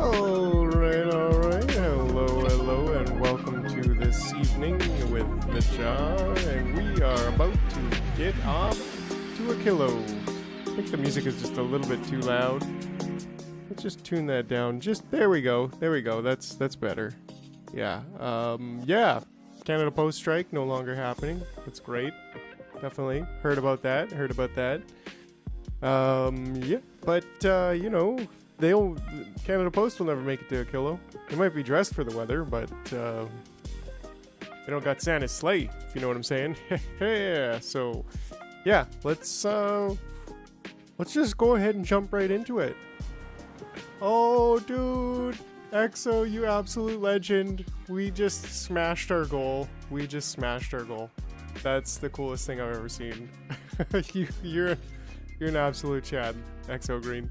Alright. Hello, and welcome to this evening with the Jar, and we are about to get off to Aquilo. I think the music is just a little bit too loud. Let's just tune that down. There we go. That's better. Yeah. Canada Post strike no longer happening. That's great. Definitely heard about that. Canada Post will never make it to Aquilo. They might be dressed for the weather, but they don't got Santa's sleigh, if you know what I'm saying. Yeah. So, yeah, let's just go ahead and jump right into it. Oh, dude, EXO, you absolute legend. We just smashed our goal. That's the coolest thing I've ever seen. You're an absolute Chad, EXO Green.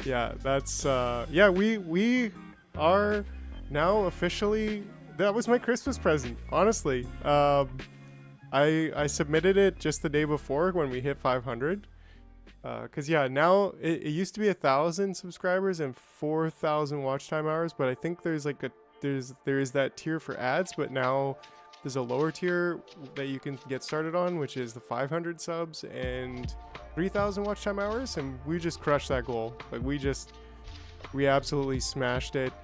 Yeah, that's we are now officially. That was my Christmas present, honestly. I submitted it just the day before when we hit 500. Cause now it used to be 1,000 subscribers and 4,000 watch time hours, but I think there's like there is that tier for ads, but now there's a lower tier that you can get started on, which is the 500 subs and 3,000 watch time hours, and we just crushed that goal. Like we absolutely smashed it,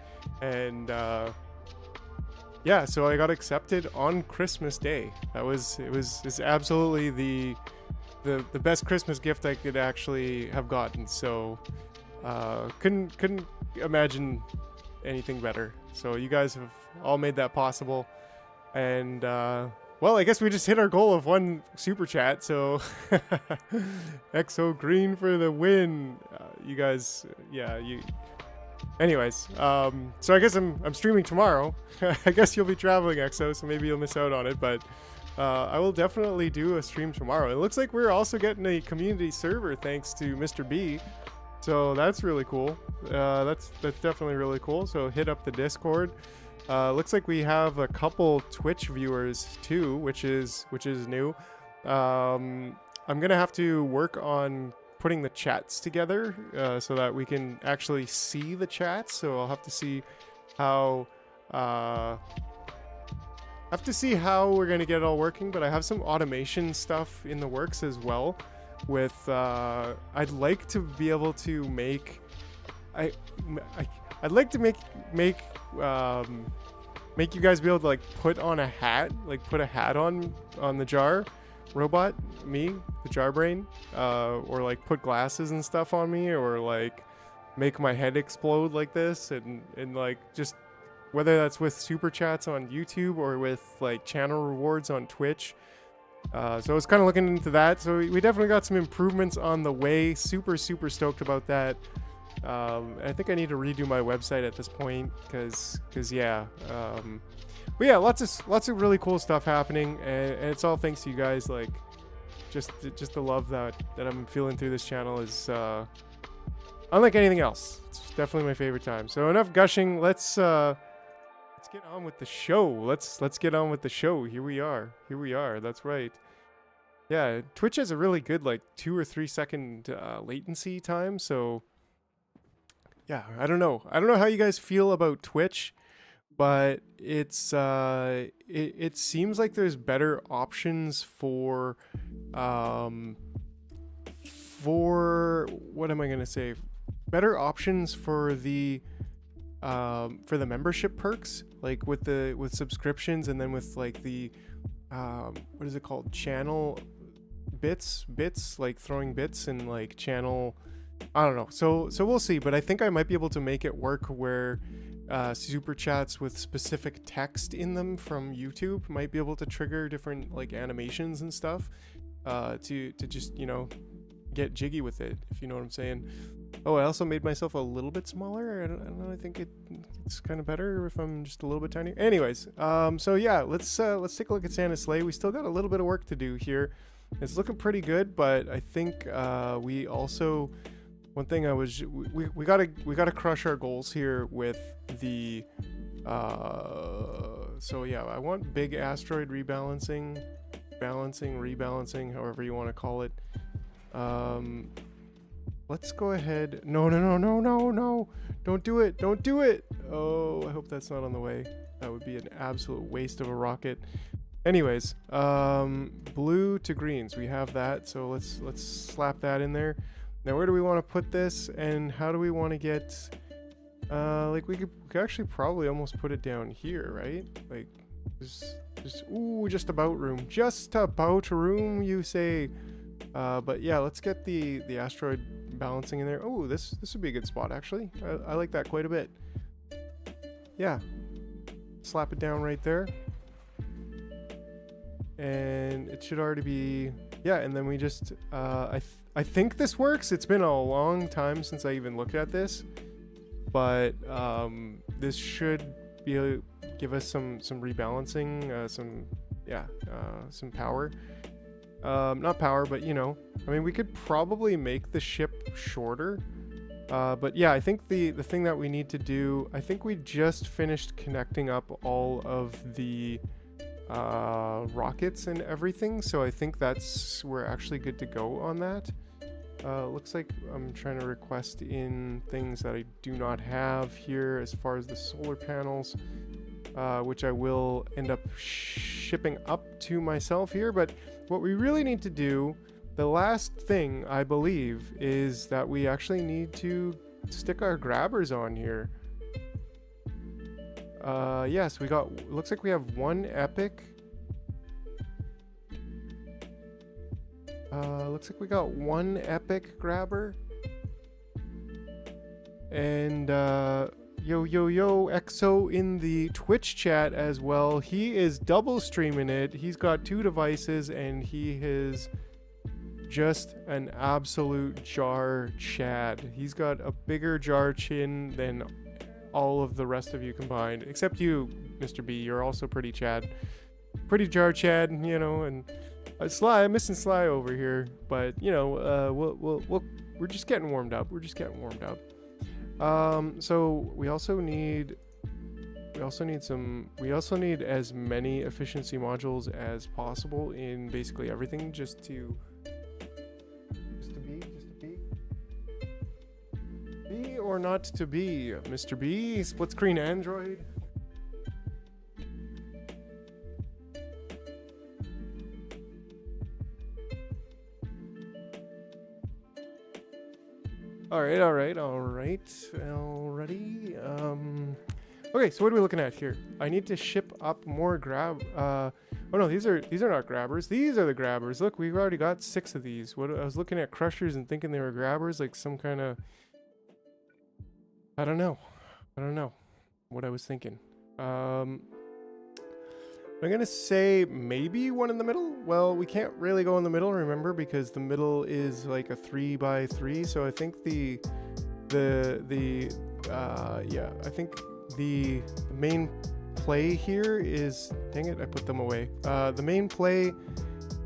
and so I got accepted on Christmas Day. It's absolutely the best Christmas gift I could actually have gotten. So couldn't imagine anything better. So you guys have all made that possible, and well, I guess we just hit our goal of 1 super chat, so EXO Green for the win. You guys, anyways, so I guess I'm streaming tomorrow. I guess you'll be traveling, EXO, so maybe you'll miss out on it, but I will definitely do a stream tomorrow. It looks like we're also getting a community server thanks to Mr. B, so that's really cool. That's definitely really cool, so hit up the Discord. Looks like we have a couple Twitch viewers too, which is new. I'm gonna have to work on putting the chats together so that we can actually see the chats. So I'll have to see how we're gonna get it all working. But I have some automation stuff in the works as well. With I'd like to be able to make I'd like to make you guys be able to like put on a hat, like put a hat on the jar robot, me, the jar brain, or like put glasses and stuff on me, or like make my head explode like this, and like just whether that's with super chats on YouTube or with like channel rewards on Twitch. So I was kind of looking into that. So we definitely got some improvements on the way. Super stoked about that. I think I need to redo my website at this point because lots of really cool stuff happening, and it's all thanks to you guys. Like just the love that I'm feeling through this channel is unlike anything else. It's definitely my favorite time. So enough gushing. Let's get on with the show. Let's get on with the show. Here we are. That's right. Yeah, Twitch has a really good like 2 or 3 second latency time, so yeah, I don't know how you guys feel about Twitch, but it's it seems like there's better options for what am I gonna say? Better options for the membership perks, like with subscriptions, and then with like the what is it called? Channel bits, like throwing bits and like channel. I don't know. So we'll see, but I think I might be able to make it work where super chats with specific text in them from YouTube might be able to trigger different like animations and stuff to just, get jiggy with it, if you know what I'm saying. Oh, I also made myself a little bit smaller. I don't know. I think it's kind of better if I'm just a little bit tinier. Anyways, so yeah, let's take a look at Santa's sleigh. We still got a little bit of work to do here. It's looking pretty good, but I think we also. One thing we gotta crush our goals here with the so yeah, I want big asteroid rebalancing, rebalancing, however you want to call it. let's go ahead. No, no, no, no, no, no. Don't do it. Don't do it. Oh, I hope that's not on the way. That would be an absolute waste of a rocket. Anyways, blue to greens. We have that. So let's slap that in there. Now, where do we want to put this? And how do we want to get... like we could actually probably almost put it down here, right? Like, just about room. Just about room, you say. But yeah, let's get the asteroid balancing in there. Oh, this would be a good spot, actually. I like that quite a bit. Yeah. Slap it down right there. And it should already be... Yeah, and then we just... I think this works. It's been a long time since I even looked at this. But this should be give us some rebalancing, some power. Not power, but you know, I mean, we could probably make the ship shorter. But yeah, I think the thing that we need to do, I think we just finished connecting up all of the rockets and everything, so I think we're actually good to go on that. Looks like I'm trying to request in things that I do not have here as far as the solar panels, which I will end up shipping up to myself here. But what we really need to do, the last thing I believe, is that we actually need to stick our grabbers on here. Yes, looks like we have one epic. Looks like we got one epic grabber. And yo Exo in the Twitch chat as well. He is double streaming it. He's got 2 devices and he is just an absolute jar Chad. He's got a bigger jar chin than all of the rest of you combined, except you, Mr. B. You're also pretty Chad, pretty jar Chad, you know. And Sly, I'm missing Sly over here, but you know, we're just getting warmed up. We're just getting warmed up. So we also need as many efficiency modules as possible in basically everything, just to be or not to be, Mr. B. Split screen Android. Alrighty. Okay, so what are we looking at here? I need to ship up more oh no, these are not grabbers. These are the grabbers. Look, we've already got 6 of these. I was looking at crushers and thinking they were grabbers, like some kind of... I don't know what I was thinking. I'm gonna say maybe one in the middle. Well, we can't really go in the middle, remember, because the middle is like a 3x3. So I think I think the main play here is, dang it, I put them away. The main play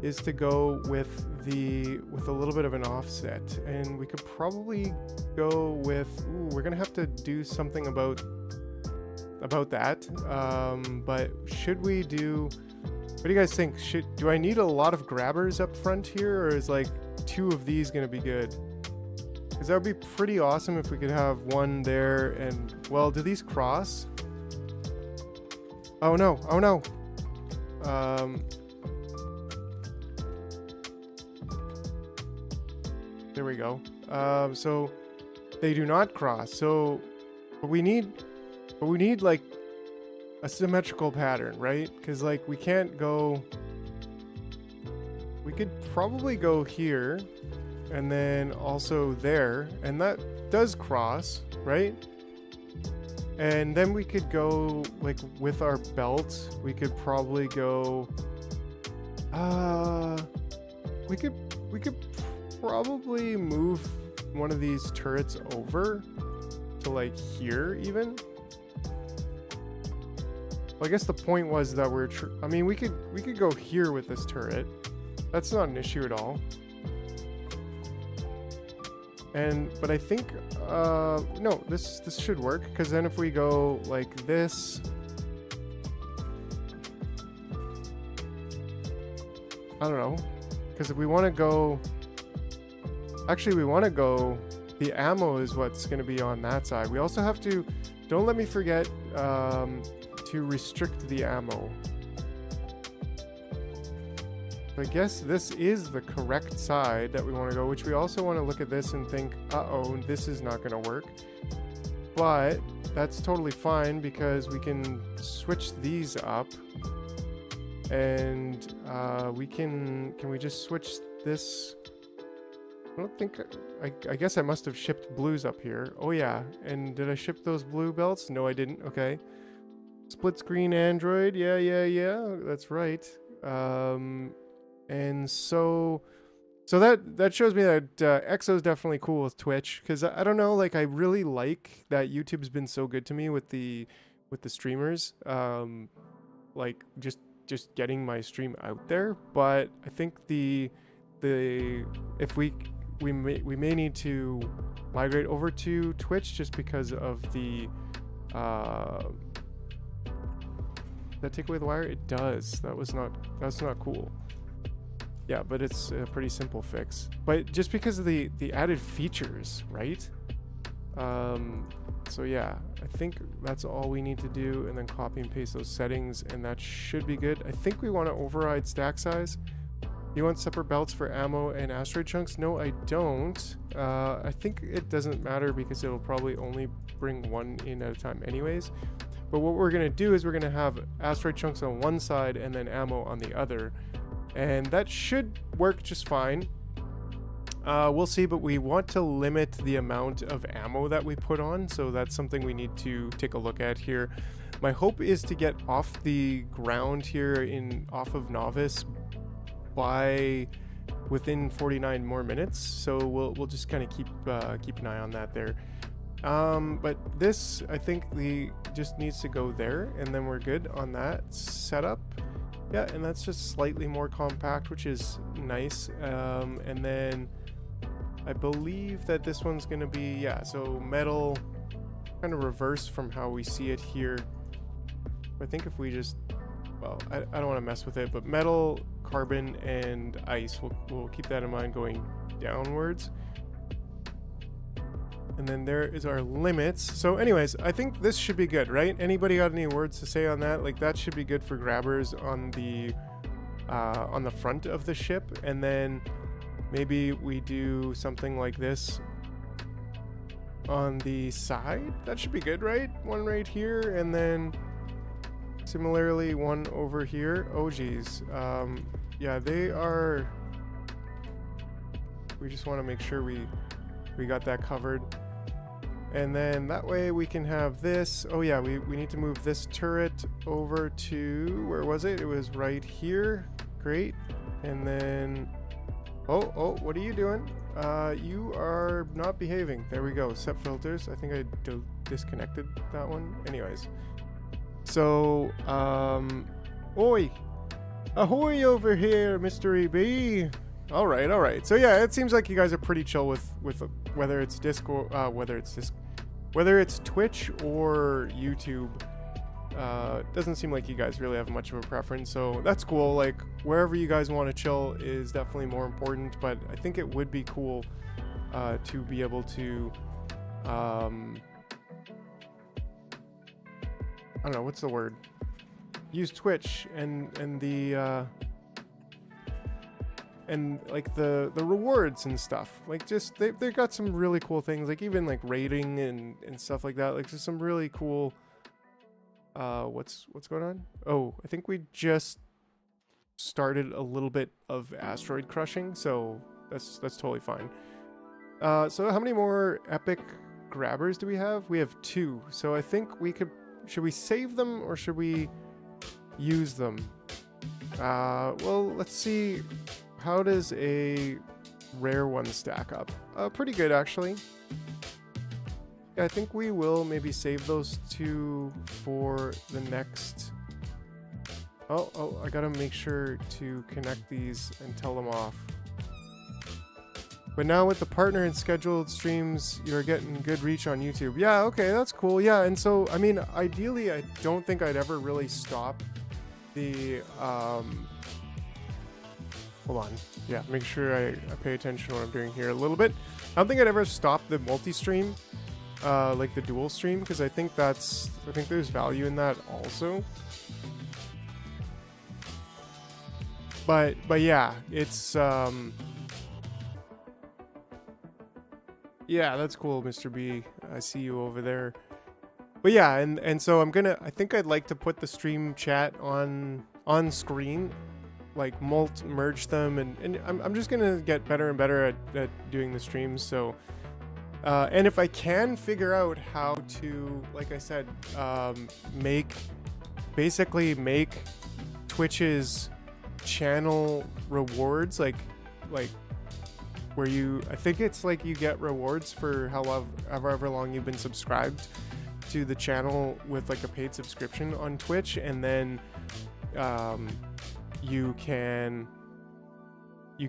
is to go with a little bit of an offset, and we could probably go with, we're gonna have to do something about that. But should we do, what do you guys think? Do I need a lot of grabbers up front here, or is like 2 of these gonna be good? Because that would be pretty awesome if we could have one there. And well, do these cross? Oh no. There we go. So they do not cross. So but we need like a symmetrical pattern, right? Because like we can't go... We could probably go here and then also there, and that does cross, right? And then we could go like with our belt, we could probably go... we could probably move one of these turrets over to like here even. Well, I guess the point was that I mean, we could go here with this turret. That's not an issue at all. But I think no, this should work, because then if we go like this, I don't know, because if we want to go Actually, we want to go, the ammo is what's going to be on that side. We also have to, don't let me forget to restrict the ammo. I guess this is the correct side that we want to go, which we also want to look at this and think, uh-oh, this is not going to work. But that's totally fine because we can switch these up. And can we just switch this? I don't think, I guess I must have shipped blues up here. Oh yeah, and did I ship those blue belts? No, I didn't. Okay. Split screen Android, yeah, that's right. And so that shows me that EXO's definitely cool with Twitch, because I don't know, like I really like that YouTube's been so good to me with the streamers, like just getting my stream out there. But I think if we may need to migrate over to Twitch just because of the that take away the wire? It does. That's not cool. Yeah, but it's a pretty simple fix. But just because of the added features, right? So yeah, I think that's all we need to do, and then copy and paste those settings, and that should be good. I think we want to override stack size. You want separate belts for ammo and asteroid chunks? No, I don't. I think it doesn't matter because it'll probably only bring one in at a time anyways. But what we're going to do is we're going to have asteroid chunks on one side and then ammo on the other. And that should work just fine. We'll see, but we want to limit the amount of ammo that we put on. So that's something we need to take a look at here. My hope is to get off the ground here off of Novice by within 49 more minutes. So we'll just kind of keep an eye on that there. But this, I think just needs to go there, and then we're good on that setup. Yeah, and that's just slightly more compact, which is nice. And then I believe that this one's going to be, yeah, so metal, kind of reverse from how we see it here. I think if we just, well, I don't want to mess with it, but metal, carbon, and ice, we'll keep that in mind going downwards. And then there is our limits. So anyways, I think this should be good, right? Anybody got any words to say on that? Like that should be good for grabbers on the front of the ship. And then maybe we do something like this on the side. That should be good, right? One right here, and then similarly one over here. Oh geez. Yeah, they are, we just want to make sure we got that covered. And then that way we can have this. Oh yeah, we need to move this turret over to, where was it? It was right here. Great. And then, oh, what are you doing? You are not behaving. There we go. Set filters. I think I disconnected that one. Anyways. So, oi. Ahoy over here, Mr. EB. All right. So yeah, it seems like you guys are pretty chill with whether it's Discord, whether it's Twitch or YouTube. Doesn't seem like you guys really have much of a preference, so that's cool. Like wherever you guys want to chill is definitely more important, but I think it would be cool to be able to I don't know, what's the word? Use Twitch and the and like the rewards and stuff. Like just they've got some really cool things, like even like rating and stuff like that. Like there's some really cool what's going on? Oh, I think we just started a little bit of asteroid crushing, so that's totally fine. So how many more epic grabbers do we have? We have 2. So I think should we save them or should we use them? Well, let's see. How does a rare one stack up? Pretty good, actually. Yeah, I think we will maybe save those 2 for the next. Oh, I gotta make sure to connect these and tell them off. But now with the partner and scheduled streams, you're getting good reach on YouTube. Yeah, okay, that's cool. Yeah, and so, I mean, ideally, I don't think I'd ever really stop the Hold on. Yeah, make sure I pay attention to what I'm doing here a little bit. I don't think I'd ever stop the multi-stream, like the dual stream, because I think there's value in that also. But yeah, it's yeah, that's cool, Mr. B. I see you over there. But yeah, and so I think I'd like to put the stream chat on screen, like merge them, and I'm just gonna get better and better at doing the streams. So and if I can figure out how to, like I said, basically make Twitch's channel rewards, like where I think it's like you get rewards for however long you've been subscribed to the channel with like a paid subscription on Twitch, and then you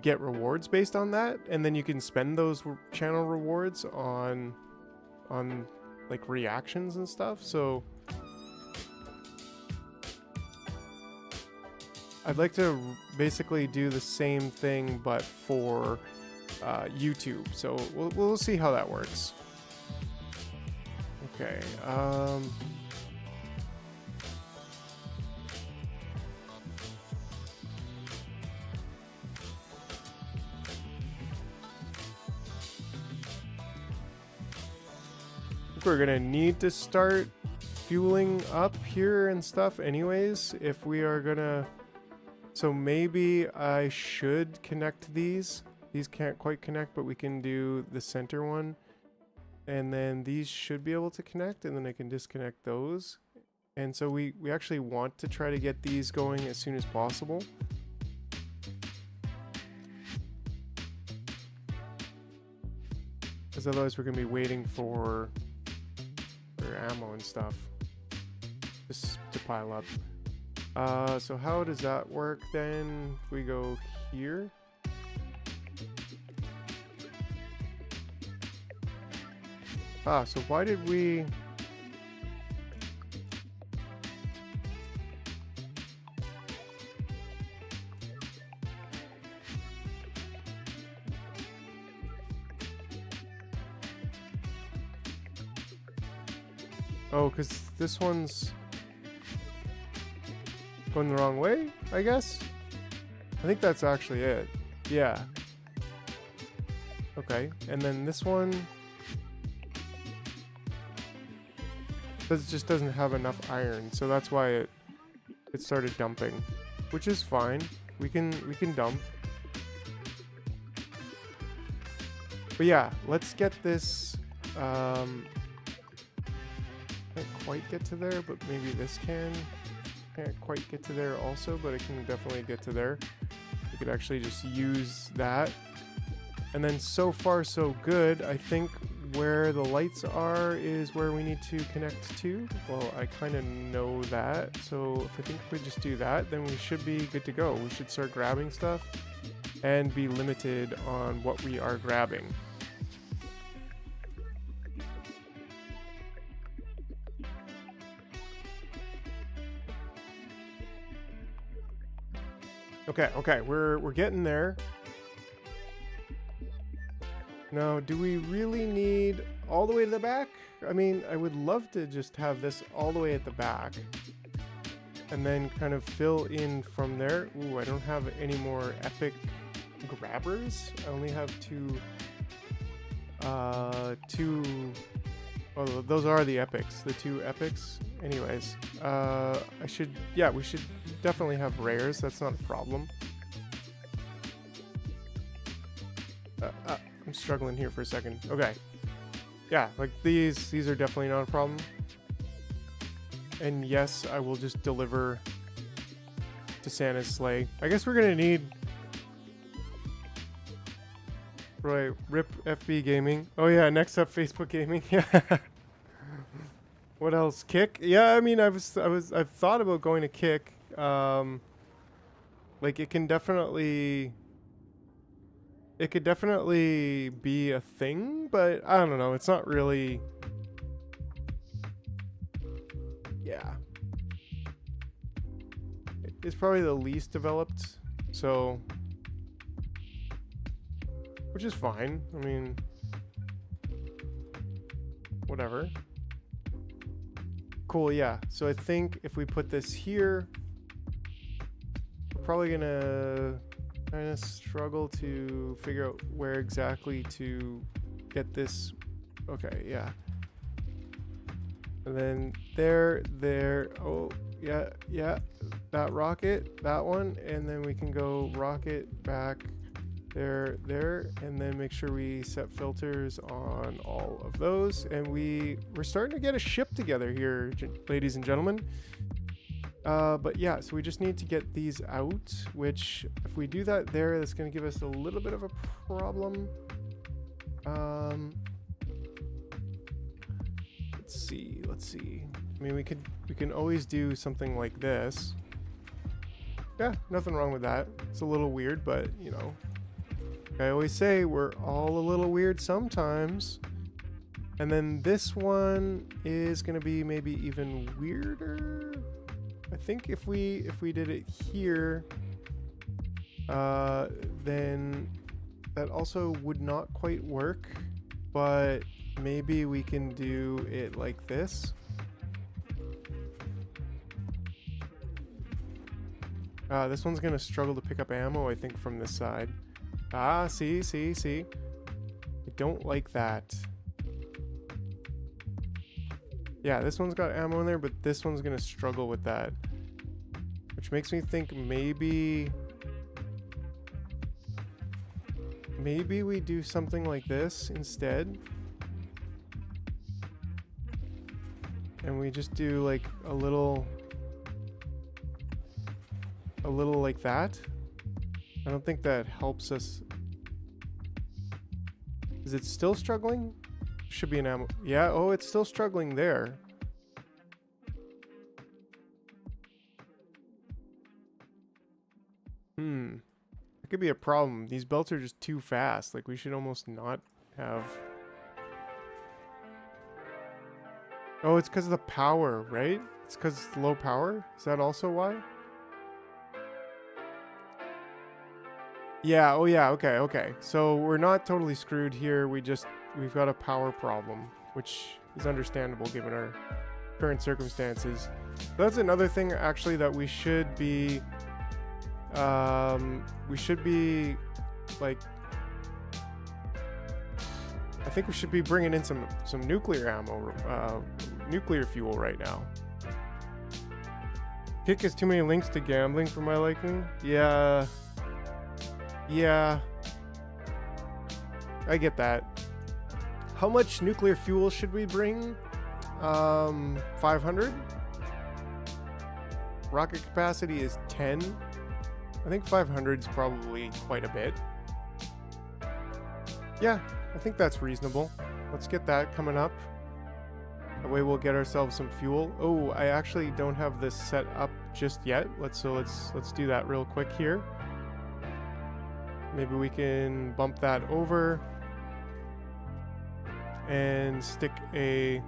get rewards based on that, and then you can spend those channel rewards on like reactions and stuff. So I'd like to basically do the same thing but for YouTube. So we'll see how that works. Okay. We're gonna need to start fueling up here and stuff anyways if we are gonna, so maybe I should connect these can't quite connect, but we can do the center one, and then these should be able to connect, and then I can disconnect those. And so we actually want to try to get these going as soon as possible. Because otherwise we're gonna be waiting for ammo and stuff just to pile up. So how does that work then? If we go here, so why did we oh, because this one's going the wrong way, I guess. I think that's actually it. Yeah. Okay, and then this one just doesn't have enough iron, so that's why it started dumping, which is fine. We can dump. But yeah, let's get this. Can't quite get to there, but maybe this can. Can't quite get to there also, but it can definitely get to there. We could actually just use that. And then so far so good. I think where the lights are is where we need to connect to. Well, I kind of know that. So I think if we just do that, then we should be good to go. We should start grabbing stuff and be limited on what we are grabbing. Okay, we're getting there. Now, do we really need all the way to the back? I mean, I would love to just have this all the way at the back and then kind of fill in from there. Ooh, I don't have any more epic grabbers. I only have two. Oh, those are the epics, the two epics. Anyways, we should definitely have rares. That's not a problem. I'm struggling here for a second. Okay. Yeah, like these are definitely not a problem. And yes, I will just deliver to Santa's sleigh. I guess we're gonna need... Right, RIP FB Gaming. Oh yeah, next up Facebook Gaming. Yeah. What else? Kick? Yeah, I mean, I've thought about going to Kick. Like it could definitely be a thing, but I don't know. It's not really. Yeah. It's probably the least developed, so which is fine. I mean, whatever. Cool, yeah. So I think if we put this here, we're probably gonna kind of struggle to figure out where exactly to get this. Okay, yeah. And then there, oh, yeah, that rocket, that one, and then we can go rocket back there, and then make sure we set filters on all of those, and we're starting to get a ship together here, ladies and gentlemen. But yeah, so we just need to get these out, which if we do that there, that's going to give us a little bit of a problem. Let's see. I mean, we can always do something like this. Yeah, nothing wrong with that. It's a little weird, but you know, I always say we're all a little weird sometimes. And then this one is gonna be maybe even weirder. I think if we did it here, then that also would not quite work, but maybe we can do it like this. This one's gonna struggle to pick up ammo, I think, from this side. Ah, see. I don't like that. Yeah, this one's got ammo in there, but this one's gonna struggle with that. Which makes me think maybe we do something like this instead. And we just do like a little like that. I don't think that helps us. Is it still struggling? Should be an ammo. Yeah, oh, it's still struggling there. It could be a problem. These belts are just too fast. Like, we should almost not have... Oh, it's because of the power, right? It's because it's low power? Is that also why? Yeah, oh yeah, okay. So we're not totally screwed here. We've got a power problem, which is understandable given our current circumstances. That's another thing, actually, that we should be... like... I think we should be bringing in some nuclear ammo, nuclear fuel right now. Kick has too many links to gambling for my liking. Yeah, I get that. How much nuclear fuel should we bring? 500. Rocket capacity is 10. I think 500 is probably quite a bit. Yeah, I think that's reasonable. Let's get that coming up. That way we'll get ourselves some fuel. Oh, I actually don't have this set up just yet. Let's do that real quick here. Maybe we can bump that over and stick a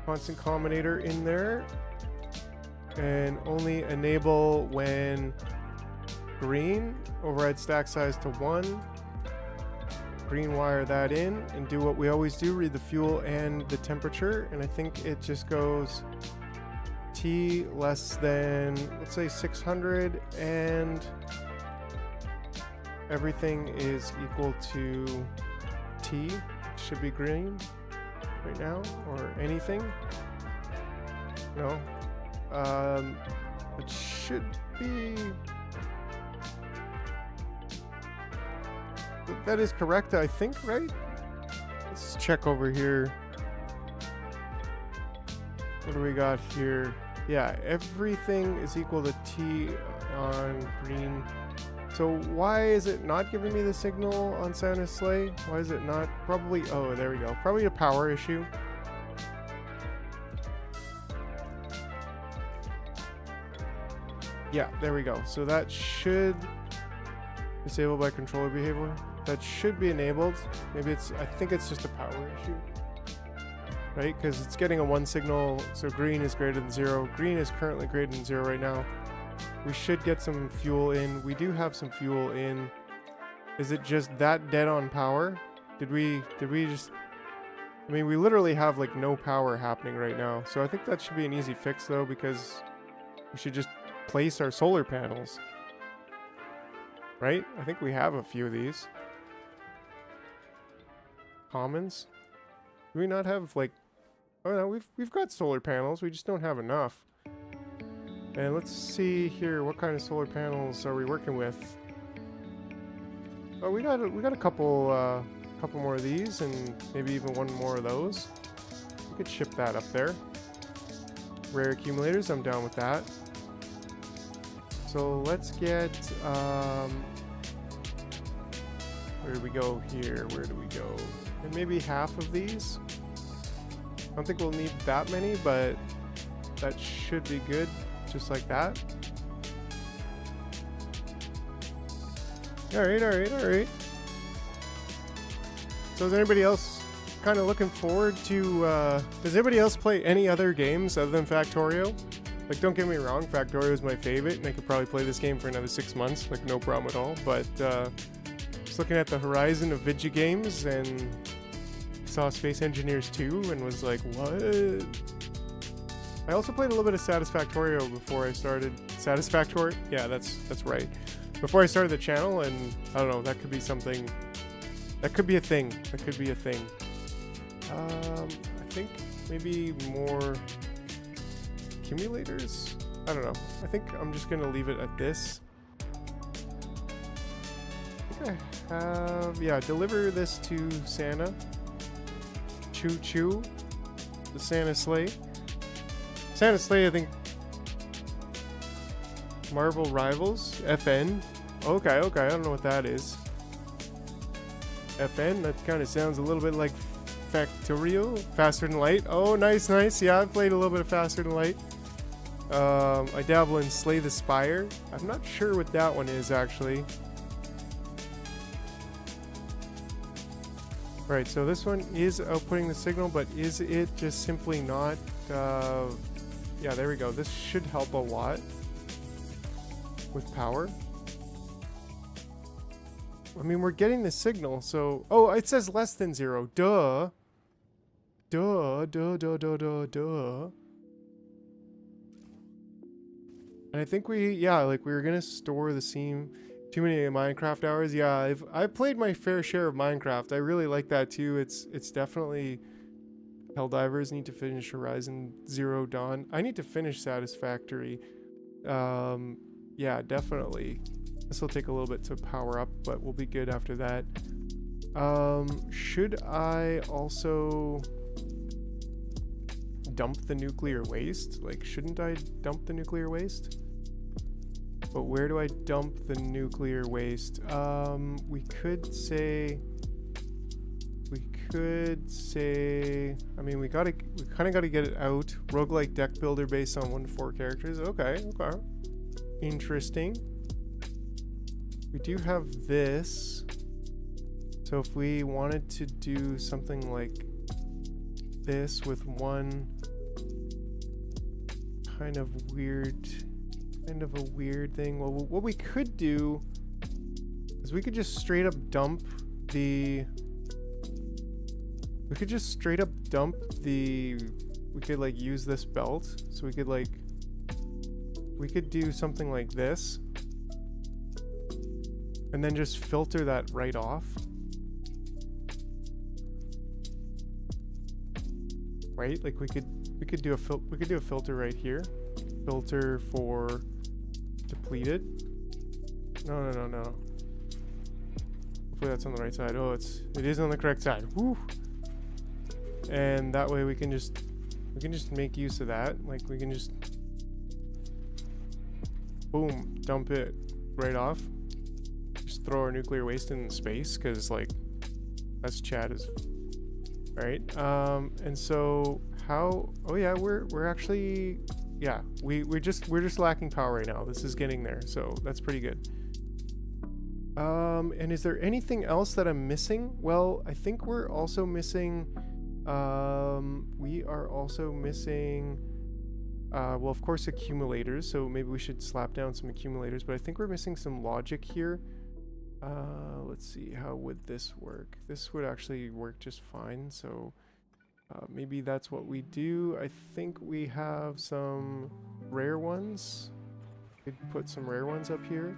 constant combinator in there and only enable when green. Override stack size to 1. Green wire that in and do what we always do, read the fuel and the temperature, and I think it just goes T less than, let's say 600, and everything is equal to T. Should be green right now, or anything. No. It should be... That is correct, I think, right? Let's check over here. What do we got here? Yeah, everything is equal to T on green. So why is it not giving me the signal on Santa's sleigh? Why is it not? Probably, oh, there we go. Probably a power issue. Yeah, there we go. So that should disable by controller behavior. That should be enabled. Maybe I think it's just a power issue, right? Because it's getting a 1 signal, so green is greater than 0. Green is currently greater than 0 right now. We should get some fuel in. We do have some fuel in. Is it just that dead on power? Did we just... I mean, we literally have like no power happening right now. So I think that should be an easy fix though, because we should just place our solar panels. Right? I think we have a few of these. Commons? Do we not have like... Oh no, we've got solar panels, we just don't have enough. And let's see here, what kind of solar panels are we working with? Oh, we got a couple more of these, and maybe even one more of those. We could ship that up there. Rare accumulators, I'm down with that. So let's get where do we go here? Where do we go? And maybe half of these. I don't think we'll need that many, but that should be good, just like that. Alright. So is anybody else kind of looking forward to, does anybody else play any other games other than Factorio? Like, don't get me wrong, Factorio is my favorite, and I could probably play this game for another 6 months, like, no problem at all, but, just looking at the horizon of video games, and saw Space Engineers 2, and was like, what? I also played a little bit of Satisfactorio before I started, Satisfactory? Yeah, that's right. Before I started the channel, and, I don't know, that could be something, that could be a thing, I think maybe more accumulators? I don't know. I think I'm just gonna leave it at this. I think I have... Yeah, deliver this to Santa. Choo Choo. The Santa Sleigh. Santa Sleigh, I think... Marvel Rivals. FN. Okay, I don't know what that is. FN? That kind of sounds a little bit like Factorio. Faster Than Light. Oh, nice. Yeah, I've played a little bit of Faster Than Light. I dabble in Slay the Spire. I'm not sure what that one is, actually. Right, so this one is outputting the signal, but is it just simply not... yeah, there we go. This should help a lot with power. I mean, we're getting the signal, so... Oh, it says less than 0. Duh. And I think we were gonna store the same... Too many Minecraft hours. Yeah, I've played my fair share of Minecraft. I really like that too. It's definitely... Helldivers need to finish Horizon Zero Dawn. I need to finish Satisfactory. Yeah, definitely. This will take a little bit to power up, but we'll be good after that. Should I also dump the nuclear waste? Like, shouldn't I dump the nuclear waste? But where do I dump the nuclear waste? We could say, I mean, we kind of gotta get it out. Roguelike deck builder based on 1 to 4 characters. Okay. Interesting. We do have this. So if we wanted to do something like this with one kind of a weird thing. Well, what we could do is we could just straight up dump the... We could like use this belt. So we could do something like this. And then just filter that right off. Right? Like we could do a filter right here. Filter for depleted. No. Hopefully that's on the right side. Oh, it is on the correct side. Woo! And that way we can just make use of that. Like we can just boom, dump it right off. Just throw our nuclear waste in space, because like that's Chad is right. And so how? Oh yeah, we're actually, yeah, we're just lacking power right now. This is getting there, so that's pretty good. And is there anything else that I'm missing? Well, I think we're also missing. We are also missing. Well, of course, accumulators. So maybe we should slap down some accumulators. But I think we're missing some logic here. Let's see, how would this work? This would actually work just fine, so maybe that's what we do. I think we have some rare ones. Could put some rare ones up here.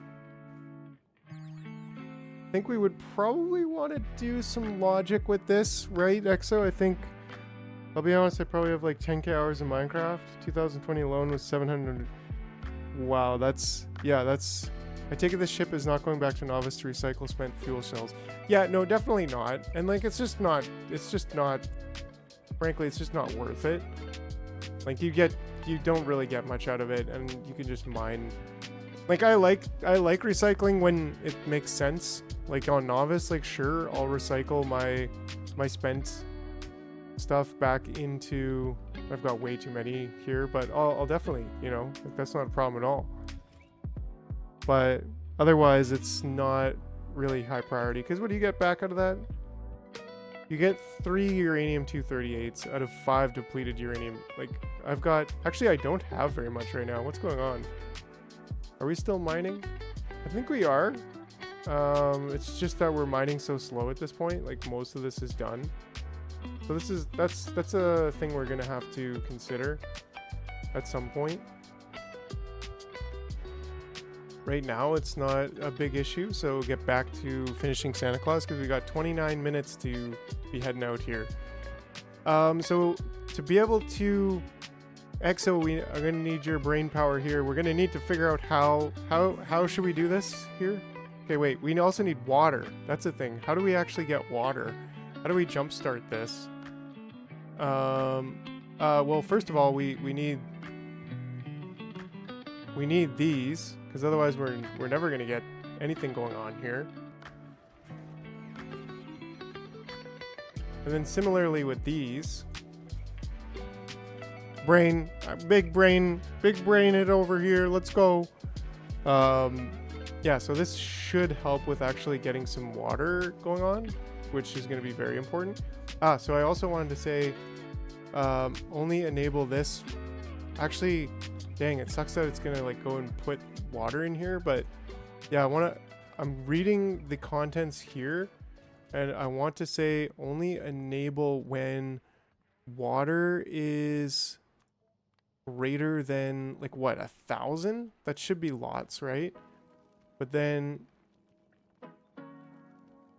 I think we would probably want to do some logic with this, right, Exo? I think, I'll be honest, I probably have like 10k hours in Minecraft. 2020 alone was 700. Wow, that's, yeah, that's, I take it this ship is not going back to Novice to recycle spent fuel cells. Yeah, no, definitely not. And like, it's just not, frankly, it's just not worth it. Like you don't really get much out of it, and you can just mine. Like I like recycling when it makes sense. Like on Novice, like sure, I'll recycle my spent stuff back into, I've got way too many here, but I'll definitely, you know, like that's not a problem at all. But otherwise, it's not really high priority, because what do you get back out of that? You get 3 uranium-238s out of 5 depleted uranium. Like, I've got, actually I don't have very much right now. What's going on? Are we still mining? I think we are. It's just that we're mining so slow at this point. Like, most of this is done. So that's a thing we're gonna have to consider at some point. Right now, it's not a big issue, so we'll get back to finishing Santa Claus, because we got 29 minutes to be heading out here. So to be able to, Exo, we are going to need your brain power here. We're going to need to figure out how should we do this here? Okay, wait, we also need water. That's the thing. How do we actually get water? How do we jumpstart this? Well, first of all, we need these, because otherwise we're never going to get anything going on here. And then similarly with these. Brain, big brain it over here. Let's go. Yeah, so this should help with actually getting some water going on, which is going to be very important. So I also wanted to say, only enable this. Actually, dang, it sucks that it's gonna like go and put water in here, but yeah, I'm reading the contents here, and I want to say only enable when water is greater than like what, 1,000? That should be lots, right? But then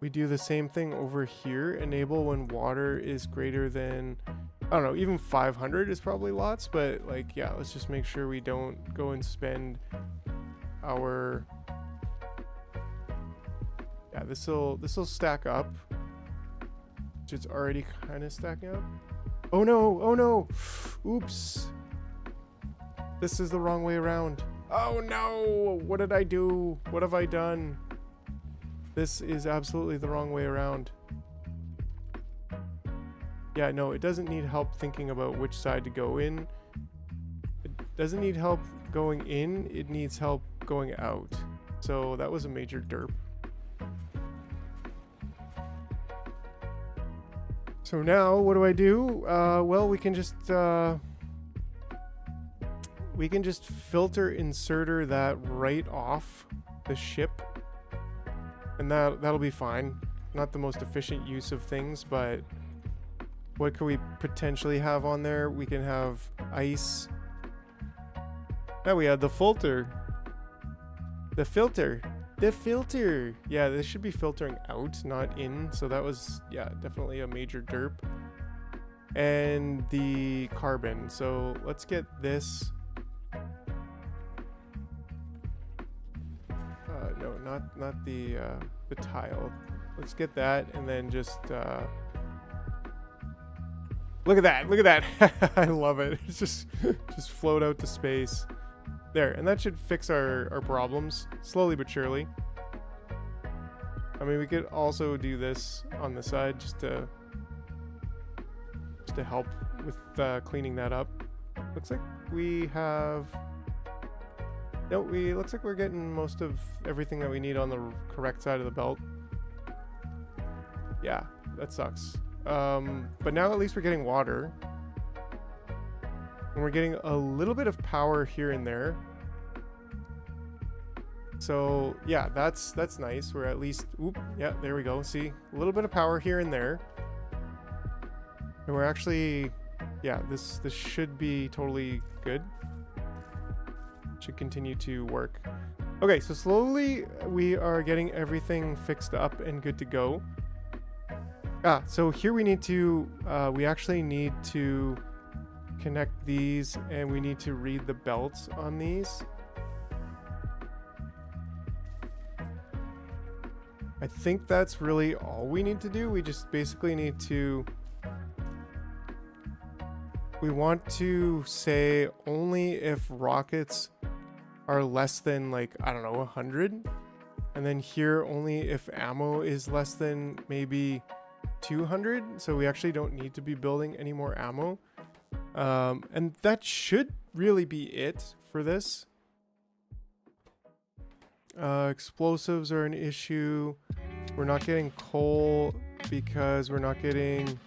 we do the same thing over here. Enable when water is greater than, I don't know, even 500 is probably lots, but like, yeah, let's just make sure we don't go and spend our, yeah, this'll stack up, which it's already kind of stacking up. Oh no, oops. This is the wrong way around. Oh no, what did I do? What have I done? This is absolutely the wrong way around. Yeah, no, it doesn't need help thinking about which side to go in. It doesn't need help going in, it needs help going out. So that was a major derp. So now, what do? Well, we can just filter inserter that right off the ship, and that'll be fine. Not the most efficient use of things, but what could we potentially have on there? We can have ice. Now we had the filter. The filter. Yeah, this should be filtering out, not in. So that was, yeah, definitely a major derp. And the carbon. So let's get this. No, not the tile. Let's get that, and then just look at that. I love it. It's just float out to space. There, and that should fix our problems slowly but surely. I mean, we could also do this on the side just to help with cleaning that up. Looks like we have. No, looks like we're getting most of everything that we need on the correct side of the belt. Yeah, that sucks. But now at least we're getting water. And we're getting a little bit of power here and there. So yeah, that's nice. We're at least, oop, yeah, there we go. See, a little bit of power here and there. And we're actually, yeah, this should be totally good. Should continue to work. Okay, so slowly we are getting everything fixed up and good to go. So here we need to, we actually need to connect these, and we need to read the belts on these. I think that's really all we need to do. We just basically need to, we want to say only if rockets are less than, like, I don't know, 100. And then here only if ammo is less than maybe 200. So we actually don't need to be building any more ammo. And that should really be it for this. Explosives are an issue. We're not getting coal because we're not getting,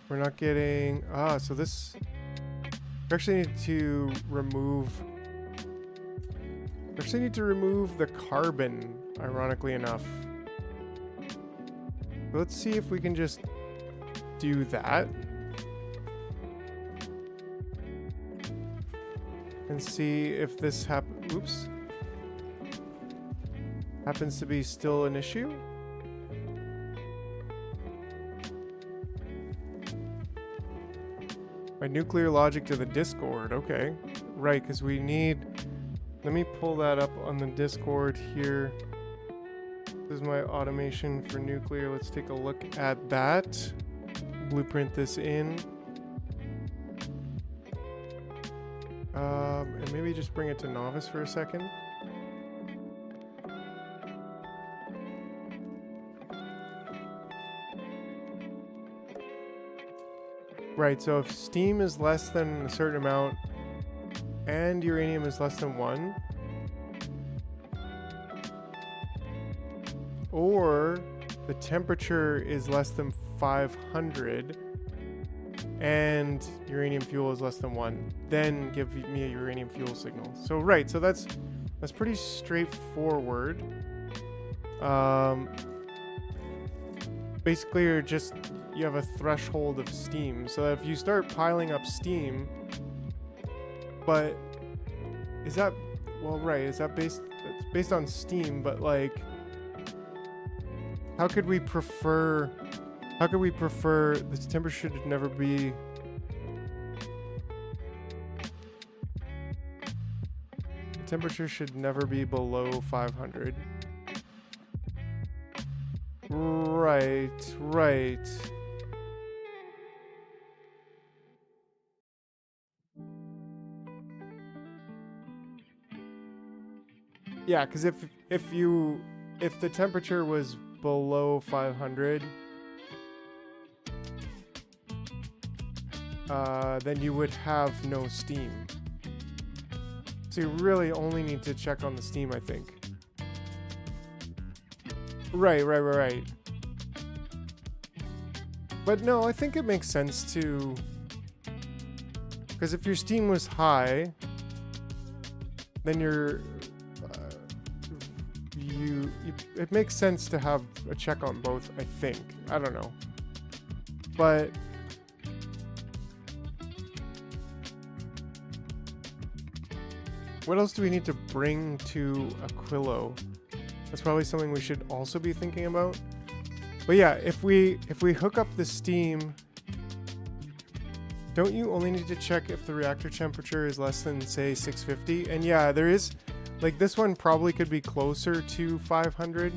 so this, we actually need to remove, the carbon, ironically enough. Let's see if we can just do that. And see if this happens to be still an issue. My nuclear logic to the Discord. Okay. Right, because we need... Let me pull that up on the Discord here. This is my automation for nuclear. Let's take a look at that. Blueprint this in. And maybe just bring it to novice for a second. Right, so if steam is less than a certain amount and uranium is less than 1, or the temperature is less than 500 and uranium fuel is less than 1, then give me a uranium fuel signal. So right, so that's pretty straightforward. Basically you have a threshold of steam, so that if you start piling up steam, but is that, well, right, is that it's based on steam, but like, how could we prefer this temperature should never be, the temperature should never be below 500. Right. Yeah, because if the temperature was below 500, then you would have no steam. So you really only need to check on the steam, I think. Right. But no, I think it makes sense to, because if your steam was high, then it makes sense to have a check on both, I think. I don't know. But what else do we need to bring to Aquilo? That's probably something we should also be thinking about. But yeah, if we hook up the steam, don't you only need to check if the reactor temperature is less than, say, 650? And yeah, there is, like, this one probably could be closer to 500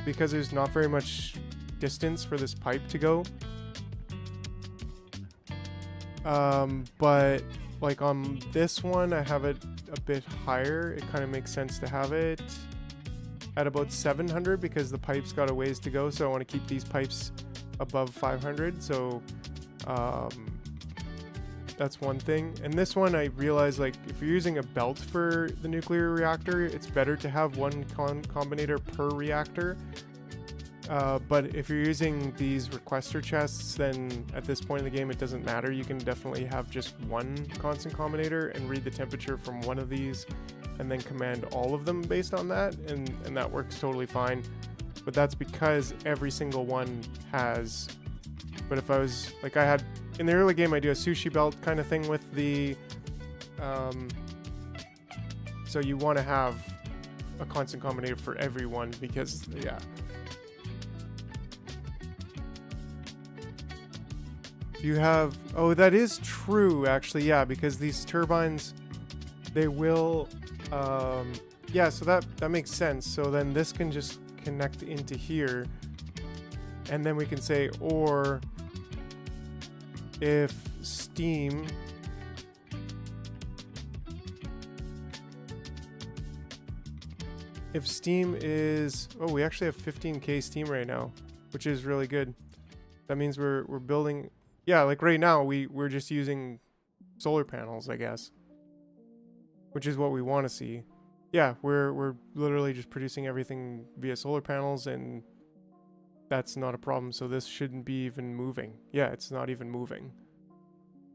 because there's not very much distance for this pipe to go. But like on this one, I have it a bit higher. It kind of makes sense to have it at about 700 because the pipe's got a ways to go. So I want to keep these pipes above 500. So that's one thing. And this one, I realized, like, if you're using a belt for the nuclear reactor, it's better to have one combinator per reactor. But if you're using these requester chests, then at this point in the game, it doesn't matter. You can definitely have just one constant combinator and read the temperature from one of these and then command all of them based on that, and that works totally fine. But that's because every single one has. But if I was like, I had in the early game, I do a sushi belt kind of thing with the so you want to have a constant combinator for everyone, because yeah. You have, oh, that is true actually, yeah, because these turbines, they will yeah, so that makes sense. So then this can just connect into here, and then we can say, or if steam is, oh, we actually have 15k steam right now, which is really good. That means we're building, yeah, like right now we're just using solar panels, I guess, which is what we want to see. Yeah, we're literally just producing everything via solar panels, and that's not a problem. So this shouldn't be even moving. Yeah, it's not even moving.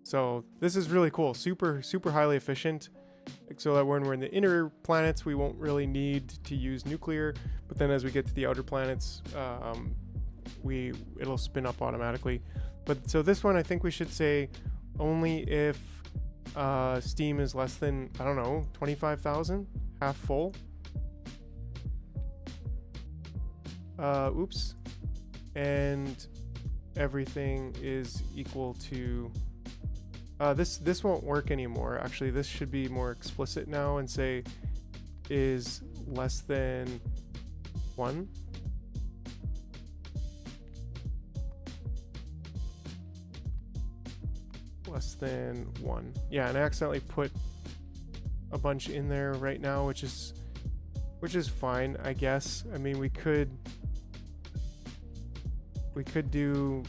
So this is really cool. Super highly efficient, so that when we're in the inner planets, we won't really need to use nuclear. But then as we get to the outer planets, it'll spin up automatically. But so this one, I think we should say only if steam is less than, I don't know, 25,000, half full. Oops. And everything is equal to, this won't work anymore. Actually, this should be more explicit now and say is less than 1. Less than 1. Yeah, and I accidentally put a bunch in there right now, which is fine, I guess. I mean, we could do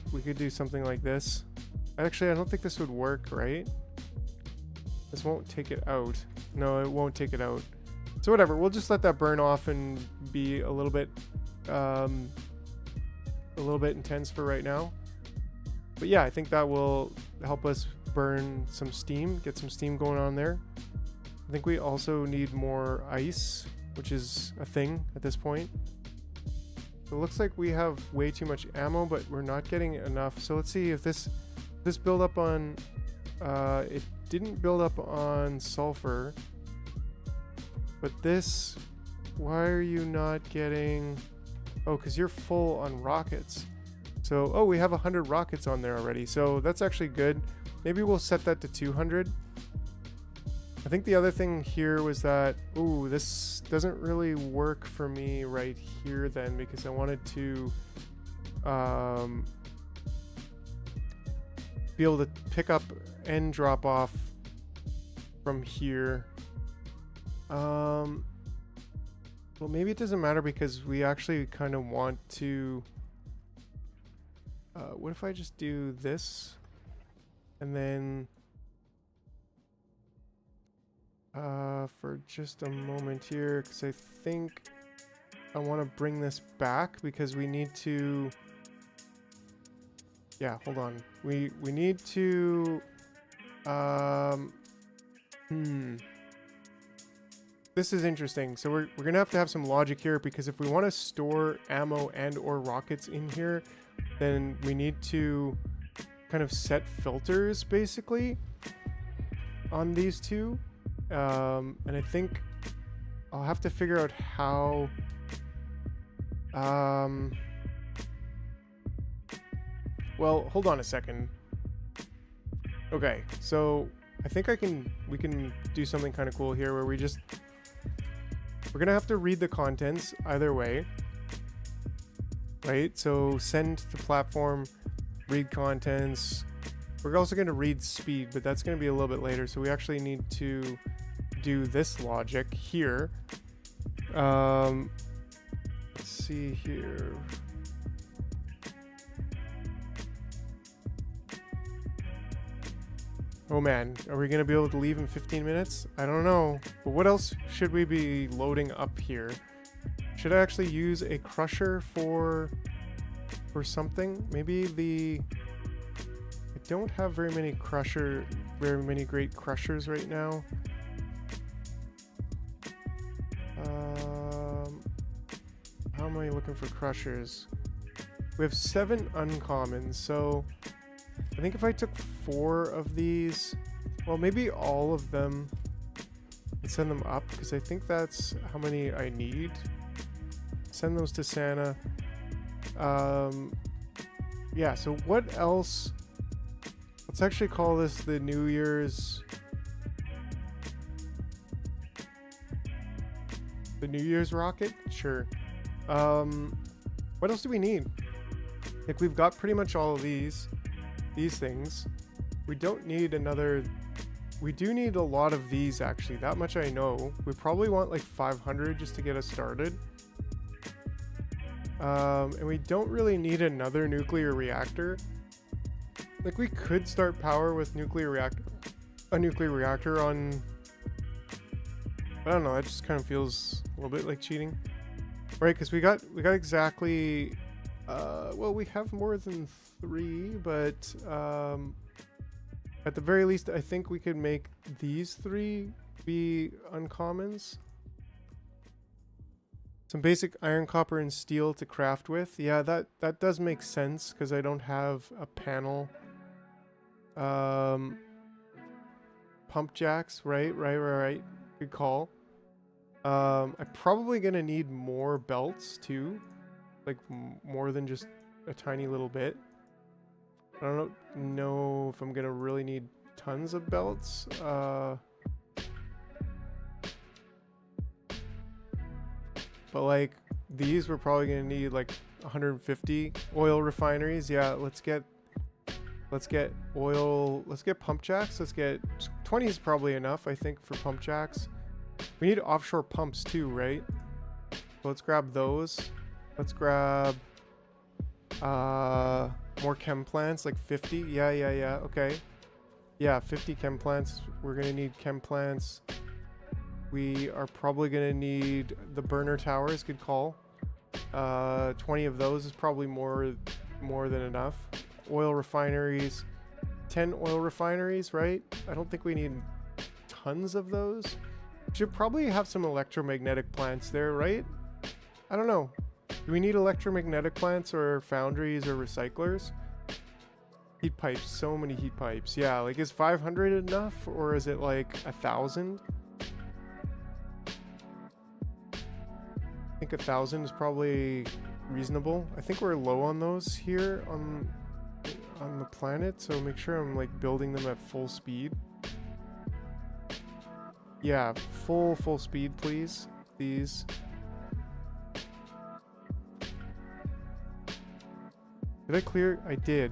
something like this. Actually, I don't think this would work, right? This won't take it out. No, it won't take it out. So whatever, we'll just let that burn off and be a little bit intense for right now. But yeah, I think that will help us burn some steam, get some steam going on there. I think we also need more ice, which is a thing at this point. So it looks like we have way too much ammo, but we're not getting enough. So let's see if this build up on, it didn't build up on sulfur, but this, why are you not getting, oh, because you're full on rockets. So, oh, we have 100 rockets on there already. So that's actually good. Maybe we'll set that to 200. I think the other thing here was that, ooh, this doesn't really work for me right here then, because I wanted to be able to pick up and drop off from here. Well, maybe it doesn't matter because we actually kind of want to, what if I just do this and then for just a moment here, because I think I want to bring this back because we need to, yeah, hold on, we need to this is interesting. So we're gonna have to have some logic here, because if we want to store ammo and or rockets in here, then we need to kind of set filters basically on these two. And I think I'll have to figure out how well, hold on a second. Okay, so I think we can do something kind of cool here where we're gonna have to read the contents either way, right? So send to platform, read contents. We're also going to read speed, but that's going to be a little bit later. So we actually need to do this logic here. Let's see here. Oh man, are we going to be able to leave in 15 minutes? I don't know. But what else should we be loading up here? Should I actually use a crusher for something? Maybe I don't have very many great crushers right now. looking for crushers. We have 7 uncommons, so I think if I took 4 of these, well, maybe all of them, and send them up, because I think that's how many I need. Send those to Santa. Yeah, so what else? Let's actually call this the New Year's... The New Year's rocket? Sure. What else do we need? Like, we've got pretty much all of these things. We don't need another... We do need a lot of these, actually. That much I know. We probably want like 500 just to get us started. And we don't really need another nuclear reactor. Like, we could start power with a nuclear reactor on... I don't know, that just kind of feels a little bit like cheating. Right, because we got exactly... well, we have more than 3, but... at the very least, I think we could make these 3 be uncommons. Some basic iron, copper, and steel to craft with. Yeah, that does make sense, because I don't have a panel. Pump jacks, right. Good call. I'm probably going to need more belts, too. Like, more than just a tiny little bit. I don't know if I'm going to really need tons of belts. But like these, we're probably going to need like 150 oil refineries. Yeah, let's get oil. Let's get pump jacks. Let's get 20 is probably enough, I think, for pump jacks. We need offshore pumps too, right? So let's grab those. Let's grab more chem plants, like 50. Yeah. Okay. Yeah, 50 chem plants. We're going to need chem plants. We are probably going to need the burner towers. Good call. 20 of those is probably more than enough. Oil refineries. 10 oil refineries, right? I don't think we need tons of those. Should probably have some electromagnetic plants there, right? I don't know. Do we need electromagnetic plants or foundries or recyclers? Heat pipes. So many heat pipes. Yeah, like is 500 enough or is it like 1,000? I think 1,000 is probably reasonable. I think we're low on those here on the planet, so make sure I'm like building them at full speed. Yeah, full speed, please. These. Did I clear? I did.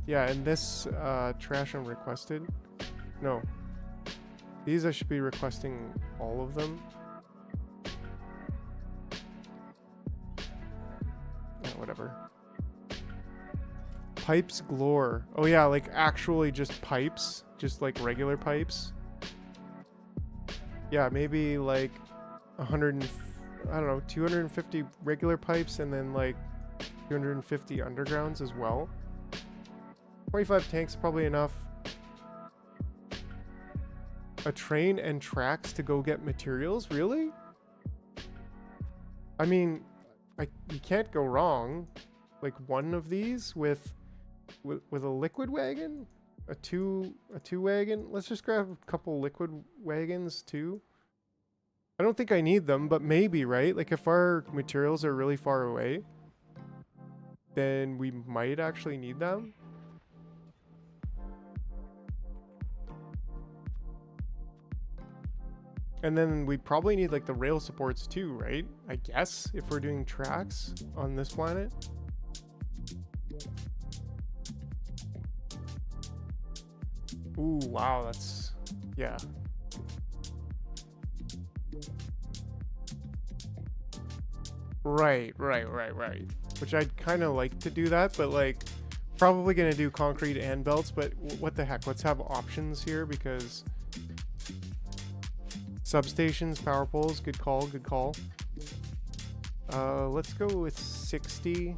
Yeah, and this trash unrequested. No. These I should be requesting all of them. Yeah, whatever. Pipes galore. Oh yeah, like actually just pipes. Just like regular pipes. Yeah, maybe like 100 I don't know, 250 regular pipes and then like 250 undergrounds as well. 25 tanks probably enough. A train and tracks to go get materials? Really? I mean, you can't go wrong. Like one of these with a liquid wagon? A two wagon? Let's just grab a couple liquid wagons too. I don't think I need them, but maybe, right? Like if our materials are really far away, then we might actually need them. And then we probably need like the rail supports too, right? I guess if we're doing tracks on this planet. Ooh, wow, that's, yeah. Right. Which I'd kind of like to do that, but like probably gonna do concrete and belts, but what the heck, let's have options here because substations, power poles, good call. Let's go with 60.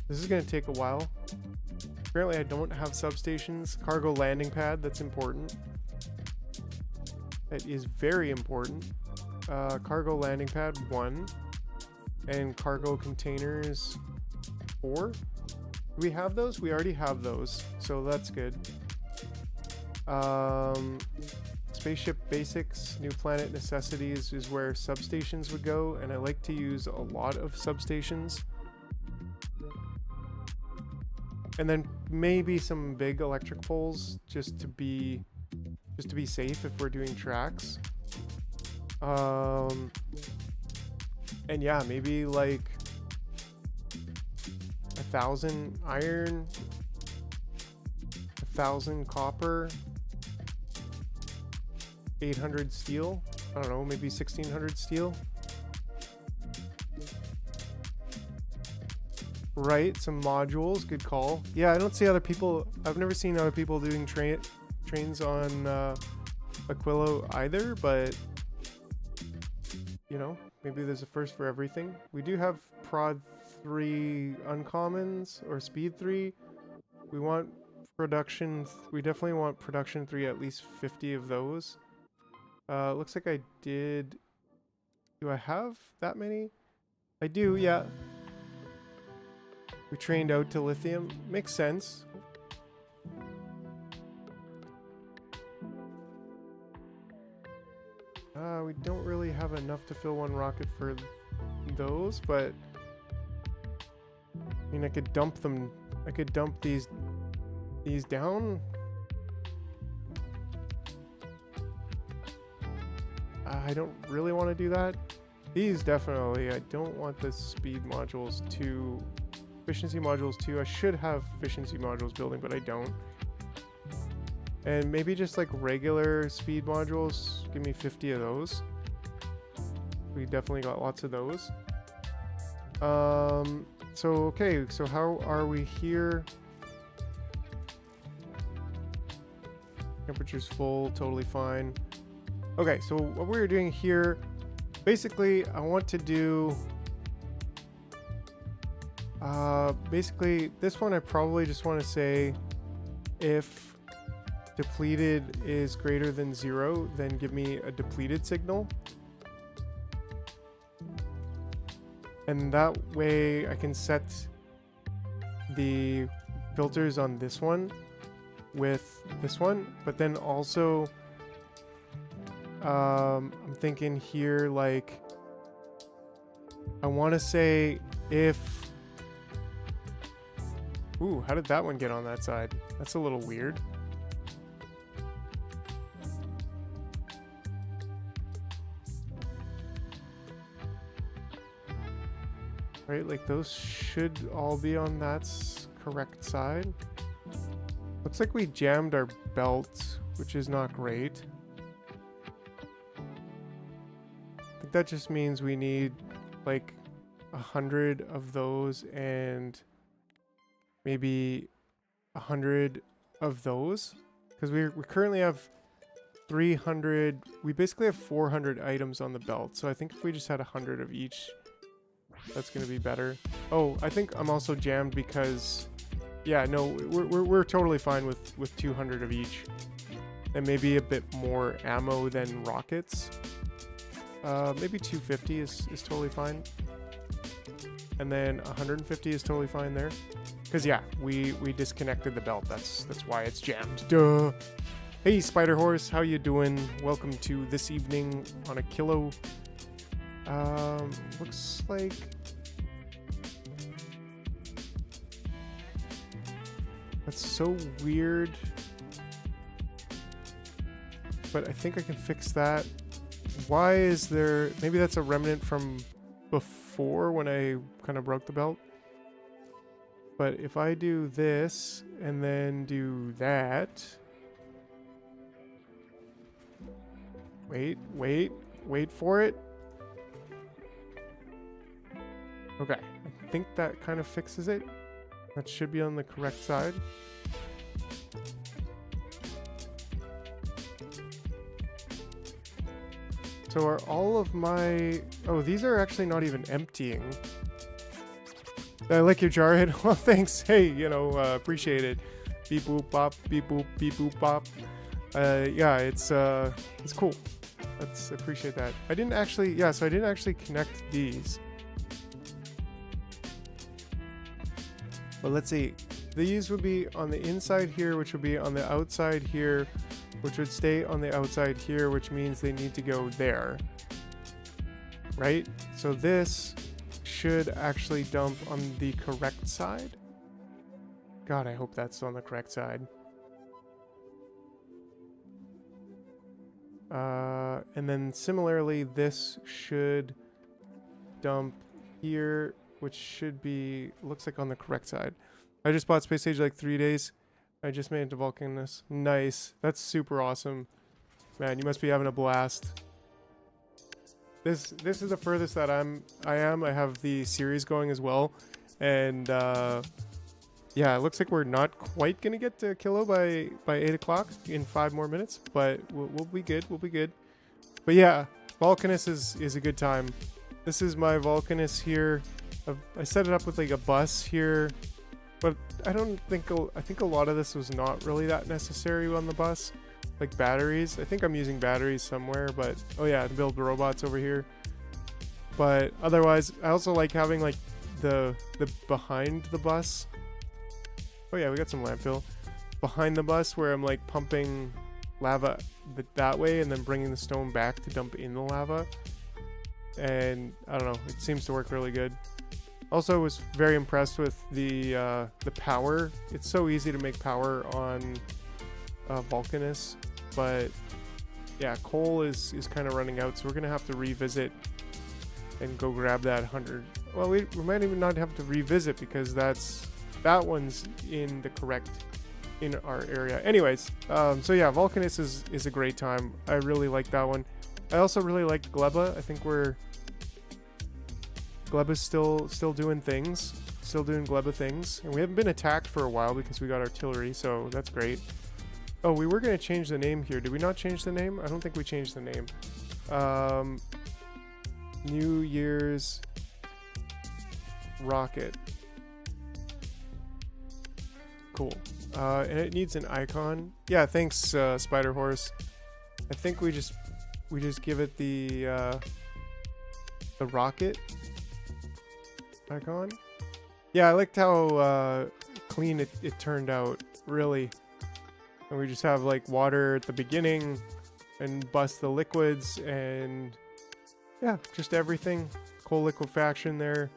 This is gonna take a while. Apparently I don't have substations. Cargo landing pad, that's important. That is very important. cargo landing pad 1 and cargo containers 4. Do we have those? We already have those, so that's good. Spaceship basics, new planet necessities is where substations would go, and I like to use a lot of substations. And then maybe some big electric poles just to be safe if we're doing tracks. And yeah, maybe like 1,000 iron, 1,000 copper, 800 steel. I don't know, maybe 1,600 steel. Right, some modules, good call. Yeah, I don't see other people. I've never seen other people doing trains on Aquilo either, but you know, maybe there's a first for everything. We do have prod 3 uncommons or speed 3. We want production. We definitely want production 3, at least 50 of those. Looks like I did. Do I have that many? I do, yeah. We trained out to lithium. Makes sense. We don't really have enough to fill one rocket for those, but I mean, I could dump them. I could dump these down. I don't really want to do that. These definitely. I don't want the speed modules to efficiency modules too. I should have efficiency modules building, but I don't. And maybe just like regular speed modules. Give me 50 of those. We definitely got lots of those. So okay, so how are we here? Temperature's full, totally fine. Okay, so what we're doing here, basically I want to do basically this one I probably just want to say if depleted is greater than 0, then give me a depleted signal. And that way I can set the filters on this one with this one, but then also I'm thinking here, like, I want to say if... Ooh, how did that one get on that side? That's a little weird. Right, like those should all be on that correct side. Looks like we jammed our belt, which is not great. I think that just means we need like 100 of those and maybe 100 of those, because we currently have 300. We basically have 400 items on the belt, so I think if we just had 100 of each, that's gonna be better. Oh, I think I'm also jammed because, yeah, no, we're totally fine with 200 of each, and maybe a bit more ammo than rockets. Maybe 250 is totally fine, and then 150 is totally fine there. Because yeah, we disconnected the belt. That's why it's jammed. Duh. Hey, Spider Horse, how you doing? Welcome to this evening on Aquilo. Looks like that's so weird, but I think I can fix that. Why is there? Maybe that's a remnant from before when I kind of broke the belt. But if I do this and then do that, wait for it. Okay, I think that kind of fixes it. That should be on the correct side. So are all of my... Oh, these are actually not even emptying. I like your jarhead. Well, thanks. Hey, you know, appreciate it. Beep boop bop, beep boop bop. Yeah, it's cool. Let's appreciate that. I didn't actually, yeah, so I didn't actually connect these. But let's see. These would be on the inside here, which would be on the outside here, which would stay on the outside here, which means they need to go there. Right? So this should actually dump on the correct side. God, I hope that's on the correct side. And then similarly, this should dump here, which should be, looks like on the correct side. I just bought Space Age like 3 days. I just made it to Volcanus. Nice. That's super awesome. Man, you must be having a blast. This is the furthest that I am. I have the series going as well. And yeah, it looks like we're not quite gonna get to Aquilo by 8 o'clock in 5 more minutes, but we'll be good. We'll be good. But yeah, Volcanus is a good time. This is my Volcanus here. I set it up with like a bus here, but I think a lot of this was not really that necessary on the bus, like batteries. I think I'm using batteries somewhere, but oh yeah, to build robots over here. But otherwise, I also like having like the behind the bus. Oh yeah, we got some landfill behind the bus where I'm like pumping lava that way and then bringing the stone back to dump in the lava. And I don't know, it seems to work really good. Also was very impressed with the power. It's so easy to make power on Volcanus, but yeah, coal is kind of running out, so we're gonna have to revisit and go grab that 100. Well, we might even not have to revisit because that one's in the correct in our area. Anyways, so yeah, Volcanus is a great time. I really like that one. I also really liked Gleba. I think Gleba's still doing things, still doing Gleba things, and we haven't been attacked for a while because we got artillery, so that's great. Oh, we were gonna change the name here. Did we not change the name? I don't think we changed the name. New Year's Rocket. Cool. And it needs an icon. Yeah, thanks, Spider Horse. I think we just give it the rocket icon. Yeah, I liked how clean it turned out, really. And we just have like water at the beginning and bust the liquids and yeah, just everything. Coal liquefaction there.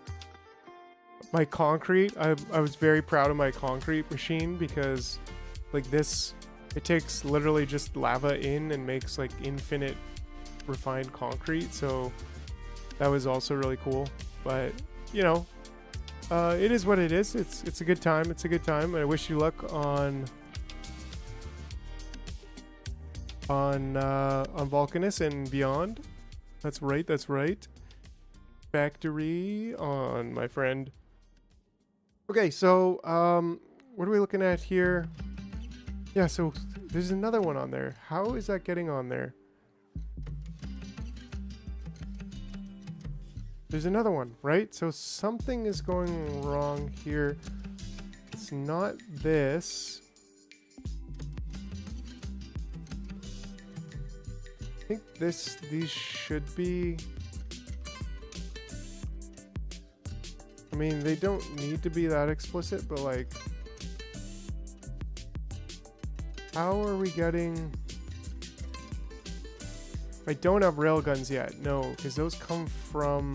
My concrete, I was very proud of my concrete machine because like this, it takes literally just lava in and makes like infinite refined concrete. So that was also really cool. But you know, it is what it is. It's a good time. It's a good time. I wish you luck on Volcanus and beyond. That's right. That's right. Factory on, my friend. Okay, so what are we looking at here? Yeah, so there's another one on there. How is that getting on there? There's another one, right? So something is going wrong here. It's not this. I think these should be. I mean, they don't need to be that explicit, but like, how are we getting? I don't have railguns yet, no, because those come from.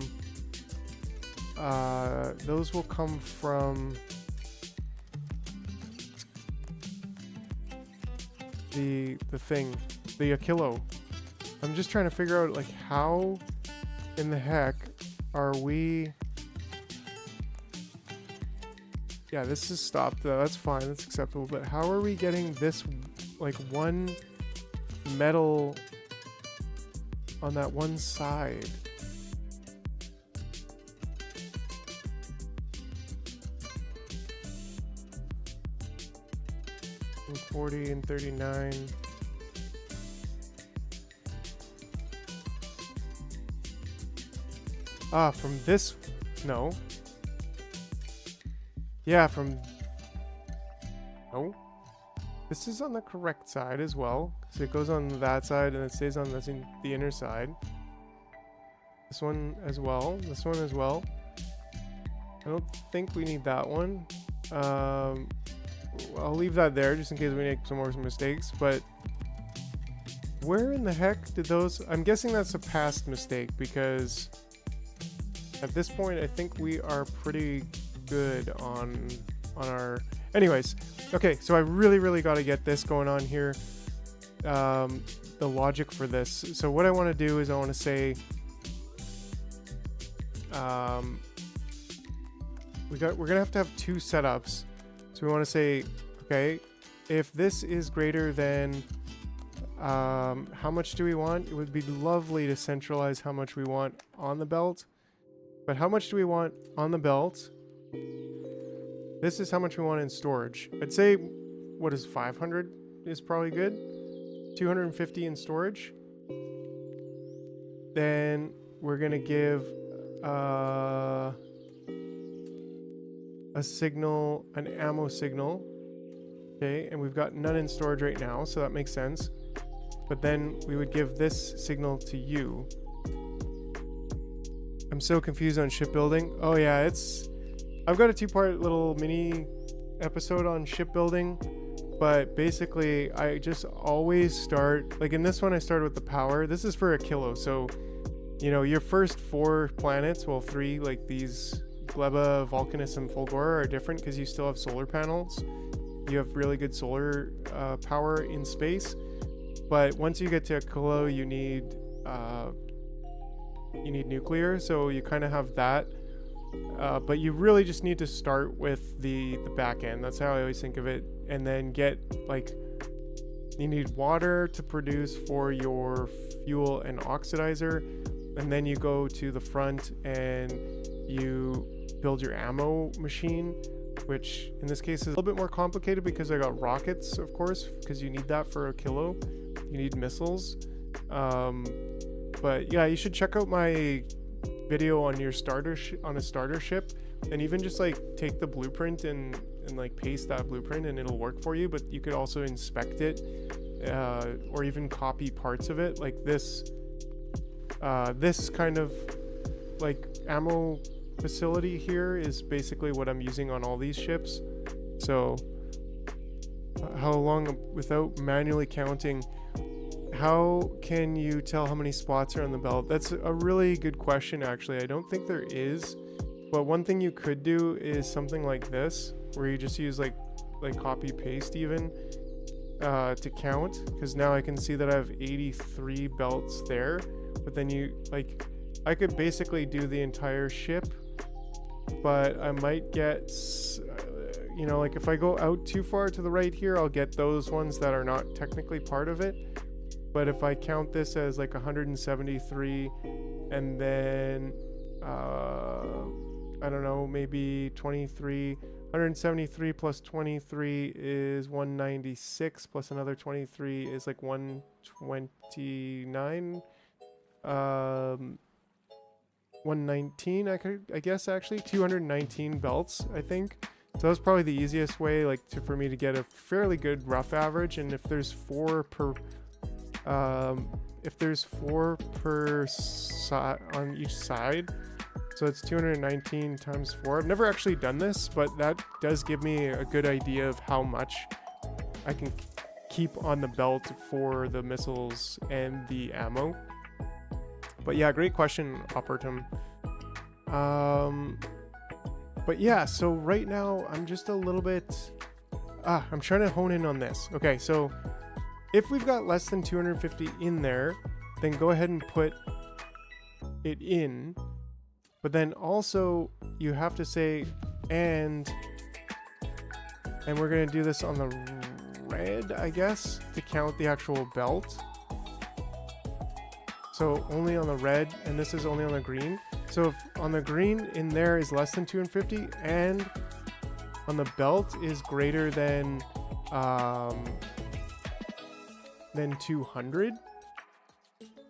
Those will come from the thing, the Aquilo. I'm just trying to figure out like how in the heck are we? Yeah, this is stopped. That's fine. That's acceptable. But how are we getting this like one metal on that one side? 40 and 39. Ah, from this, no. Yeah, from, no. This is on the correct side as well. So it goes on that side and it stays on the inner side. This one as well. This one as well. I don't think we need that one. I'll leave that there just in case we make some more mistakes. But where in the heck did those... I'm guessing that's a past mistake because at this point I think we are pretty good on our... Anyways, okay, so I really got to get this going on here. The logic for this. So what I want to do is I want to say... we're gonna have to have two setups. So we want to say, okay, if this is greater than how much do we want? It would be lovely to centralize how much we want on the belt, but how much do we want on the belt? This is how much we want in storage. I'd say, what is 500 is probably good. 250 in storage. Then we're gonna give a signal, an ammo signal. Okay, and we've got none in storage right now, so that makes sense. But then we would give this signal to you. I'm so confused on shipbuilding. Oh yeah, I've got a two-part little mini episode on shipbuilding, but basically I just always start, like in this one I started with the power. This is for Aquilo, so you know, your first 4 planets, well 3, like these Gleba, Vulcanus, and Fulgora are different because you still have solar panels. You have really good solar power in space. But once you get to Aquilo, you need nuclear, so you kind of have that. But you really just need to start with the back end. That's how I always think of it. And then get, like, you need water to produce for your fuel and oxidizer. And then you go to the front and you build your ammo machine, which in this case is a little bit more complicated because I got rockets, of course, because you need that for Aquilo. You need missiles. But yeah, you should check out my video on your on a starter ship, and even just like take the blueprint and like paste that blueprint and it'll work for you. But you could also inspect it, or even copy parts of it, like this kind of like ammo facility here is basically what I'm using on all these ships. So how long, without manually counting, how can you tell how many spots are on the belt? That's a really good question, actually. I don't think there is, but one thing you could do is something like this, where you just use like copy paste even to count, because now I can see that I have 83 belts there. But then I could basically do the entire ship, but I might get, you know, like if I go out too far to the right here, I'll get those ones that are not technically part of it. But if I count this as like 173, and then I don't know, maybe 23, 173 plus 23 is 196, plus another 23 is like 129. 119, I guess actually 219 belts, I think. So that's probably the easiest way, like, for me to get a fairly good rough average. And if there's 4 per side on each side, so it's 219 times 4. I've never actually done this, but that does give me a good idea of how much I can keep on the belt for the missiles and the ammo. But yeah, great question, Opportum. But yeah, so right now I'm just a little bit, I'm trying to hone in on this. Okay, so if we've got less than 250 in there, then go ahead and put it in. But then also you have to say, and we're gonna do this on the red, I guess, to count the actual belt. So only on the red, and this is only on the green. So if on the green in there is less than 250, and on the belt is greater than 200,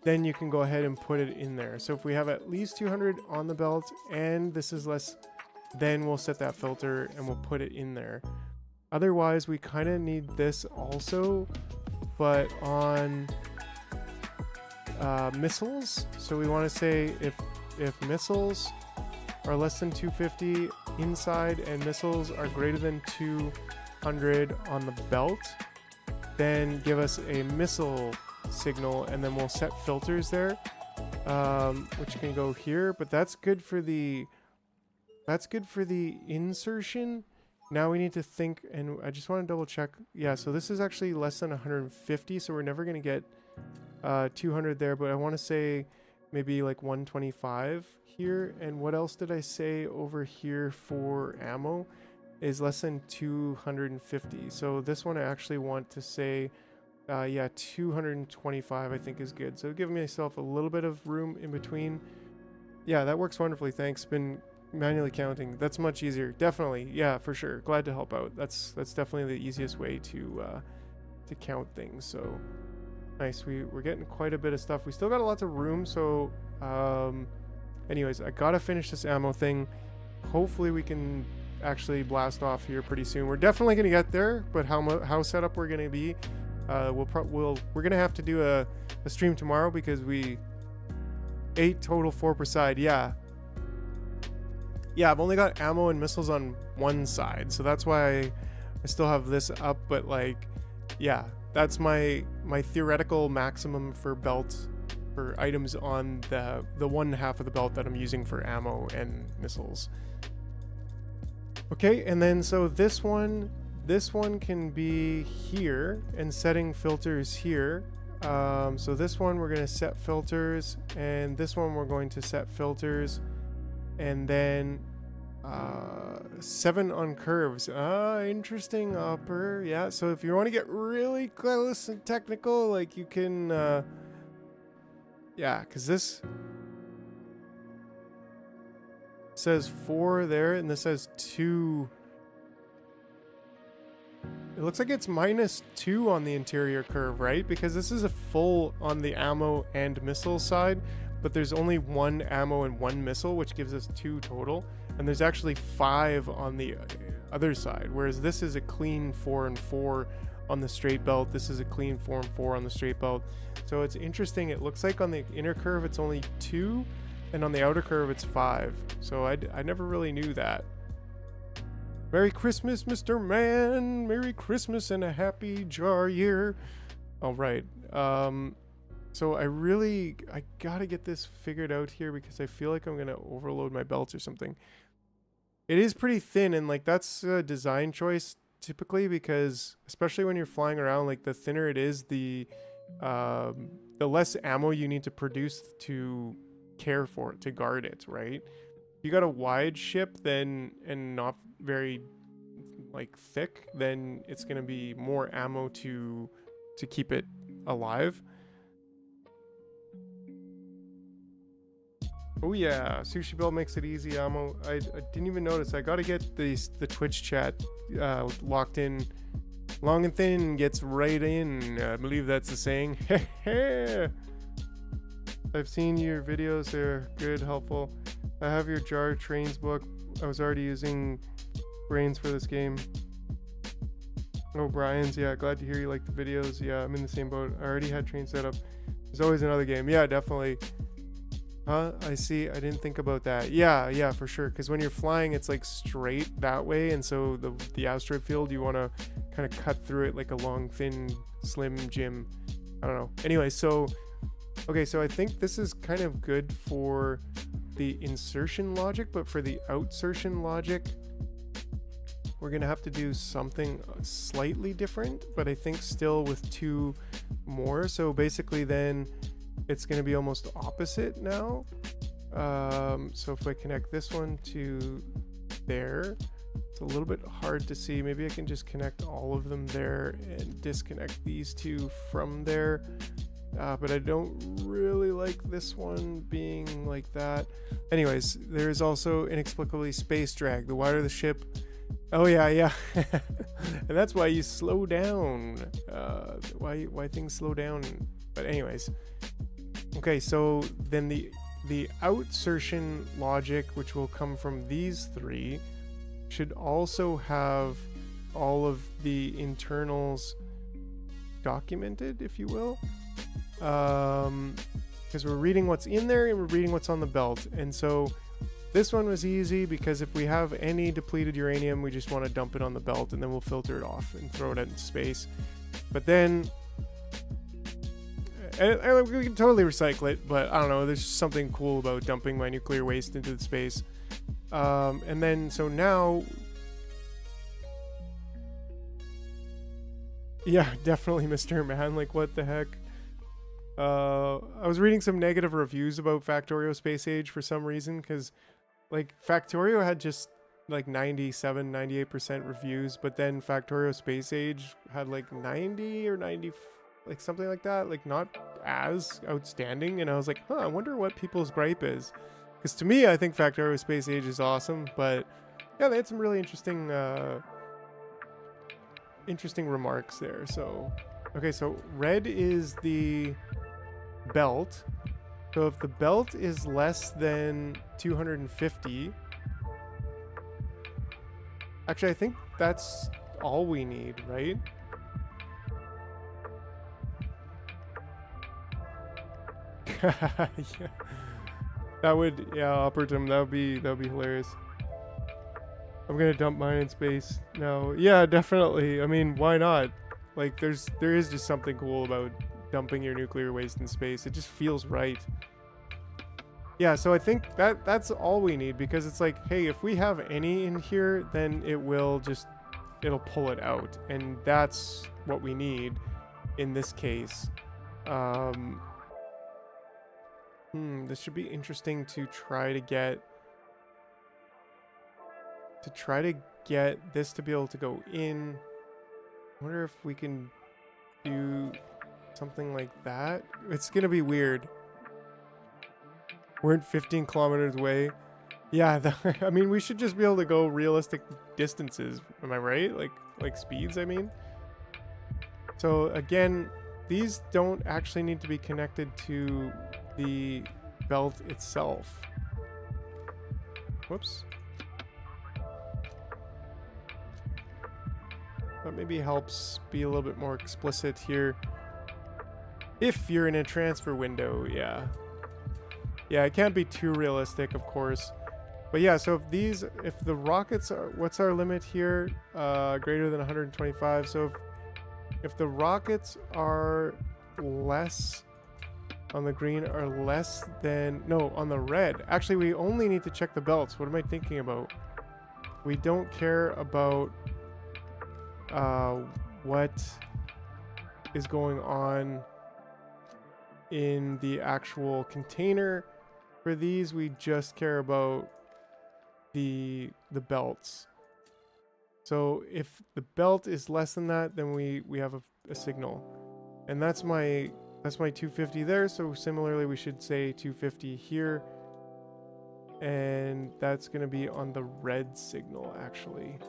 then you can go ahead and put it in there. So if we have at least 200 on the belt and this is less, then we'll set that filter and we'll put it in there. Otherwise, we kind of need this also, but on missiles. So we want to say if missiles are less than 250 inside and missiles are greater than 200 on the belt, then give us a missile signal, and then we'll set filters there, which can go here. But that's good for the insertion. Now we need to think, and I just want to double check. Yeah, so this is actually less than 150, so we're never going to get 200 there, but I want to say maybe like 125 here. And what else did I say over here for ammo is less than 250? So this one I actually want to say yeah, 225 I think is good. So give myself a little bit of room in between. Yeah, that works wonderfully. Thanks. Been manually counting. That's much easier. Definitely. Yeah, for sure. Glad to help out. That's definitely the easiest way to count things. So nice. We're getting quite a bit of stuff. We still got lots of room. So anyways, I gotta finish this ammo thing. Hopefully we can actually blast off here pretty soon. We're definitely gonna get there, but how set up we're gonna be, we're gonna have to do a stream tomorrow, because we 8 total, 4 per side. Yeah, I've only got ammo and missiles on one side, so that's why I still have this up. But like, yeah, that's my theoretical maximum for belt, for items on the one half of the belt that I'm using for ammo and missiles. Okay, and then so this one can be here, and setting filters here. So this one we're going to set filters, and this one we're going to set filters, and then 7 on curves. Interesting, upper. Yeah, so if you want to get really close and technical, like you can yeah, because this says 4 there, and this says 2. It looks like it's -2 on the interior curve, right? Because this is a full on the ammo and missile side, but there's only 1 ammo and 1 missile, which gives us 2 total. And there's actually 5 on the other side, whereas this is a clean 4 and 4 on the straight belt. This is a clean 4 and 4 on the straight belt. So it's interesting. It looks like on the inner curve it's only 2, and on the outer curve it's 5. So I never really knew that. Merry Christmas, Mr. Man. Merry Christmas and a happy jar year. All right. So I gotta get this figured out here, because I feel like I'm gonna overload my belts or something. It is pretty thin, and like that's a design choice typically, because especially when you're flying around, like the thinner it is, the less ammo you need to produce to care for it, to guard it, right? If you got a wide ship then, and not very like thick, then it's gonna be more ammo to keep it alive. Oh yeah, Sushi Bell makes it easy ammo. I didn't even notice. I gotta get the Twitch chat locked in. Long and thin gets right in. I believe that's the saying. I've seen your videos. They're good, helpful. I have your jar trains book. I was already using brains for this game. Oh, Brian's. Yeah, glad to hear you like the videos. Yeah, I'm in the same boat. I already had train set up. There's always another game. Yeah, definitely. Huh? I see. I didn't think about that. Yeah, for sure. Because when you're flying, it's like straight that way, and so the asteroid field, you want to kind of cut through it like a long, thin, slim gym. I don't know. Anyway, so okay, so I think this is kind of good for the insertion logic, but for the outsertion logic, we're gonna have to do something slightly different, but I think still with 2 more. So basically, then it's going to be almost opposite now. So if I connect this one to there, it's a little bit hard to see. Maybe I can just connect all of them there and disconnect these 2 from there. But I don't really like this one being like that. Anyways, there's also inexplicably space drag. The wider the ship, oh yeah. And that's why you slow down. Why things slow down. But anyways, okay, so then the outsertion logic, which will come from these 3, should also have all of the internals documented, if you will. Because we're reading what's in there and we're reading what's on the belt. And so this one was easy because if we have any depleted uranium, we just want to dump it on the belt and then we'll filter it off and throw it out into space. But then and we can totally recycle it, but I don't know, there's just something cool about dumping my nuclear waste into the space. And then so now, yeah, definitely Mr. Man, like what the heck. I was reading some negative reviews about Factorio Space Age for some reason, because like Factorio had just like 97, 98% reviews, but then Factorio Space Age had like 90 or 90, like something like that, like not as outstanding. And I was like, huh, I wonder what people's gripe is. Because to me, I think Factorio Space Age is awesome, but yeah, they had some really interesting remarks there. So, okay, so red is the belt. So if the belt is less than 250, actually I think that's all we need, right? Yeah. That would, yeah, Upperton, that would be hilarious. I'm gonna dump mine in space. No, yeah, definitely. I mean, why not? Like there is just something cool about dumping your nuclear waste in space. It just feels right. Yeah, so I think that's all we need, because it's like, hey, if we have any in here, then it'll pull it out, and that's what we need in this case. This should be interesting to try to get this to be able to go in. I wonder if we can do something like that. It's gonna be weird. We're in 15 kilometers away. Yeah, I mean, we should just be able to go realistic distances. Am I right? Like speeds, I mean. So again, these don't actually need to be connected to the belt itself. Whoops. That maybe helps be a little bit more explicit here. If you're in a transfer window, yeah. Yeah, it can't be too realistic, of course. But yeah, so if the rockets are, what's our limit here? Greater than 125. So if the rockets are less on the green, are less than, no, on the red. Actually, we only need to check the belts. What am I thinking about? We don't care about what is going on in the actual container. For these, we just care about the belts. So if the belt is less than that, then we have a signal, and that's my 250 there. So similarly, we should say 250 here, and that's going to be on the red signal actually.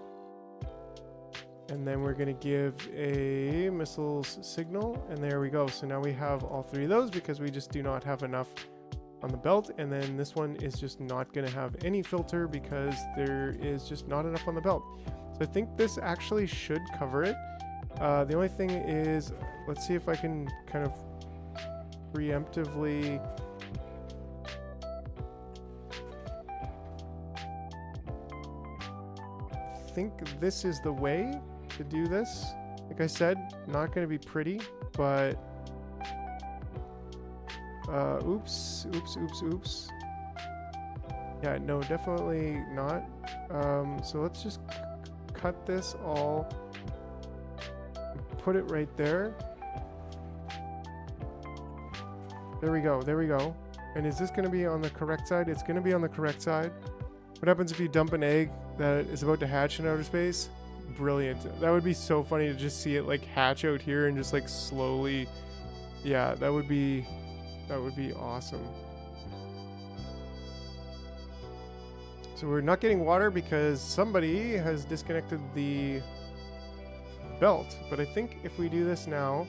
And then we're going to give a missiles signal, and there we go. So now we have all three of those, because we just do not have enough on the belt. And then this one is just not going to have any filter because there is just not enough on the belt. So I think this actually should cover it. The only thing is, let's see if I can kind of preemptively think this is the way to do this. Like I said, not going to be pretty, but oops. Yeah, no, definitely not. So let's just cut this all, put it right there. There we go. And is this going to be on the correct side? It's going to be on the correct side. What happens if you dump an egg that is about to hatch in outer space? Brilliant. That would be so funny to just see it like hatch out here and just like slowly. Yeah, that would be awesome. So we're not getting water because somebody has disconnected the belt. But I think if we do this now,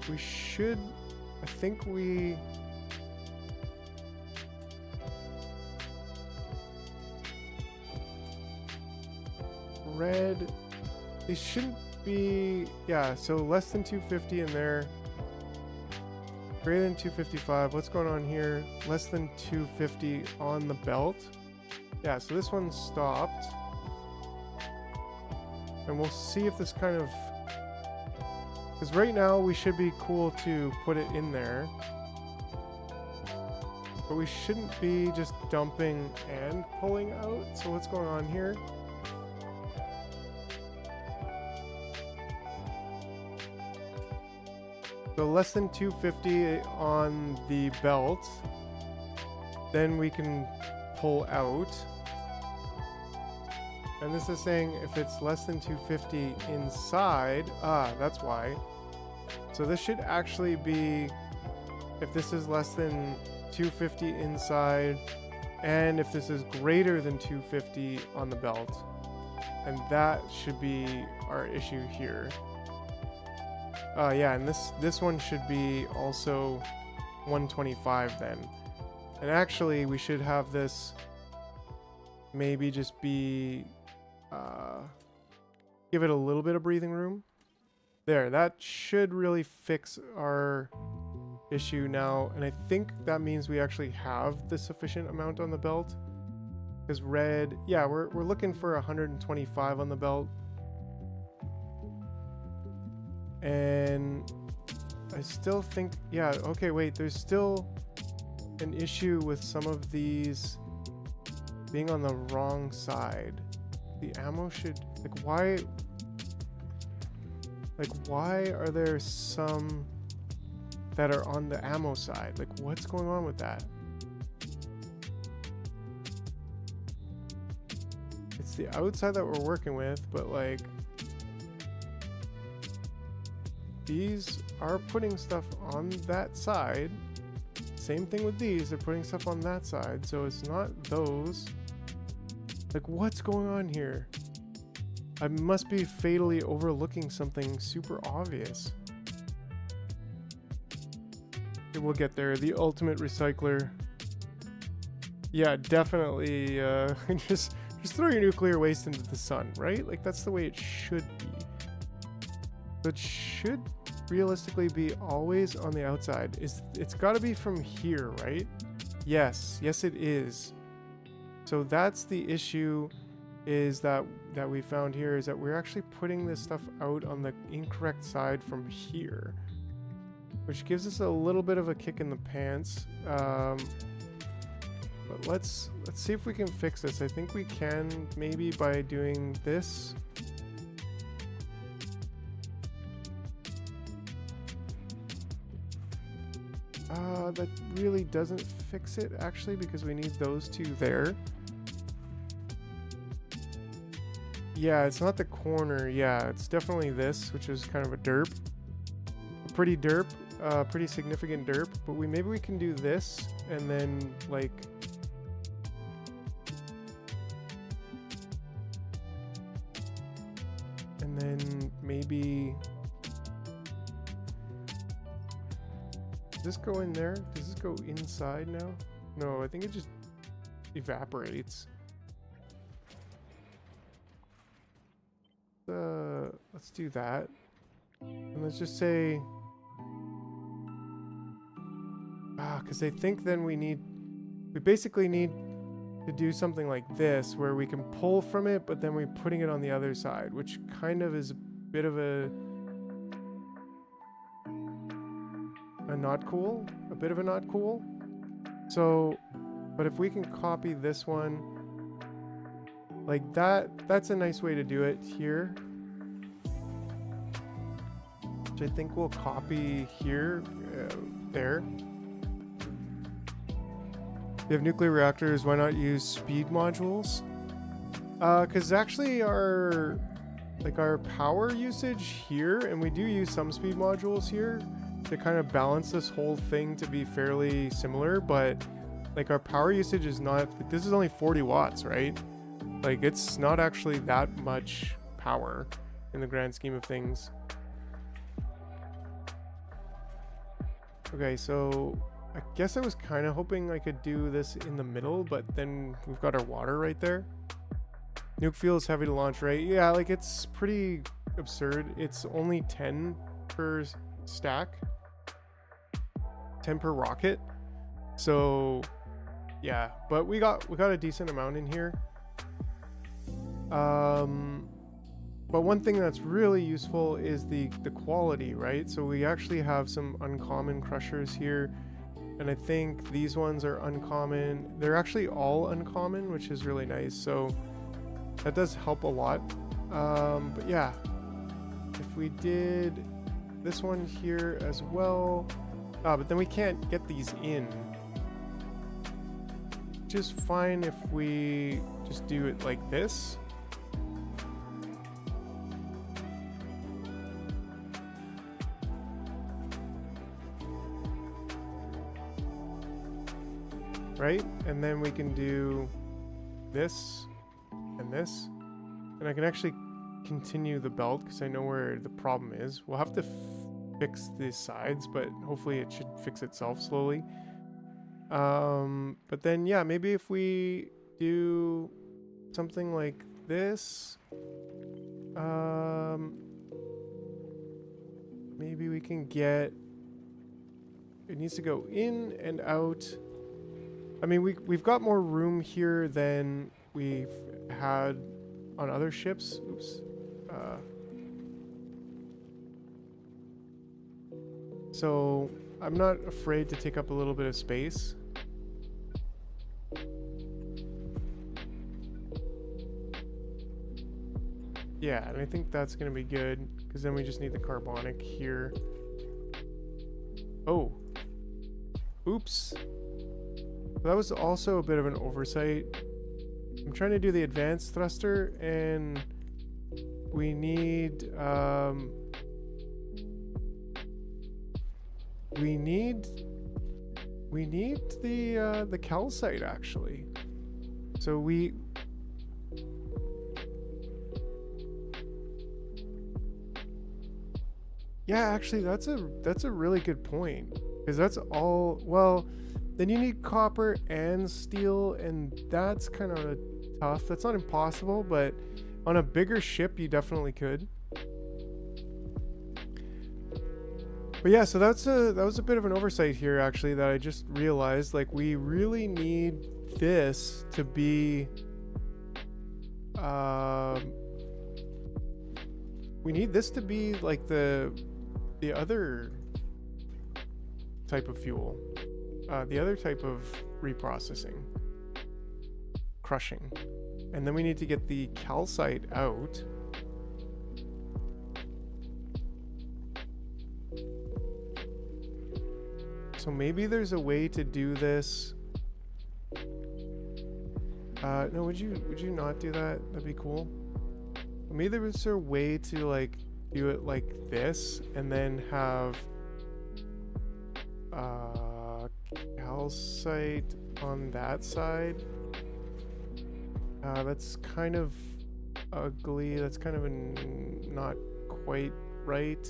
we should, I think we, red, they shouldn't be, yeah, so less than 250 in there. Greater than 255. What's going on here? Less than 250 on the belt. Yeah, so this one stopped. And we'll see if this kind of... Because right now we should be cool to put it in there. But we shouldn't be just dumping and pulling out. So what's going on here? So less than 250 on the belt. Then we can pull out. And this is saying if it's less than 250 inside. Ah, that's why. So this should actually be if this is less than 250 inside and if this is greater than 250 on the belt. And that should be our issue here. Yeah, and this one should be also 125 then. And actually we should have this maybe just be give it a little bit of breathing room. There, that should really fix our issue now. And I think that means we actually have the sufficient amount on the belt. Because red, yeah, we're looking for 125 on the belt. And I still think, yeah, okay, wait, there's still an issue with some of these being on the wrong side. The ammo should, like, why are there some that are on the ammo side? Like, what's going on with that? It's the outside that we're working with, but like, these are putting stuff on that side. Same thing with these, they're putting stuff on that side, so it's not those. Like, what's going on here? I must be fatally overlooking something super obvious. Okay, we'll get there. The ultimate recycler. Yeah, definitely. Just throw your nuclear waste into the sun, right? Like, that's the way it should be. But should realistically be always on the outside. It's got to be from here, right? Yes it is. So that's the issue, is that we found here, is that we're actually putting this stuff out on the incorrect side from here, which gives us a little bit of a kick in the pants. But let's see if we can fix this. I think we can, maybe by doing this. That really doesn't fix it, actually, because we need those two there. Yeah, it's not the corner. Yeah, it's definitely this, which is kind of a derp. Pretty derp. Pretty significant derp. But maybe we can do this, and then, like... And then maybe... Does this go in there? Does this go inside now? No, I think it just evaporates. Let's do that. And let's just say... because I think then we basically need to do something like this, where we can pull from it, but then we're putting it on the other side, which kind of is a bit of a not cool, a bit of a not cool. So, but if we can copy this one like that, that's a nice way to do it here. Which I think we'll copy here, there. You have nuclear reactors, why not use speed modules? Because actually our power usage here, and we do use some speed modules here to kind of balance this whole thing to be fairly similar, but like our power usage is not, like, this is only 40 watts, right? Like, it's not actually that much power in the grand scheme of things. Okay, so I guess I was kind of hoping I could do this in the middle, but then we've got our water right there. Nuke fuel is heavy to launch, right? Yeah, like it's pretty absurd. It's only 10 per stack, 10 per rocket. So yeah, but we got a decent amount in here. But one thing that's really useful is the quality, right? So we actually have some uncommon crushers here, and I think these ones are uncommon. They're actually all uncommon, which is really nice. So that does help a lot. But yeah, if we did this one here as well, but then we can't get these in. Just fine if we just do it like this. Right? And then we can do this and this. And I can actually continue the belt because I know where the problem is. We'll have to fix these sides, but hopefully it should fix itself slowly. But then, yeah, maybe if we do something like this, maybe we can get, it needs to go in and out. I mean, we've got more room here than we've had on other ships. Oops. So I'm not afraid to take up a little bit of space. Yeah, and I think that's going to be good, because then we just need the carbonic here. Oh. Oops. That was also a bit of an oversight. I'm trying to do the advanced thruster, and we need the calcite actually. So yeah, actually that's a really good point, because that's all, well, then you need copper and steel, and that's kind of tough. That's not impossible, but on a bigger ship you definitely could. But yeah, so that was a bit of an oversight here actually, that I just realized. Like, we really need this to be we need this to be like the other type of fuel. The other type of reprocessing, crushing. And then we need to get the calcite out. So maybe there's a way to do this. No, would you not do that? That'd be cool. Maybe there's a way to like do it like this, and then have calcite on that side. That's kind of ugly. That's kind of not quite right.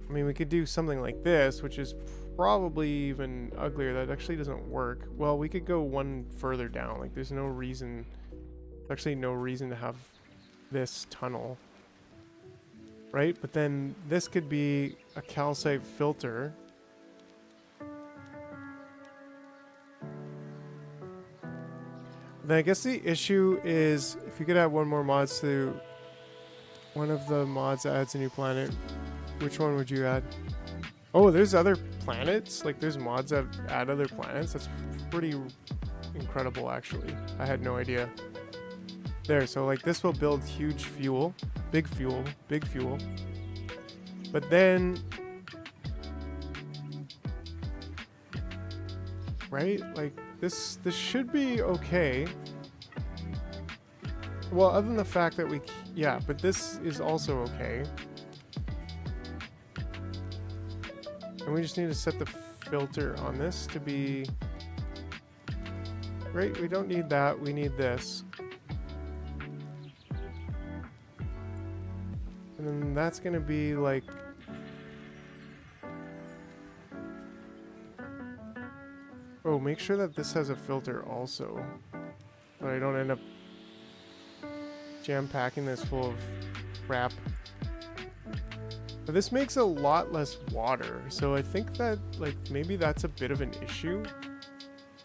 I mean, we could do something like this, which is probably even uglier. That actually doesn't work. Well, we could go one further down. Like, there's no reason, actually no reason to have this tunnel, right? But then this could be a calcite filter. Then I guess the issue is, if you could add one more mod to one of the mods that adds a new planet, which one would you add? Oh, there's other planets? Like, there's mods that add other planets? That's pretty incredible, actually. I had no idea. There, so like this will build huge fuel. Big fuel. Big fuel. But then... right? Like, this should be okay. Well, other than the fact that we... yeah, but this is also okay. And we just need to set the filter on this to be... right? We don't need that. We need this. And then that's going to be like... oh, make sure that this has a filter also. But I don't end up jam-packing this full of crap. But this makes a lot less water, so I think that, like, maybe that's a bit of an issue.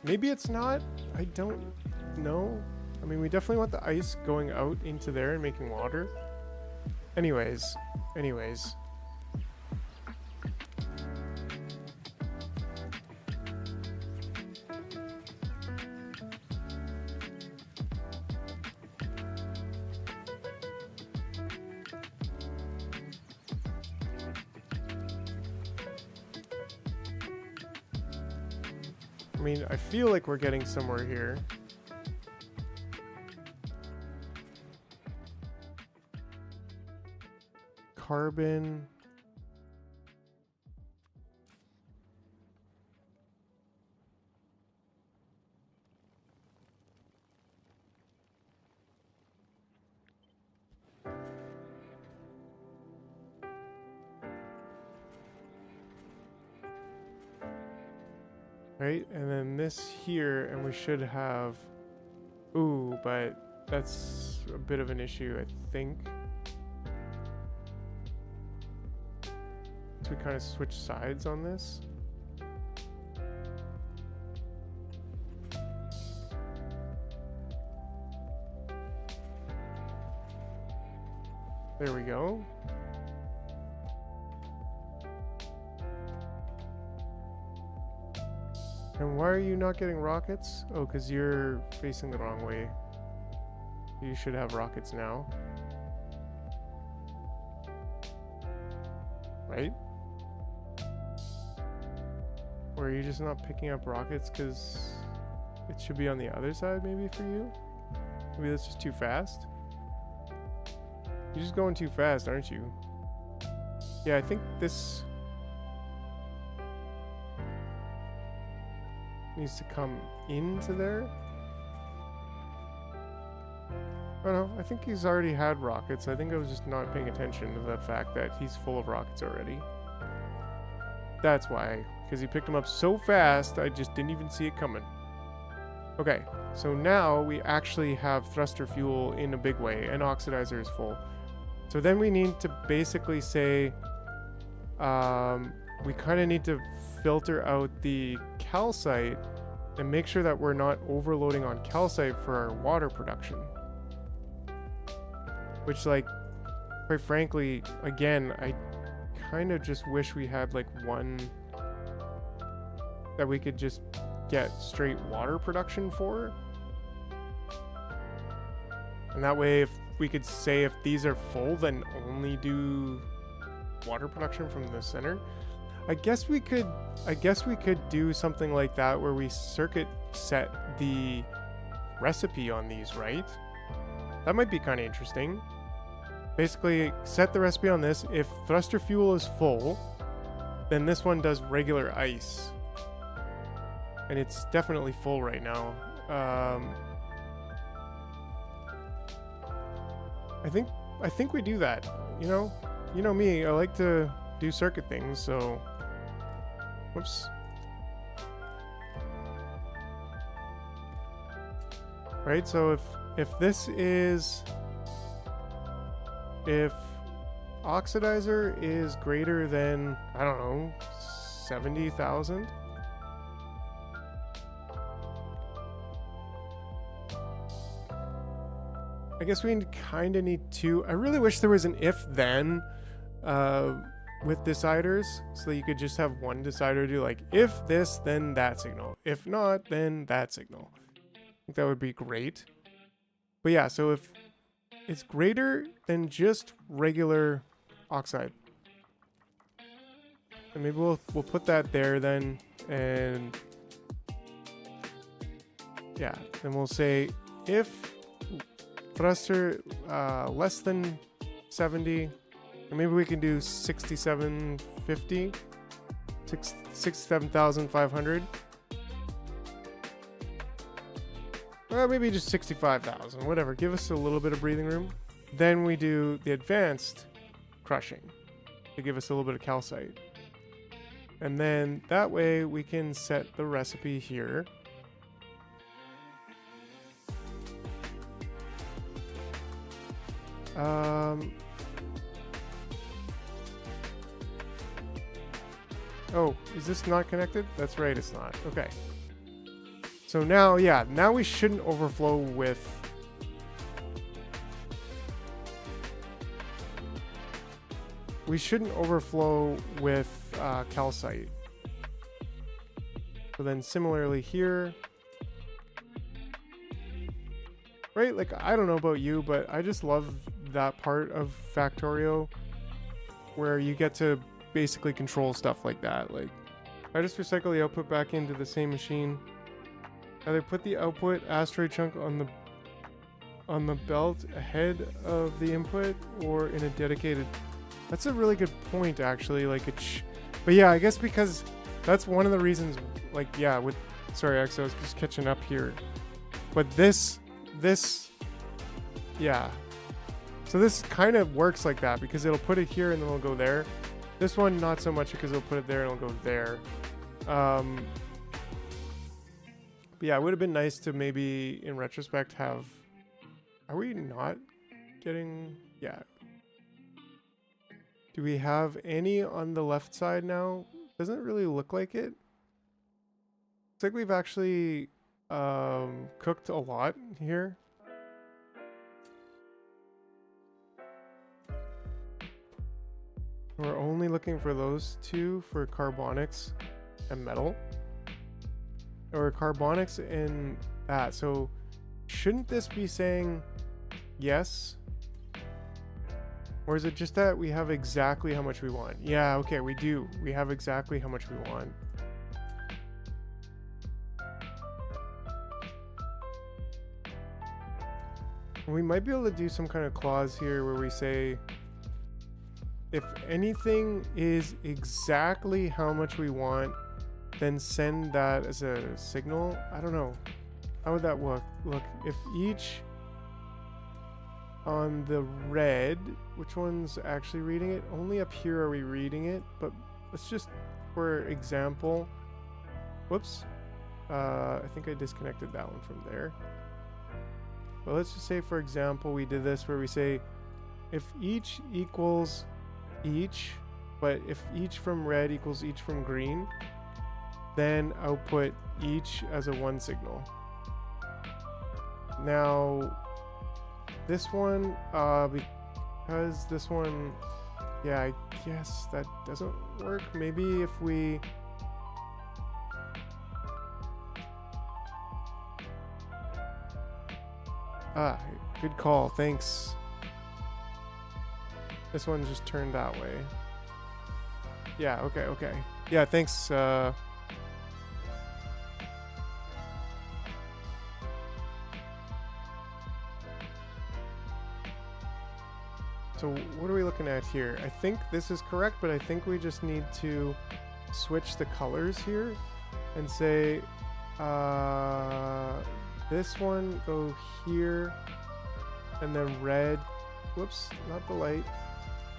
Maybe it's not. I don't know. I mean, we definitely want the ice going out into there and making water. Anyways. I mean, I feel like we're getting somewhere here. Carbon. Right, and then this here, and we should have... Ooh, but that's a bit of an issue, I think. So we kind of switch sides on this. There we go. And why are you not getting rockets? Oh, because you're facing the wrong way. You should have rockets now. Right? Or are you just not picking up rockets because it should be on the other side maybe for you? Maybe that's just too fast? You're just going too fast, aren't you? Yeah, I think this needs to come into there. Oh no, I think he's already had rockets. I think I was just not paying attention to the fact that he's full of rockets already. That's why, because he picked them up so fast, I just didn't even see it coming. Okay, so now we actually have thruster fuel in a big way, and oxidizer is full. So then we need to basically say, we kind of need to filter out the calcite and make sure that we're not overloading on calcite for our water production. Which, like, quite frankly, again, I kind of just wish we had like one that we could just get straight water production for. And that way, if we could say if these are full, then only do water production from the center. I guess we could do something like that where we circuit set the recipe on these, right? That might be kind of interesting. Basically, set the recipe on this. If thruster fuel is full, then this one does regular ice. And it's definitely full right now. I think we do that. You know me, I like to do circuit things, so whoops. Right, so if this is, if oxidizer is greater than, I don't know, 70,000, I guess we kind of need to. I really wish there was an if-then with deciders, so that you could just have one decider do like, if this, then that signal. If not, then that signal. I think that would be great. But yeah, so if it's greater than just regular oxide, and maybe we'll put that there then, and yeah, then we'll say if thruster less than 70, or maybe we can do 6750, 67,500. Or maybe just 65,000, whatever. Give us a little bit of breathing room. Then we do the advanced crushing to give us a little bit of calcite. And then that way we can set the recipe here. Oh, is this not connected? That's right, it's not. Okay. So now, yeah, now we shouldn't overflow with... We shouldn't overflow with calcite. So then similarly here... Right? Like, I don't know about you, but I just love that part of Factorio where you get to basically control stuff like that. Like, I just recycle the output back into the same machine. Either put the output asteroid chunk on the belt ahead of the input or in a dedicated... That's a really good point, actually. Like, but yeah, I guess because that's one of the reasons, like, yeah, with... Sorry, X, I was just catching up here. But this... Yeah. So this kind of works like that because it'll put it here and then it'll go there. This one, not so much because it'll put it there and it'll go there. But yeah, it would have been nice to maybe, in retrospect, have... Are we not getting... Yeah. Do we have any on the left side now? Doesn't really look like it. Looks like we've actually cooked a lot here. We're only looking for those two for carbonics and metal. Or carbonics and that. So shouldn't this be saying yes? Or is it just that we have exactly how much we want? Yeah, okay, we do. We have exactly how much we want. We might be able to do some kind of clause here where we say, if anything is exactly how much we want, then send that as a signal. I don't know. How would that look? Look, if each on the red, which one's actually reading it? Only up here are we reading it, but let's just, for example, whoops. I think I disconnected that one from there. But let's just say, for example, we did this where we say, if each equals each, but if each from red equals each from green, then output each as a one signal. Now, this one, because this one, yeah, I guess that doesn't work. Maybe if we... Ah, good call, thanks. This one just turned that way. Yeah, okay. Yeah, thanks. So what are we looking at here? I think this is correct, but I think we just need to switch the colors here and say, this one go here, and then red. Whoops, not the light.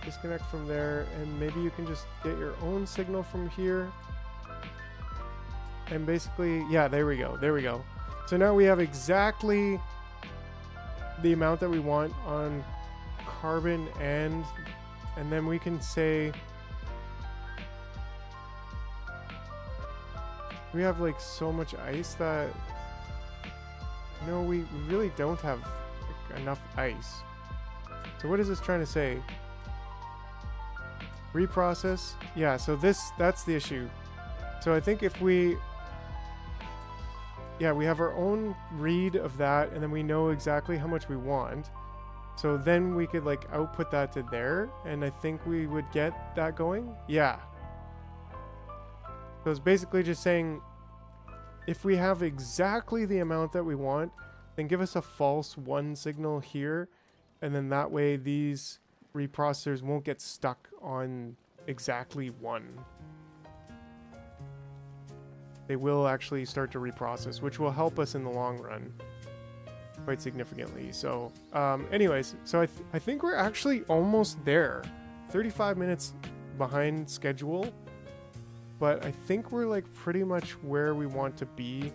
Disconnect from there, and maybe you can just get your own signal from here. And basically, yeah, there we go. So now we have exactly the amount that we want on carbon and then we can say we have like so much ice that no, we really don't have like enough ice. So what is this trying to say? Reprocess? Yeah, so that's the issue. So I think if we have our own read of that, and then we know exactly how much we want. So then we could like output that to there, and I think we would get that going. Yeah. So it's basically just saying, if we have exactly the amount that we want, then give us a false one signal here, and then that way these reprocessors won't get stuck on exactly one. They will actually start to reprocess, which will help us in the long run quite significantly. So anyways, so I think we're actually almost there. 35 minutes behind schedule, but I think we're like pretty much where we want to be.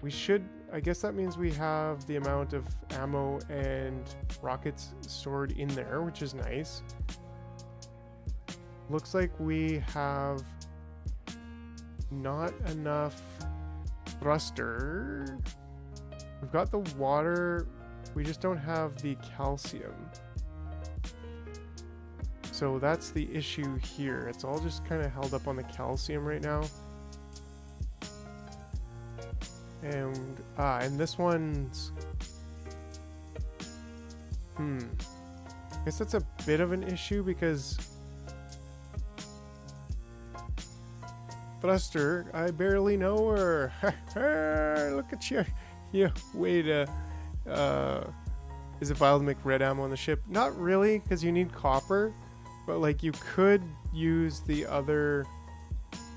We should, I guess that means we have the amount of ammo and rockets stored in there, which is nice. Looks like we have not enough thruster. We've got the water, we just don't have the calcium. So that's the issue here. It's all just kind of held up on the calcium right now. And this one's... I guess that's a bit of an issue because... Thruster, I barely know her. Look at you. You way to... is it vital to make red ammo on the ship? Not really, because you need copper. But like you could use the other...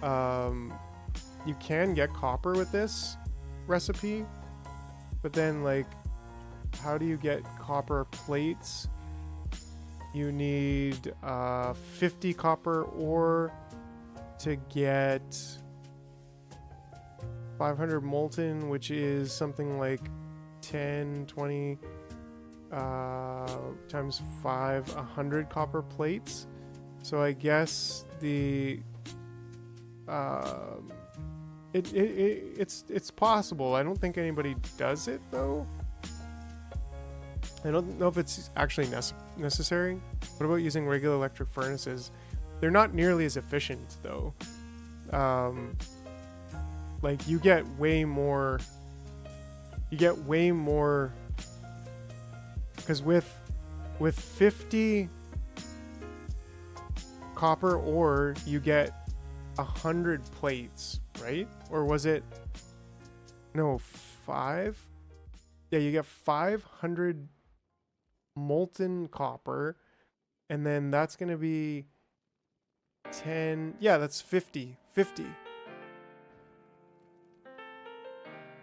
you can get copper with this recipe, but then like how do you get copper plates? You need 50 copper ore to get 500 molten, which is something like 10 20 times 5, 100 copper plates. So I guess the it's possible. I don't think anybody does it though. I don't know if it's actually necessary. What about using regular electric furnaces? They're not nearly as efficient though. Like you get way more because with 50 copper ore you get 100 plates, right? Or was it no 5? Yeah, you get 500 molten copper, and then that's gonna be 10. Yeah, that's 50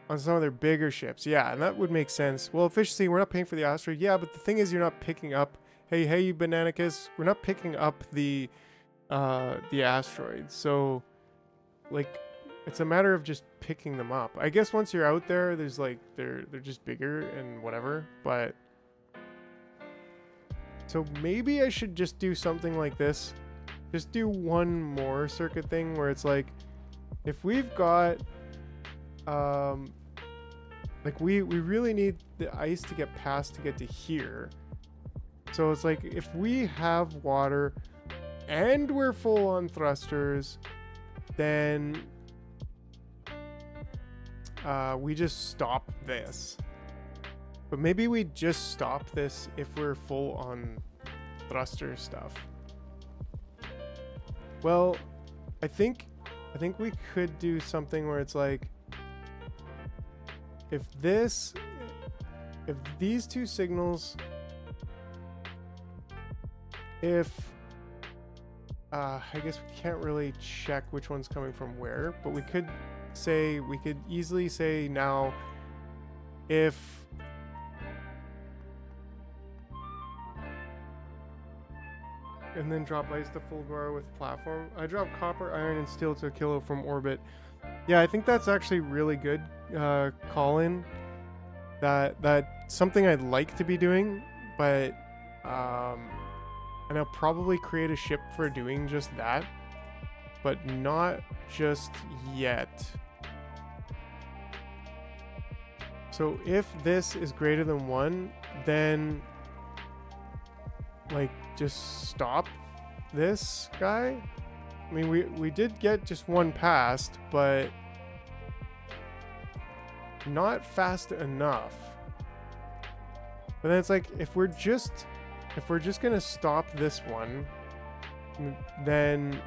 on some of their bigger ships. Yeah, and that would make sense. Well, efficiency, we're not paying for the asteroid. Yeah, but the thing is, you're not picking up. Hey, Bananicus, we're not picking up the asteroids. So, like, it's a matter of just picking them up. I guess once you're out there, there's like they're just bigger and whatever. But so maybe I should just do something like this. Just do one more circuit thing where it's like, if we've got like we really need the ice to get past to get to here. So it's like if we have water and we're full on thrusters, then we just stop this. But maybe we just stop this if we're full on thruster stuff. Well, I think we could do something where it's like, if these two signals, I guess we can't really check which one's coming from where, but we could easily say now, if and then drop ice to Fulgora with platform. I drop copper, iron, and steel to Aquilo from orbit. Yeah, I think that's actually really good, Colin. That's something I'd like to be doing, but and I'll probably create a ship for doing just that, but not just yet. So if this is greater than 1, then like just stop this guy. I mean, we did get just one past, but not fast enough. But then it's like, if we're just gonna stop this one, then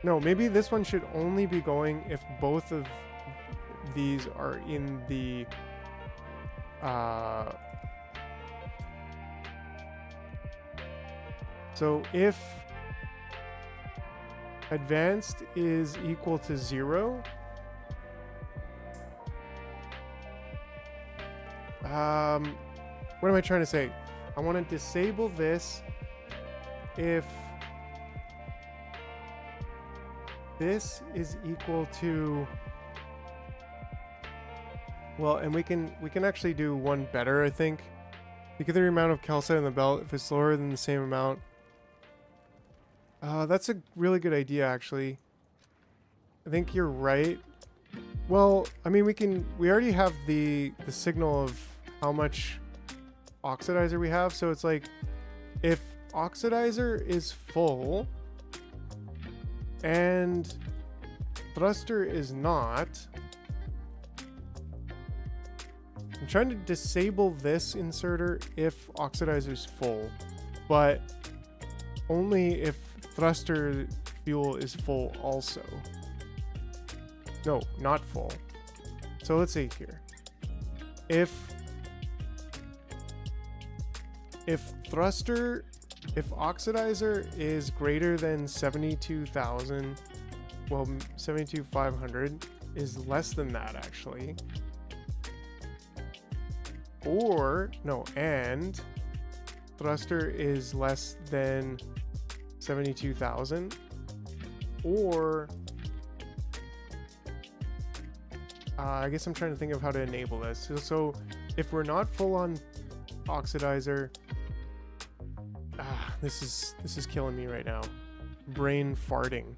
no, maybe this one should only be going if both of these are in the so if advanced is equal to 0, what am I trying to say? I want to disable this if this is equal to Well, and we can actually do one better, I think. Look at the amount of calcite in the belt. If it's lower than the same amount, that's a really good idea, actually. I think you're right. Well, I mean, we already have the signal of how much oxidizer we have, so it's like if oxidizer is full and thruster is not, I'm trying to disable this inserter if oxidizer is full, but only if thruster fuel is full also. No, not full. So let's see here. If oxidizer is greater than 72,000, well, 72,500 is less than that actually. Or, no, and thruster is less than 72,000, or I guess I'm trying to think of how to enable this. So if we're not full on oxidizer, this is killing me right now. Brain farting.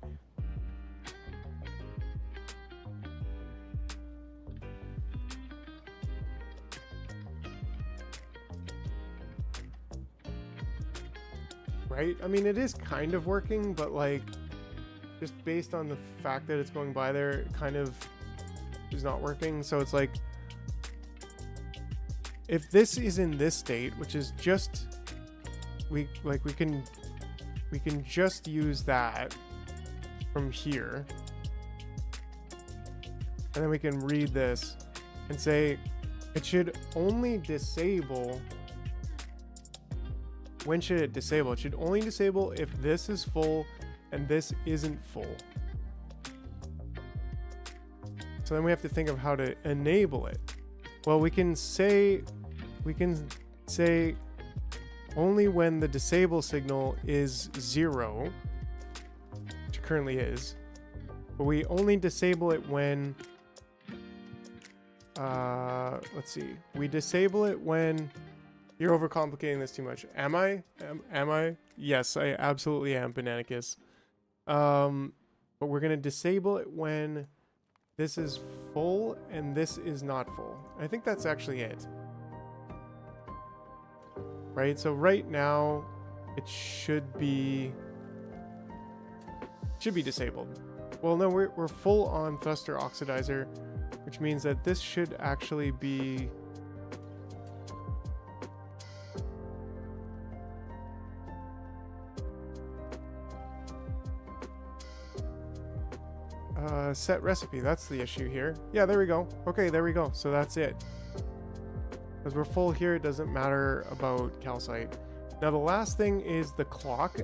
Right? I mean, it is kind of working, but like, just based on the fact that it's going by there, it kind of is not working. So it's like, if this is in this state, which is just, we can just use that from here, and then we can read this and say it should only disable. When should it disable? It should only disable if this is full and this isn't full. So then we have to think of how to enable it. Well, we can say only when the disable signal is 0, which it currently is, but we only disable it when, let's see, we disable it when, you're overcomplicating this too much. Am I? Am I? Yes, I absolutely am, Bananicus. But we're gonna disable it when this is full and this is not full. I think that's actually it. Right, so right now it should be disabled. Well, no, we're full on thruster oxidizer, which means that this should actually be set recipe. That's the issue here. Yeah, there we go. Okay, there we go. So that's it. Because we're full here, it doesn't matter about calcite. Now the last thing is the clock,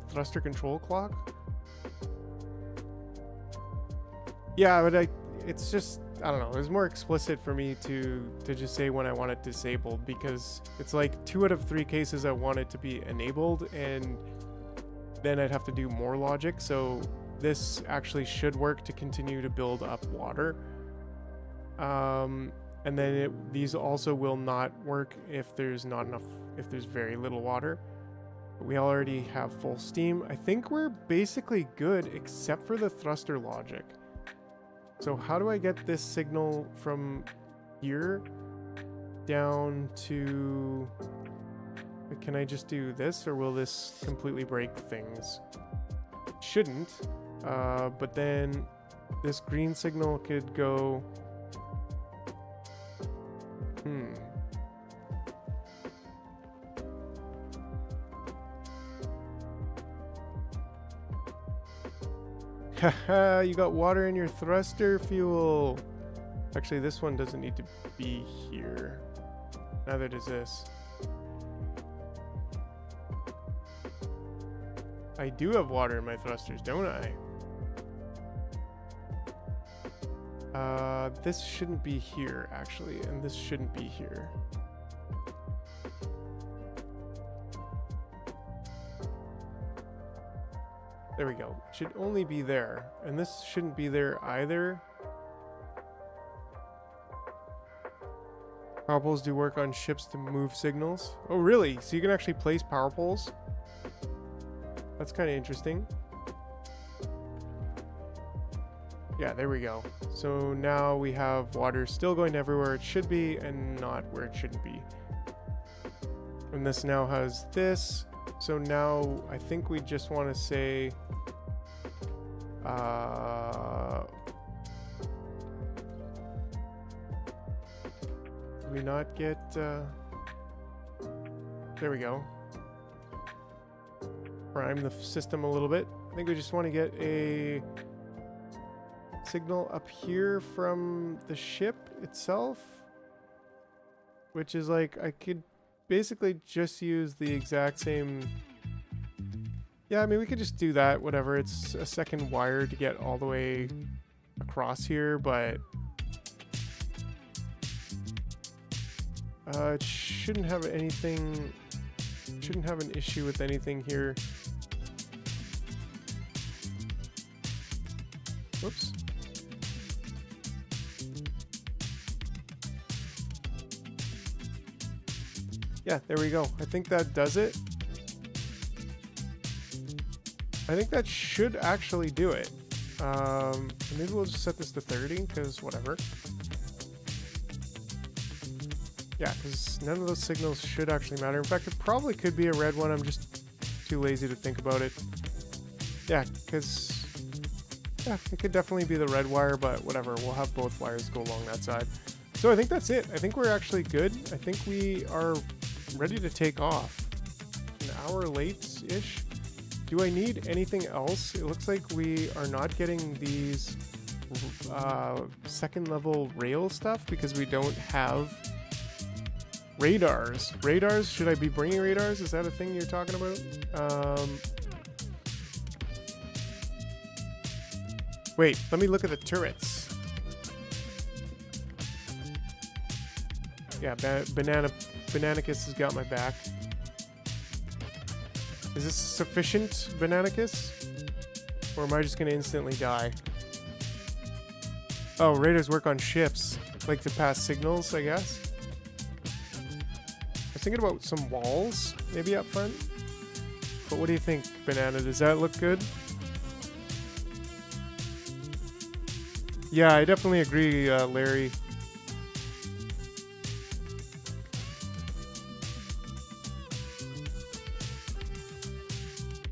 thruster control clock. Yeah, but it's just, I don't know, it's more explicit for me to just say when I want it disabled, because it's like 2 out of 3 cases I want it to be enabled, and then I'd have to do more logic. So this actually should work to continue to build up water. And then these also will not work if there's not enough, if there's very little water. We already have full steam. I think we're basically good except for the thruster logic. So how do I get this signal from here down to, can I just do this, or will this completely break things? It shouldn't, but then this green signal could go, Haha, you got water in your thruster fuel. Actually, this one doesn't need to be here. Neither does this. I do have water in my thrusters, don't I? This shouldn't be here, actually, and this shouldn't be here. There we go. It should only be there, and this shouldn't be there either. Power poles do work on ships to move signals. Oh, really? So you can actually place power poles? That's kind of interesting. Yeah, there we go. So now we have water still going everywhere it should be and not where it shouldn't be. And this now has this. So now I think we just want to say... do we not get... there we go. Prime the system a little bit. I think we just want to get a signal up here from the ship itself, which is like, I could basically just use the exact same. Yeah, I mean, we could just do that, whatever. It's a second wire to get all the way across here, but it shouldn't have anything, shouldn't have an issue with anything here. Whoops. Yeah, there we go. I think that does it. I think that should actually do it. Maybe we'll just set this to 30, because whatever. Yeah, because none of those signals should actually matter. In fact, it probably could be a red one. I'm just too lazy to think about it. Yeah, because... yeah, it could definitely be the red wire, but whatever. We'll have both wires go along that side. So I think that's it. I think we're actually good. I think we are ready to take off. An hour late-ish. Do I need anything else? It looks like we are not getting these second level rail stuff because we don't have radars. Radars? Should I be bringing radars? Is that a thing you're talking about? Wait, let me look at the turrets. Yeah, Bananicus has got my back. Is this sufficient, Bananicus? Or am I just going to instantly die? Oh, radars work on ships. Like to pass signals, I guess. I was thinking about some walls, maybe up front. But what do you think, Banana? Does that look good? Yeah, I definitely agree, Larry.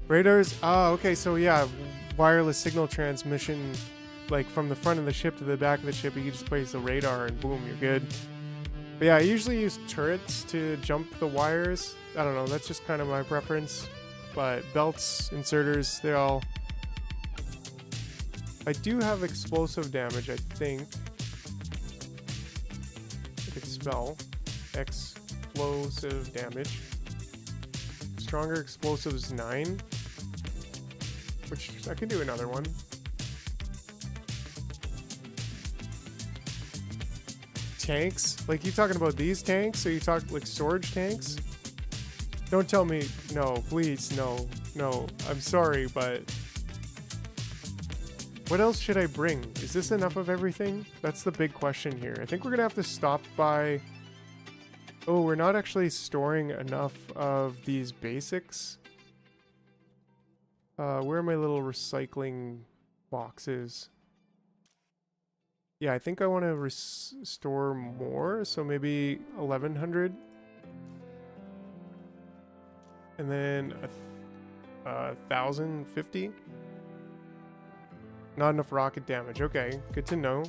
Radars? Ah, okay, so yeah, wireless signal transmission, like from the front of the ship to the back of the ship, you just place a radar and boom, you're good. But yeah, I usually use turrets to jump the wires. I don't know, that's just kind of my preference. But belts, inserters, they're all... I do have explosive damage, I think. I could spell explosive damage. Stronger explosives 9. Which I can do another one. Tanks? Like, you talking about these tanks? Or you talk like storage tanks? Don't tell me, no, please, no, no. I'm sorry, but what else should I bring? Is this enough of everything? That's the big question here. I think we're gonna have to stop by. Oh, we're not actually storing enough of these basics. Where are my little recycling boxes? Yeah, I think I want to store more, so maybe 1100. And then 1050. Not enough rocket damage. Okay, good to know.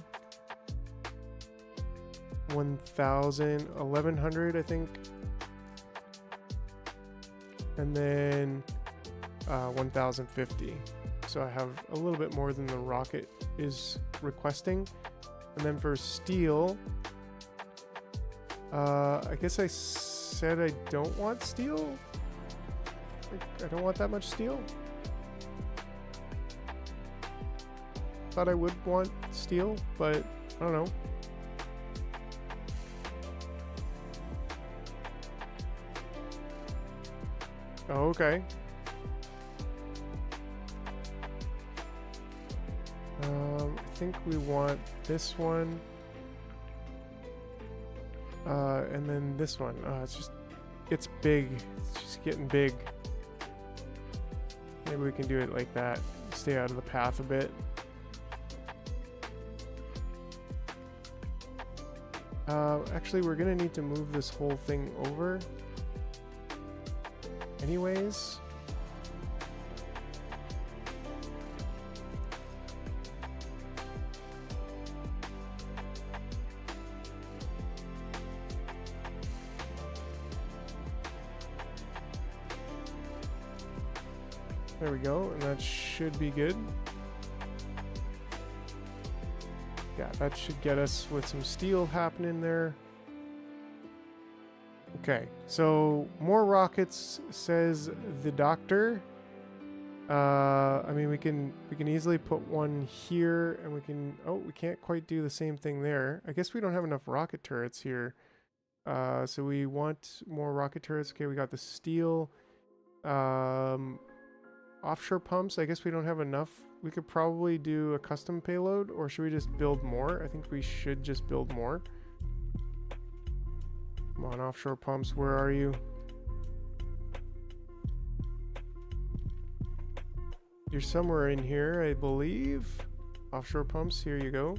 1100, I think. And then 1050. So I have a little bit more than the rocket is requesting. And then for steel, I guess I said I don't want steel. I don't want that much steel. Thought I would want steel, but I don't know. Oh, okay. I think we want this one. And then this one, it's big. It's just getting big. Maybe we can do it like that. Stay out of the path a bit. Actually, we're gonna need to move this whole thing over. Anyways. There we go, and that should be good. Yeah, that should get us with some steel happening there. Okay, so more rockets, says the doctor. I mean, we can easily put one here, and we can. Oh, we can't quite do the same thing there. I guess we don't have enough rocket turrets here. So we want more rocket turrets. Okay, we got the steel. Offshore pumps, I guess we don't have enough. We could probably do a custom payload, or should we just build more? I think we should just build more. Come on, offshore pumps, where are you? You're somewhere in here, I believe. Offshore pumps, here you go.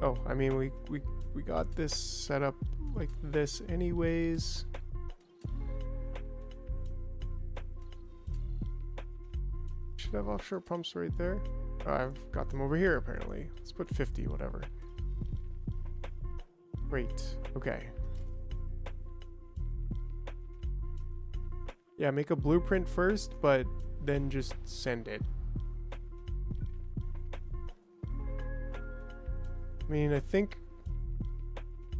Oh, I mean, we got this set up like this anyways. Should have offshore pumps right there. Oh, I've got them over here apparently. Let's put 50, whatever. Great. Okay. Yeah, make a blueprint first, but then just send it. I mean, I think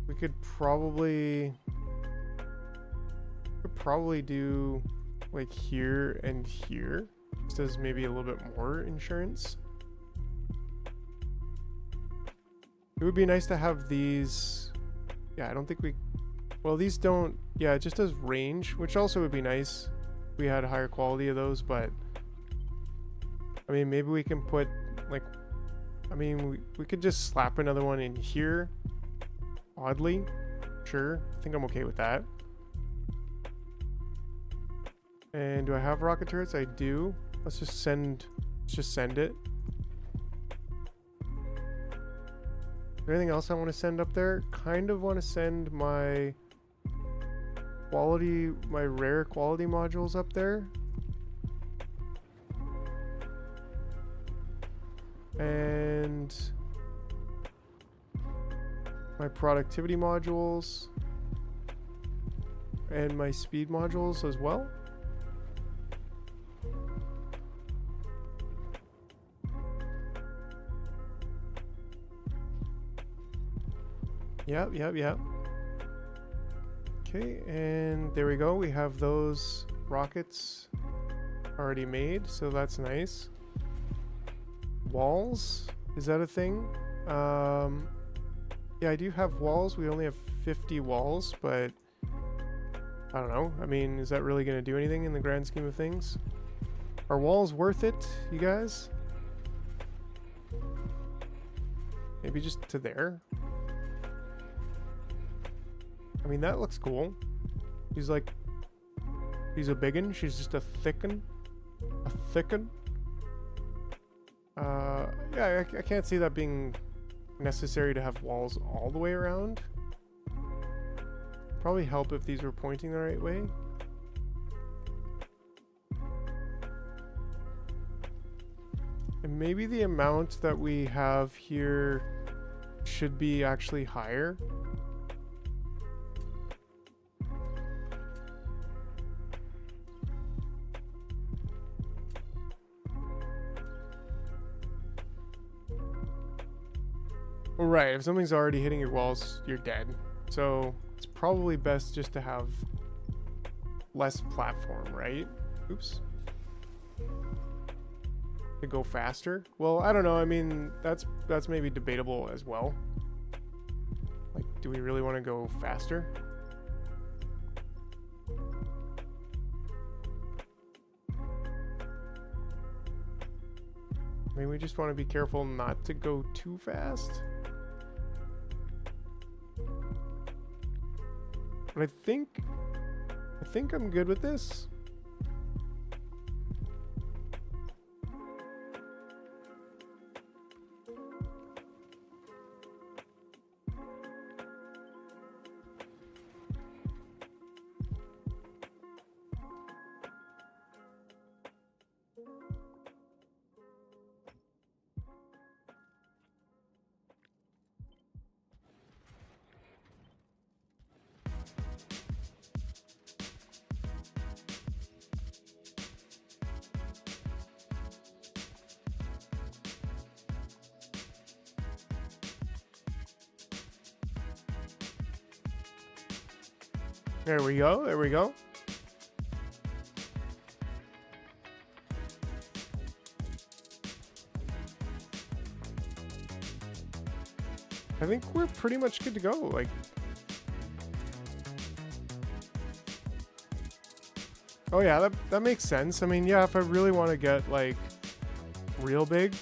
we could probably do like here and here. Just as maybe a little bit more insurance. It would be nice to have these. Yeah, I don't think we. Well, these don't. Yeah, it just does range, which also would be nice if we had a higher quality of those. But I mean, maybe we can put like. I mean, we could just slap another one in here. Oddly, sure. I think I'm okay with that. And do I have rocket turrets? I do. Let's just send it. Is there anything else I want to send up there? Kind of want to send my rare quality modules up there. And my productivity modules. And my speed modules as well. Yep. Okay, and there we go. We have those rockets already made, so that's nice. Walls, is that a thing? Yeah, I do have walls. We only have 50 walls, but I don't know. I mean, is that really going to do anything in the grand scheme of things? Are walls worth it, you guys? Maybe just to there? I mean, that looks cool. He's a biggin. She's just a thickin. A thickin. Yeah, I can't see that being necessary to have walls all the way around. Probably help if these were pointing the right way. And maybe the amount that we have here should be actually higher. Right, if something's already hitting your walls, you're dead. So it's probably best just to have less platform, right? Oops. To go faster? Well, I don't know. I mean, that's maybe debatable as well. Like, do we really want to go faster? I mean, we just want to be careful not to go too fast. But I think I'm good with this. There we go. There we go. I think we're pretty much good to go. Like, oh yeah, that makes sense. I mean, yeah, if I really want to get like real big,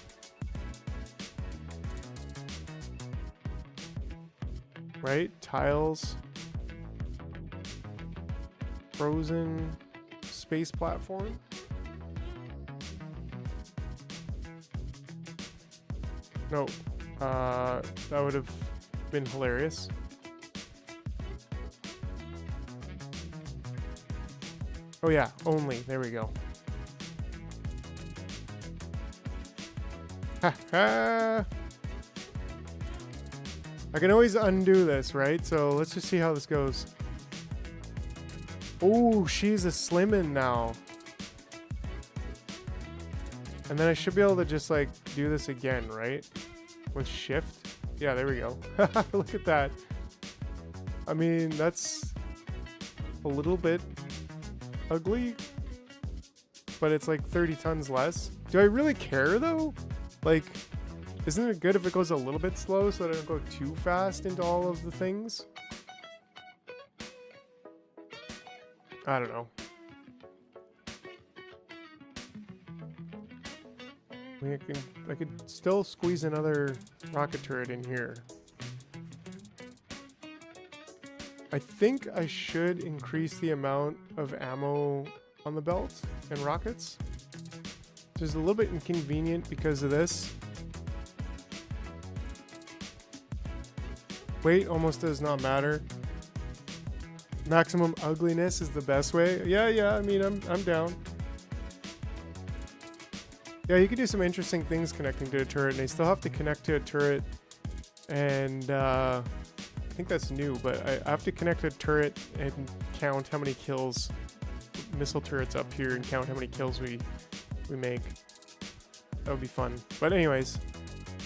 right? Tiles, frozen space platform. No, that would have been hilarious. Oh yeah, only. There we go. Ha ha! I can always undo this, right? So let's just see how this goes. Oh, she's a slimmin' now. And then I should be able to just like do this again, right? With shift. Yeah, there we go. Look at that. I mean, that's a little bit ugly, but it's like 30 tons less. Do I really care though? Like, isn't it good if it goes a little bit slow so that I don't go too fast into all of the things? I don't know. I mean, I could still squeeze another rocket turret in here. I think I should increase the amount of ammo on the belt and rockets. Which is a little bit inconvenient because of this. Weight almost does not matter. Maximum ugliness is the best way. Yeah, I mean, I'm down. Yeah, you could do some interesting things connecting to a turret, and they still have to connect to a turret, and I think that's new, but I have to connect to a turret and count how many kills, missile turrets up here, and count how many kills we make. That would be fun. But anyways,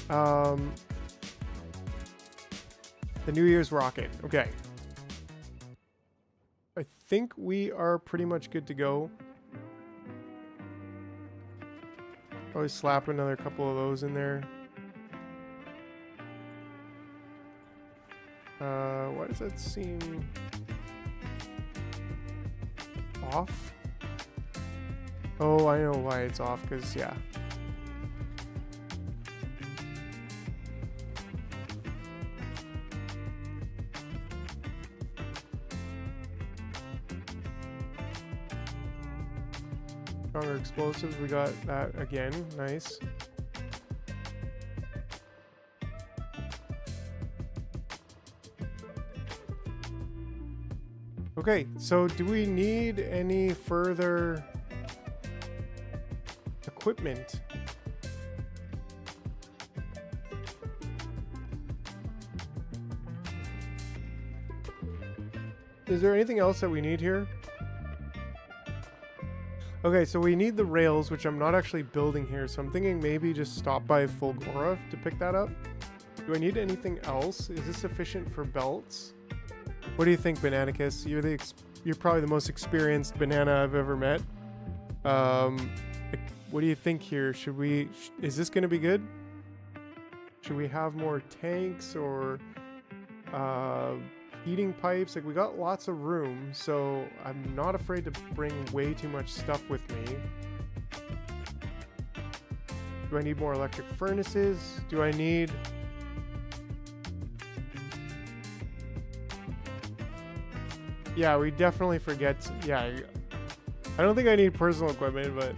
the New Year's rocket. Okay. I think we are pretty much good to go. Probably slap another couple of those in there. Why does that seem off? Oh, I know why it's off, because yeah. Stronger explosives, we got that again, nice. Okay, so do we need any further equipment? Is there anything else that we need here? Okay, so we need the rails, which I'm not actually building here, so I'm thinking maybe just stop by Fulgora to pick that up. Do I need anything else? Is this sufficient for belts? What do you think, Bananicus? You're probably the most experienced banana I've ever met. What do you think here? Is this gonna be good? Should we have more tanks or heating pipes? Like, we got lots of room, so I'm not afraid to bring way too much stuff with me. Do I need more electric furnaces? Do I need... Yeah, we definitely forget. Yeah, I don't think I need personal equipment, but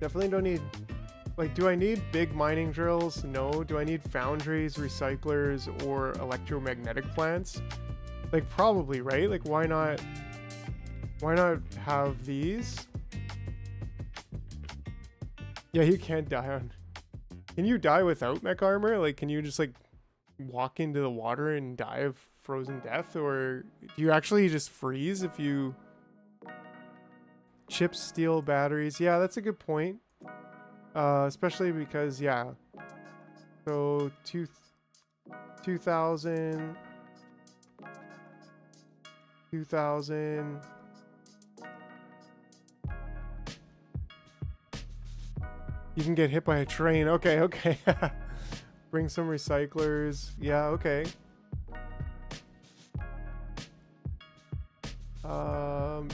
definitely don't need. Like, do I need big mining drills? No. Do I need foundries, recyclers, or electromagnetic plants? Like, probably, right? Like, why not? Why not have these? Yeah, you can't die on. Can you die without mech armor? Like, can you just like walk into the water and die of frozen death, or do you actually just freeze if you chip steel batteries? Yeah, that's a good point. Especially because, yeah. So 2000. You can get hit by a train. Okay, okay. Bring some recyclers. Yeah, okay.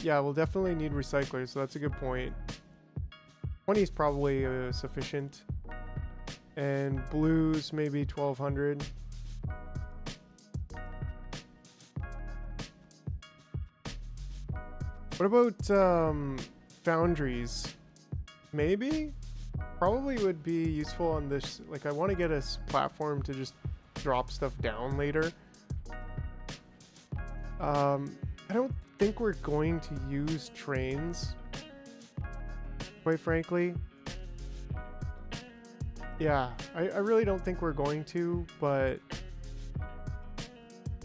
Yeah, we'll definitely need recyclers, so that's a good point. 20 is probably sufficient. And blues, maybe 1200. What about foundries? Maybe? Probably would be useful on this. Like, I want to get a platform to just drop stuff down later. I don't think we're going to use trains, quite frankly. Yeah, I really don't think we're going to, but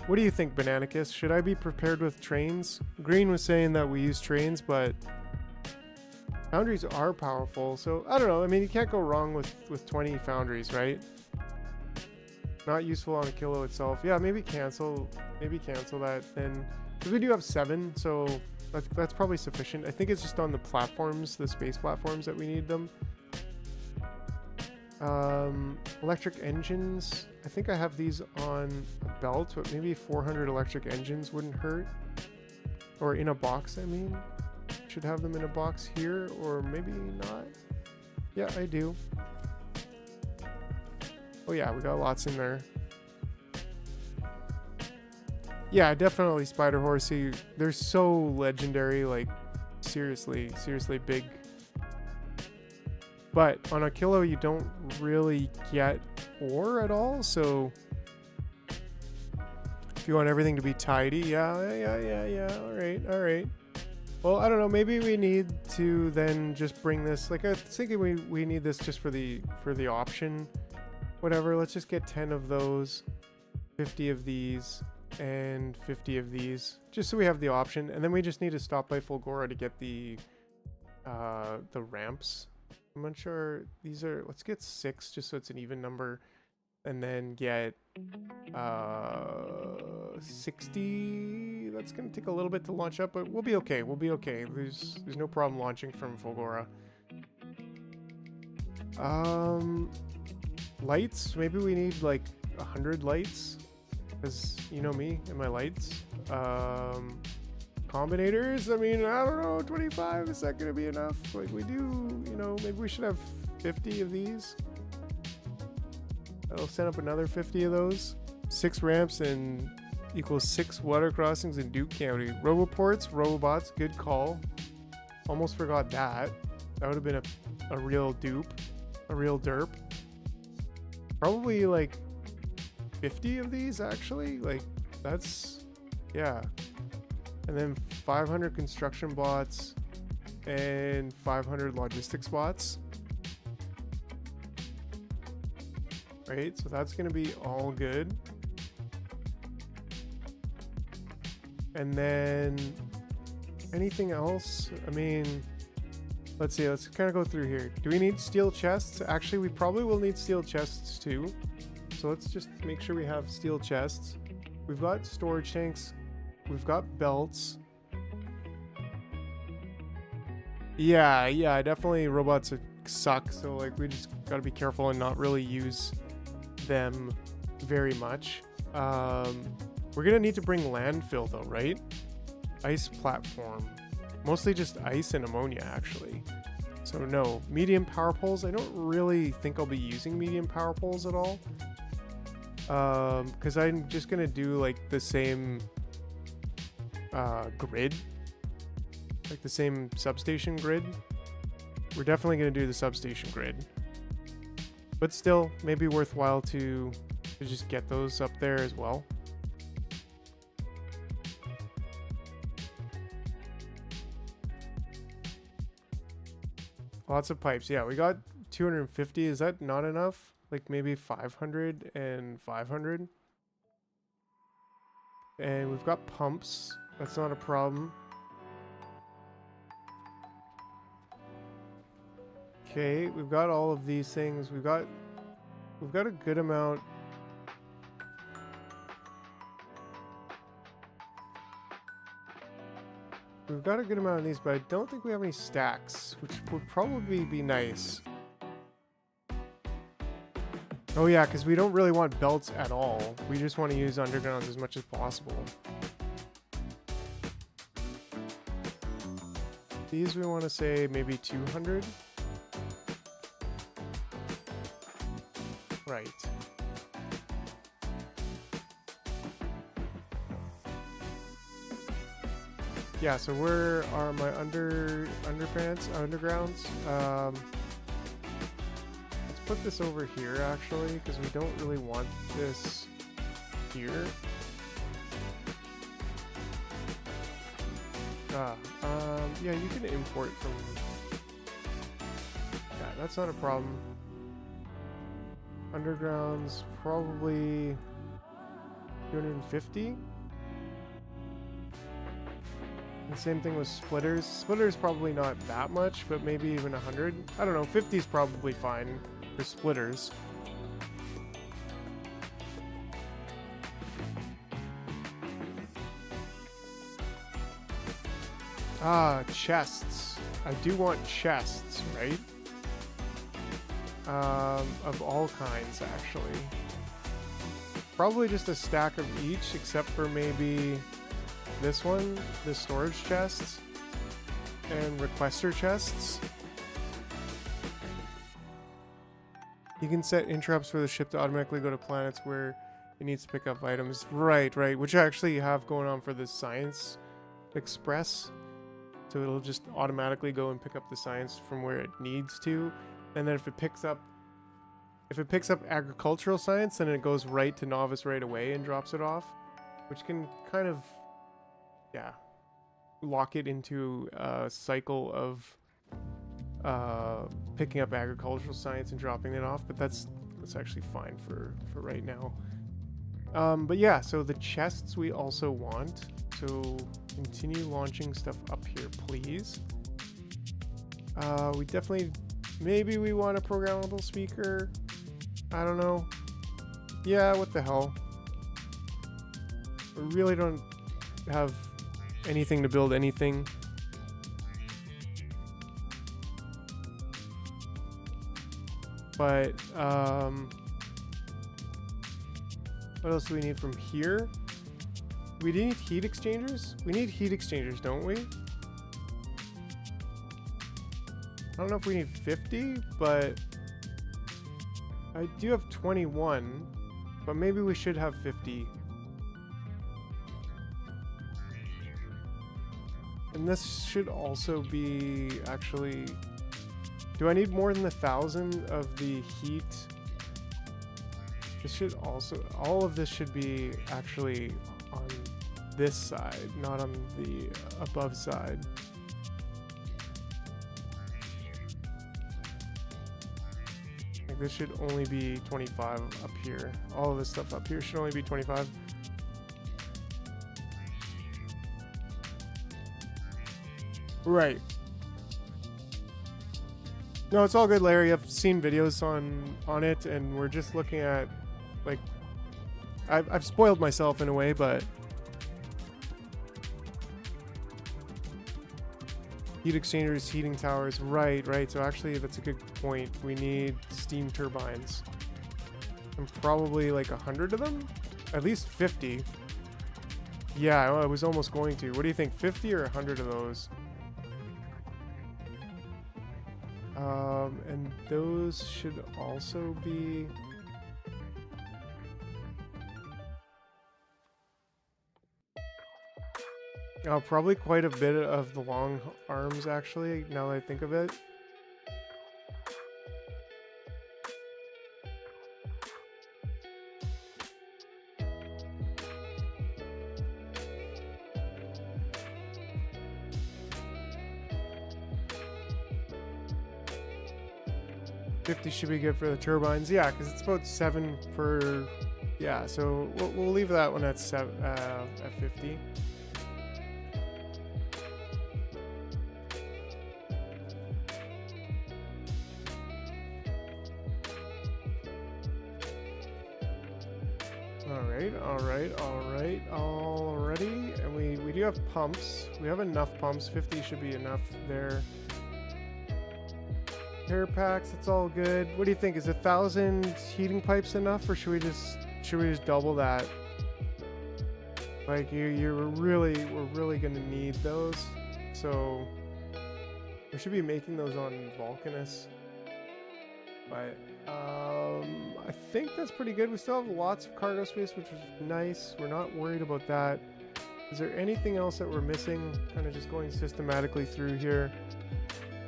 what do you think, Bananicus? Should I be prepared with trains? Green was saying that we use trains, but foundries are powerful, so I don't know. I mean, you can't go wrong with 20 foundries, right? Not useful on Aquilo itself. Yeah, maybe cancel that then, because we do have 7, so that's probably sufficient. I think it's just on the platforms, the space platforms, that we need them. Electric engines. I think I have these on a belt, but maybe 400 electric engines wouldn't hurt. Or in a box, I mean. Should have them in a box here, or maybe not. Yeah, I do. Oh yeah, we got lots in there. Yeah, definitely Spider Horsey. They're so legendary, like seriously big. But on Aquilo, you don't really get ore at all, so if you want everything to be tidy, yeah, all right. Well, I don't know, maybe we need to then just bring this, like I was thinking we need this just for the option. Whatever, let's just get 10 of those, 50 of these, and 50 of these, just so we have the option. And then we just need to stop by Fulgora to get the ramps. I'm not sure, these are, let's get 6 just so it's an even number, and then get 60. That's gonna take a little bit to launch up, but we'll be okay. There's no problem launching from Fulgora. Lights, maybe we need like 100 lights, because you know me and my lights. Combinators, I mean, I don't know, 25, is that gonna be enough? Like, we do, you know, maybe we should have 50 of these. I'll set up another 50 of those. 6 ramps and equals 6 water crossings in Duke County. Roboports, robots, good call. Almost forgot that. That would have been a real dupe, a real derp. Probably like 50 of these, actually. Like, that's, yeah. And then 500 construction bots and 500 logistics bots. Right, so that's gonna be all good. And then anything else? I mean, let's see, let's kind of go through here. Do we need steel chests? Actually, we probably will need steel chests too. So let's just make sure we have steel chests. We've got storage tanks. We've got belts. Yeah, definitely robots suck. So like, we just gotta be careful and not really use them very much. We're gonna need to bring landfill though, right? Ice platform. Mostly just ice and ammonia, actually. So no, medium power poles. I don't really think I'll be using medium power poles at all. Because I'm just gonna do like the same grid, like the same substation grid. We're definitely gonna do the substation grid, but still maybe worthwhile to just get those up there as well. Lots of pipes. Yeah, we got 250. Is that not enough? Like maybe 500 and 500. And we've got pumps. That's not a problem. Okay, we've got all of these things. We've got a good amount. We've got a good amount of these, but I don't think we have any stacks, which would probably be nice. Oh yeah, because we don't really want belts at all. We just want to use undergrounds as much as possible. These we want to say maybe 200. Right. Yeah, so where are my undergrounds? Let's put this over here actually, because we don't really want this here. Yeah, you can import from. Yeah, that's not a problem. Undergrounds probably 250. And same thing with splitters. Splitters probably not that much, but maybe even 100. I don't know, 50 is probably fine for splitters. Ah, chests. I do want chests, right? Of all kinds, actually. Probably just a stack of each, except for maybe this one, the storage chests, and requester chests. You can set interrupts for the ship to automatically go to planets where it needs to pick up items. Right, which I actually have going on for the Science Express. So it'll just automatically go and pick up the science from where it needs to. And then if it picks up agricultural science, then it goes right to novice right away and drops it off, which can kind of, yeah, lock it into a cycle of picking up agricultural science and dropping it off. But that's actually fine for right now. But yeah, so the chests we also want. So continue launching stuff up here, please. We definitely, maybe we want a programmable speaker. I don't know. Yeah, what the hell. We really don't have anything to build anything. But, what else do we need from here? We need heat exchangers? We need heat exchangers, don't we? I don't know if we need 50, but I do have 21, but maybe we should have 50. And this should also be actually, do I need more than 1,000 of the heat? This should also, all of this should be actually on this side, not on the above side. Like this should only be 25 up here. All of this stuff up here should only be 25. Right. No, it's all good, Larry. I've seen videos on it, and we're just looking at, like, I've spoiled myself in a way, but heat exchangers, heating towers, right. So actually, that's a good point. We need steam turbines, and probably like 100 of them, at least 50. Yeah, I was almost going to. What do you think, 50 or 100 of those? And those should also be Probably quite a bit of the long arms, actually, now that I think of it. $50 should be good for the turbines. Yeah, because it's about 7 per... Yeah, so we'll leave that one at 50. Alrighty. And we do have pumps. We have enough pumps. 50 should be enough there. Air packs, it's all good. What do you think? Is 1,000 heating pipes enough, or should we just double that? Like we're really gonna need those. So we should be making those on Vulcanus. But I think that's pretty good. We still have lots of cargo space, which is nice. We're not worried about that. Is there anything else that we're missing? Kind of just going systematically through here.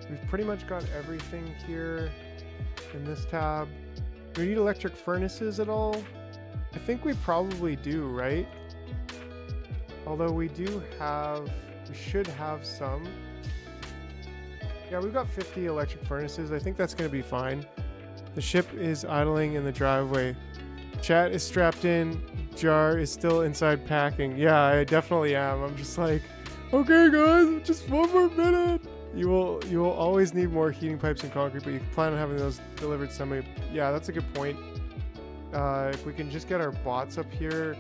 We've pretty much got everything here in this tab. Do we need electric furnaces at all? I think we probably do, right? Although we should have some. Yeah, we've got 50 electric furnaces. I think that's going to be fine. The ship is idling in the driveway. Chat is strapped in. Jar is still inside packing. Yeah, I definitely am. I'm just like, okay guys, just one more minute. You will always need more heating pipes and concrete, but you can plan on having those delivered semi. Yeah, that's a good point. If we can just get our bots up here,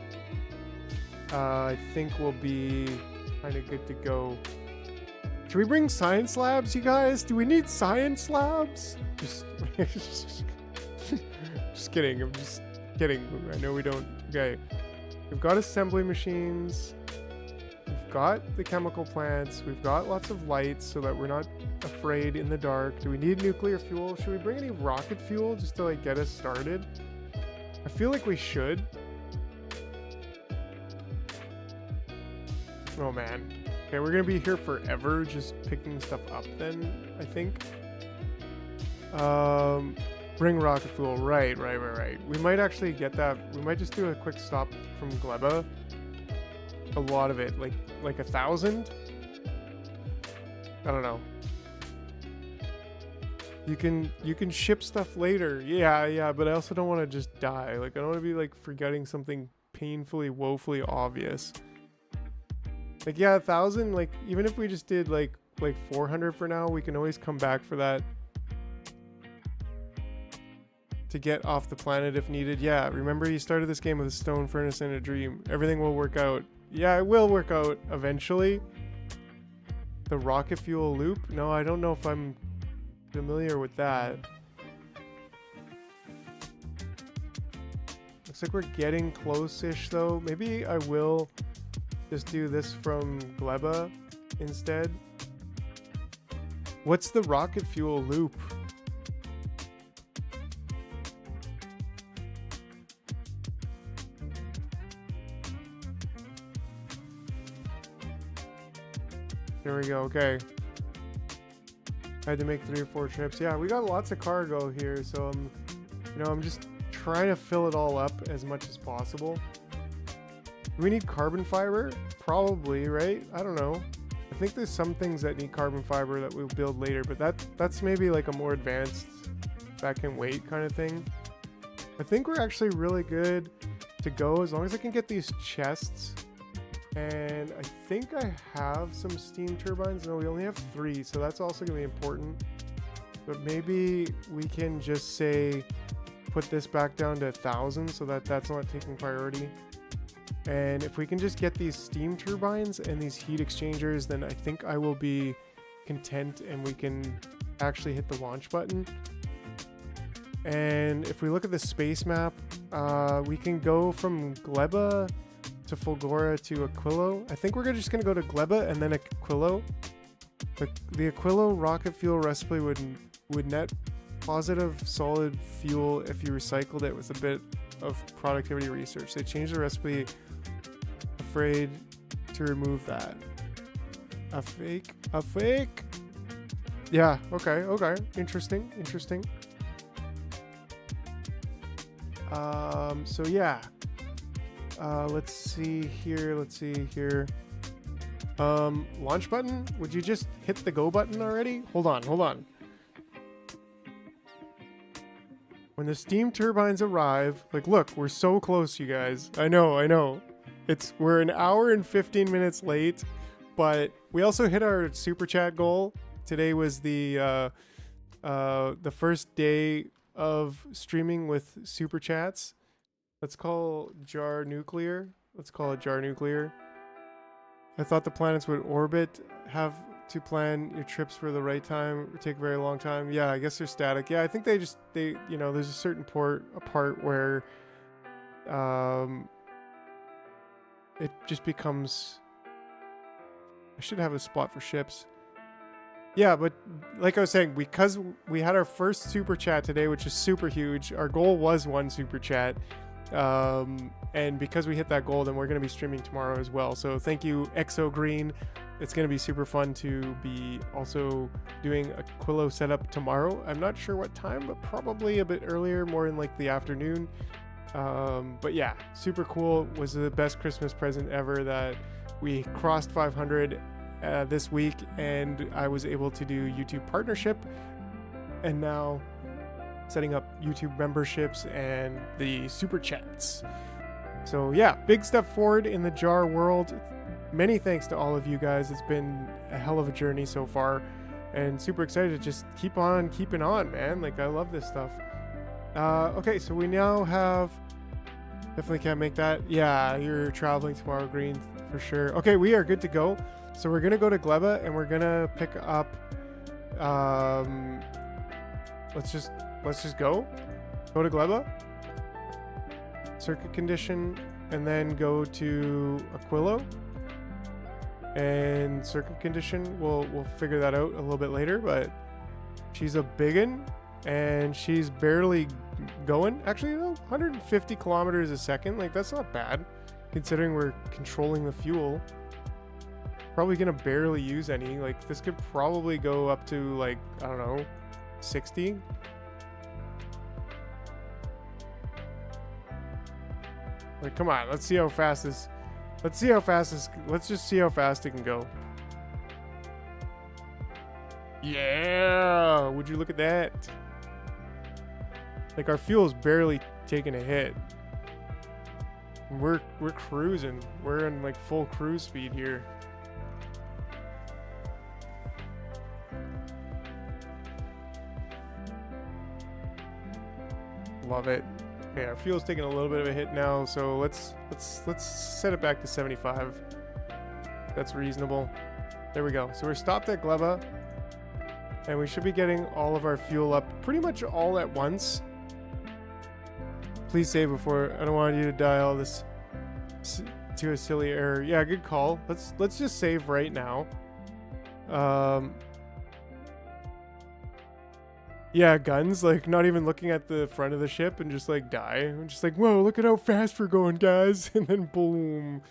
I think we'll be kind of good to go. Should we bring science labs, you guys? Do we need science labs? Just kidding. I'm just kidding. I know we don't. Okay, we've got assembly machines. We've got the chemical plants. We've got lots of lights so that we're not afraid in the dark. Do we need nuclear fuel? Should we bring any rocket fuel just to like get us started? I feel like we should. Oh man. Okay, we're gonna be here forever just picking stuff up then, I think. Bring rocket fuel. Right. We might actually get that. We might just do a quick stop from Gleba. A lot of it, like 1,000. I don't know. You can ship stuff later. Yeah, but I also don't want to just die. Like I don't want to be like forgetting something painfully, woefully obvious. Like yeah, 1,000. Like even if we just did like 400 for now, we can always come back for that to get off the planet if needed. Yeah, remember you started this game with a stone furnace and a dream. Everything will work out. Yeah, it will work out eventually. The rocket fuel loop? No, I don't know if I'm familiar with that. Looks like we're getting close-ish though. Maybe I will just do this from Gleba instead. What's the rocket fuel loop? There we go. Okay. I had to make 3 or 4 trips. Yeah, we got lots of cargo here, so I'm just trying to fill it all up as much as possible. Do we need carbon fiber? Probably, right? I don't know. I think there's some things that need carbon fiber that we'll build later, but that's maybe like a more advanced that can wait kind of thing. I think we're actually really good to go as long as I can get these chests. And I think I have some steam turbines. No, we only have 3, so that's also going to be important. But maybe we can just say put this back down to 1,000 so that that's not taking priority. And if we can just get these steam turbines and these heat exchangers, then I think I will be content and we can actually hit the launch button. And if we look at the space map, we can go from Gleba to Fulgora to Aquilo. I think we're just going to go to Gleba and then Aquilo. The Aquilo rocket fuel recipe would net positive solid fuel if you recycled it with a bit of productivity research. They changed the recipe. Afraid to remove that. A fake. A fake. Yeah. Okay. Okay. Interesting. Interesting. So yeah. Let's see here. Let's see here. Launch button. Would you just hit the go button already? Hold on. Hold on. When the steam turbines arrive, like, look, we're so close, you guys. I know. We're an hour and 15 minutes late, but we also hit our super chat goal. Today was the first day of streaming with super chats. Let's call jar nuclear. Let's call it jar nuclear. I thought the planets would orbit, have to plan your trips for the right time. It would take a very long time. Yeah, I guess they're static. Yeah, I think they you know, there's a certain part where it just becomes, I should have a spot for ships. Yeah, but like I was saying, because we had our first super chat today, which is super huge. Our goal was 1 super chat. And because we hit that goal, then we're going to be streaming tomorrow as well. So thank you, Exo Green. It's going to be super fun to be also doing Aquilo setup tomorrow. I'm not sure what time, but probably a bit earlier, more in like the afternoon. But yeah, super cool. Was the best Christmas present ever that we crossed 500 this week, and I was able to do YouTube partnership, and now setting up YouTube memberships and the super chats. So yeah, big step forward in the jar world. Many thanks to all of you guys. It's been a hell of a journey so far, and super excited to just keep on keeping on, man. Like, I love this stuff. Okay, so we now have, definitely can't make that. Yeah, you're traveling tomorrow, Green, for sure. Okay, we are good to go. So we're gonna go to Gleba, and we're gonna pick up let's just go to Gleba, circuit condition, and then go to Aquilo and circuit condition. We'll figure that out a little bit later, but she's a biggin, and she's barely going. Actually, 150 kilometers a second. Like, that's not bad considering we're controlling the fuel. Probably gonna barely use any. Like, this could probably go up to, like, I don't know, 60. Like, come on, let's see how fast this, let's just see how fast it can go. Yeah, would you look at that? Like, our fuel's barely taking a hit. We're cruising. We're in like full cruise speed here. Love it. Okay, our fuel's taking a little bit of a hit now, so let's set it back to 75. That's reasonable. There we go. So we're stopped at Gleba, and we should be getting all of our fuel up pretty much all at once. Please save before, I don't want you to die all this to a silly error. Yeah, good call. Let's just save right now. Yeah, guns, like, not even looking at the front of the ship and just like die. I'm just like, whoa, look at how fast we're going, guys. And then boom.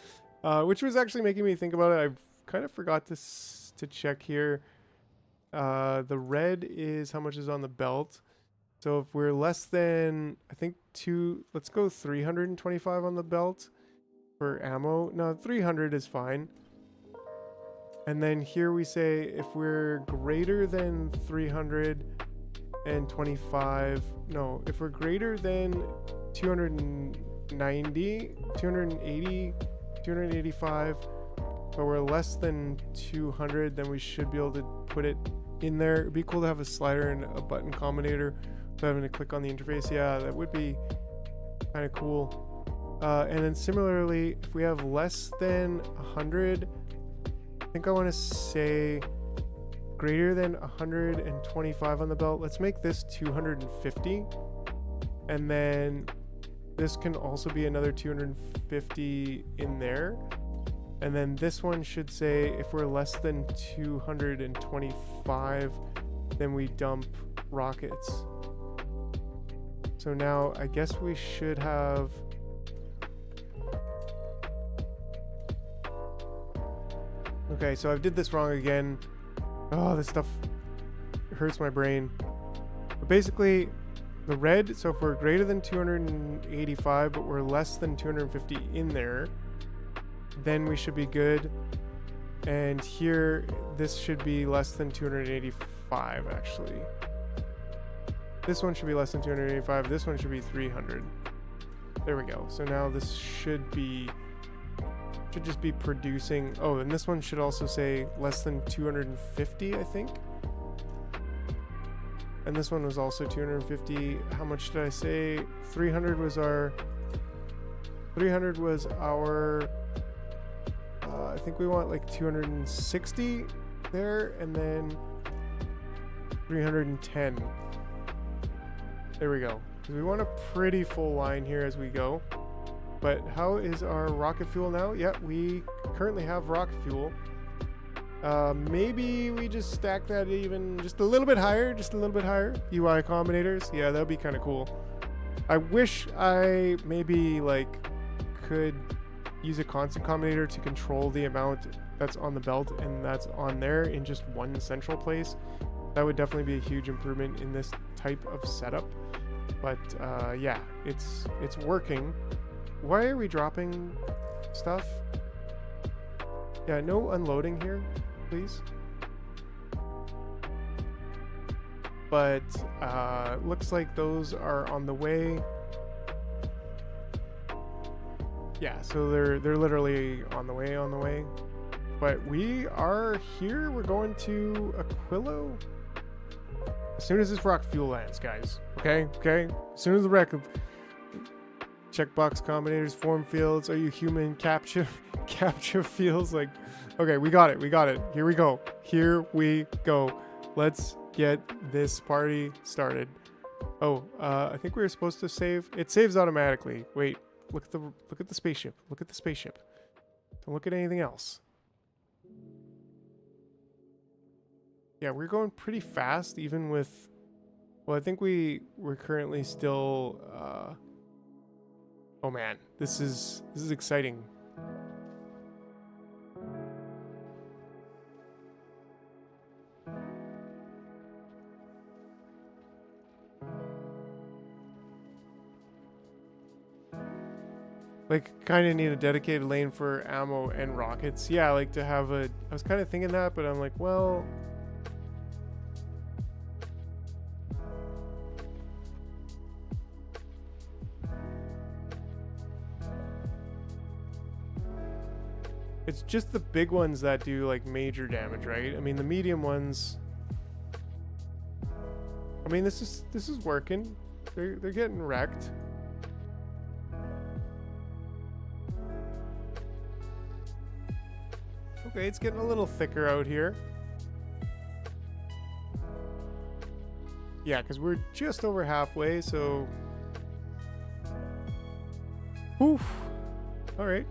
Which was actually making me think about it. I kind of forgot to check here. The red is how much is on the belt. So if we're less than, I think let's go 325 on the belt for ammo. No, 300 is fine. And then here we say if we're greater than 325, no, if we're greater than 290, 280, 285, but we're less than 200, then we should be able to put it in there. It'd be cool to have a slider and a button combinator, so having to click on the interface. Yeah, that would be kind of cool. And then similarly, if we have less than 100, I think I want to say greater than 125 on the belt. Let's make this 250, and then this can also be another 250 in there. And then this one should say if we're less than 225, then we dump rockets. So now I guess we should have, Okay, so I did this wrong again. Oh, this stuff hurts my brain. But basically, the red, so if we're greater than 285, but we're less than 250 in there, then we should be good. And here, this should be less than 285, actually. This one should be less than 285. This one should be 300. There we go. So now this should just be producing. Oh, and this one should also say less than 250, I think. And this one was also 250. How much did I say? 300 was our I think we want like 260 there, and then 310. There we go. We want a pretty full line here as we go. But how is our rocket fuel now? Yeah, we currently have rocket fuel. Maybe we just stack that even just a little bit higher, UI combinators. Yeah, that'd be kind of cool. I wish I maybe like could use a constant combinator to control the amount that's on the belt and that's on there in just one central place. That would definitely be a huge improvement in this type of setup. But yeah, it's working. Why are we dropping stuff? Yeah, no unloading here, please. But looks like those are on the way. Yeah, so they're literally on the way. But we are here. We're going to Aquilo as soon as this rock fuel lands, guys. Okay. As soon as the wreck of checkbox combinators, form fields, are you human, capture fields, like, okay, we got it. Here we go. Let's get this party started. Oh, I think we were supposed to save. It saves automatically. Wait. Look at the spaceship. Don't look at anything else. Yeah, we're going pretty fast, even with. Well, I think we're currently still. Oh man, this is exciting. Like, kind of need a dedicated lane for ammo and rockets. Yeah, like to have a. I was kind of thinking that, but I'm like, well. It's just the big ones that do like major damage, right? I mean, the medium ones. I mean, this is working. They're getting wrecked. Okay, it's getting a little thicker out here. Yeah, because we're just over halfway, so. Oof. All right.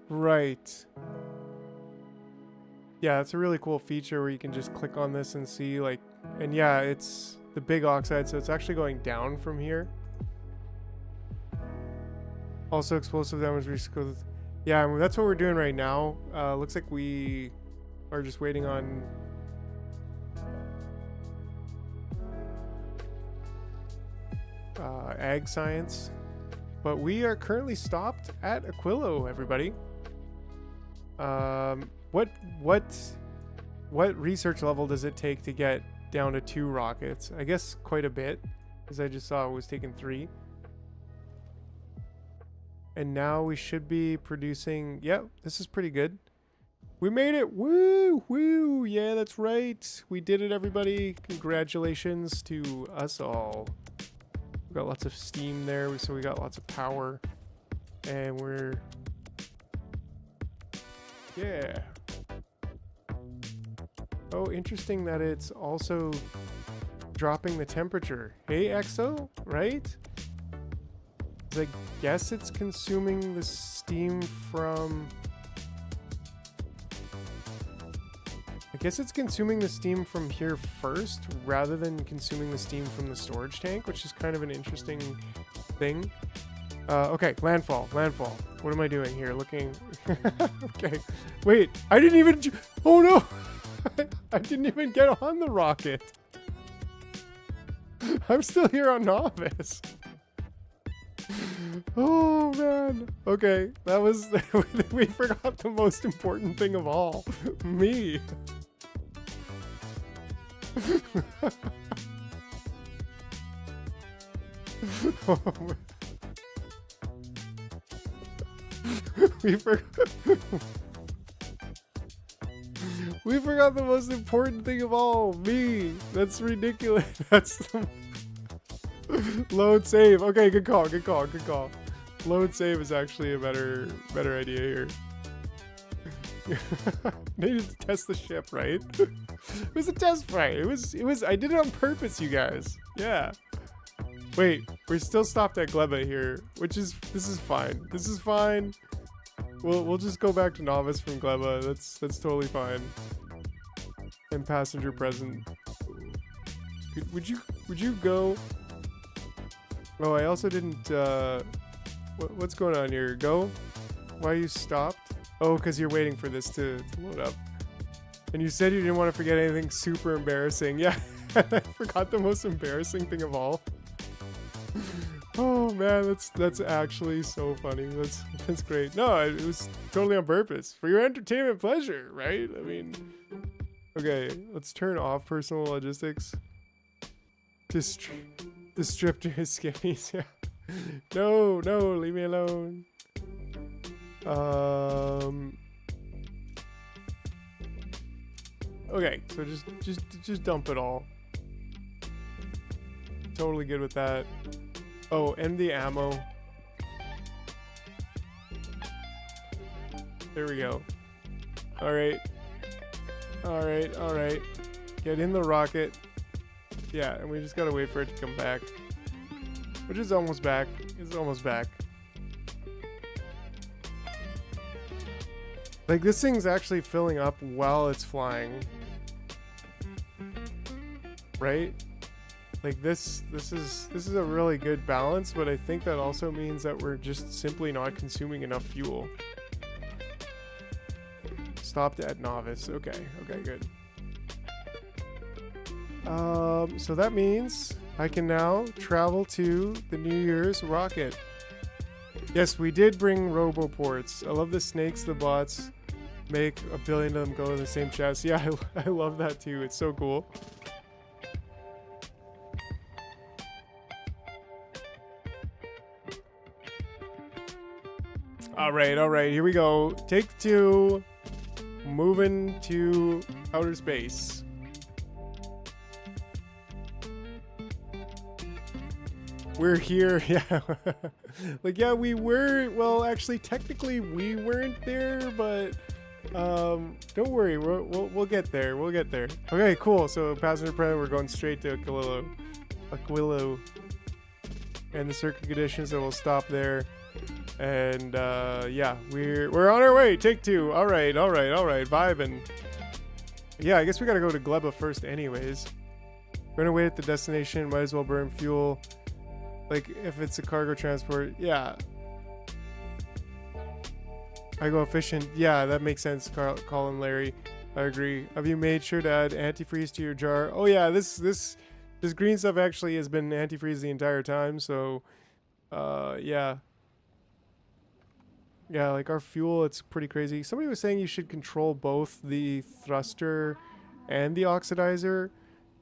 Right. Yeah, it's a really cool feature where you can just click on this and see, like, and yeah, it's the big oxide, so it's actually going down from here. Also, explosive damage risk goes. Yeah, I mean, that's what we're doing right now. Looks like we are just waiting on. Ag science. But we are currently stopped at Aquilo, everybody. What research level does it take to get down to 2 rockets? I guess quite a bit, because I just saw it was taking 3. And now we should be producing. Yep, this is pretty good. We made it. Woo! Yeah, that's right. We did it, everybody. Congratulations to us all. We got lots of steam there, so we got lots of power. And we're. Yeah. Oh, interesting that it's also dropping the temperature. Hey, EXO, right? I guess it's consuming the steam from... I guess it's consuming the steam from here first, rather than consuming the steam from the storage tank, which is kind of an interesting thing. Okay, landfall. What am I doing here? Looking... Okay. Wait, I didn't even... Oh no! I didn't even get on the rocket. I'm still here on novice. Oh man. Okay, that was... We forgot the most important thing of all. Me. Oh, we forgot the most important thing of all. Me. That's ridiculous. That's the... Load save. Okay, good call. Load save is actually a better idea here. Needed to test the ship, right? It was a test flight. It was I did it on purpose, you guys. Yeah. Wait, we're still stopped at Gleba here, which is this is fine. We'll just go back to novice from Gleba. That's totally fine. And passenger present. Would you go? Oh, I also didn't what's going on here? Go? Why you stopped? Oh, because you're waiting for this to load up. And you said you didn't want to forget anything super embarrassing. Yeah, I forgot the most embarrassing thing of all. Oh man, that's actually so funny. That's great. No, it was totally on purpose for your entertainment pleasure, right? I mean, okay, let's turn off personal logistics. The strip to his skimmies. Yeah. No, leave me alone. Okay, so just dump it all. Totally good with that. Oh, and the ammo. There we go. All right. Get in the rocket. Yeah, and we just gotta wait for it to come back. Which is almost back. It's almost back. Like, this thing's actually filling up while it's flying. Right? Like, this is a really good balance, but I think that also means that we're just simply not consuming enough fuel. Stopped at novice. Okay, good. So that means I can now travel to the New Year's rocket. Yes, we did bring roboports. I love the snakes, the bots. Make a billion of them go in the same chest. Yeah, I love that too. It's so cool. All right, here we go. Take 2. Moving to outer space. We're here, yeah. Like, yeah, we were, well, actually, technically, we weren't there, but, don't worry, we'll get there, Okay, cool, so passenger present, we're going straight to Aquilo. And the circuit conditions, so we'll stop there. And, yeah, we're on our way, take 2. All right, vibing. Yeah, I guess we gotta go to Gleba first anyways. We're gonna wait at the destination, might as well burn fuel. Like, if it's a cargo transport, yeah. I go efficient. Yeah, that makes sense, Colin, Larry. I agree. Have you made sure to add antifreeze to your jar? Oh yeah, this green stuff actually has been antifreeze the entire time, so yeah. Yeah, like our fuel, it's pretty crazy. Somebody was saying you should control both the thruster and the oxidizer.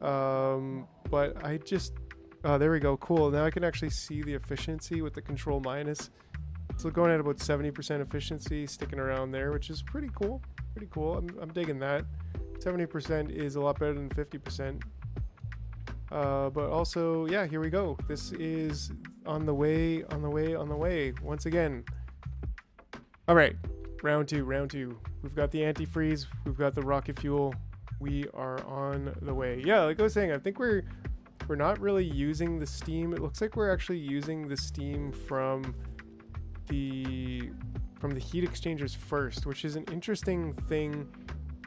But I just... Oh, there we go. Cool. Now I can actually see the efficiency with the control minus. So going at about 70% efficiency, sticking around there, which is pretty cool. I'm digging that. 70% is a lot better than 50%. But also, yeah, here we go. This is on the way, once again. All right, round two. We've got the antifreeze. We've got the rocket fuel. We are on the way. Yeah, like I was saying, I think we're we're not really using the steam. It looks like we're actually using the steam from the heat exchangers first, which is an interesting thing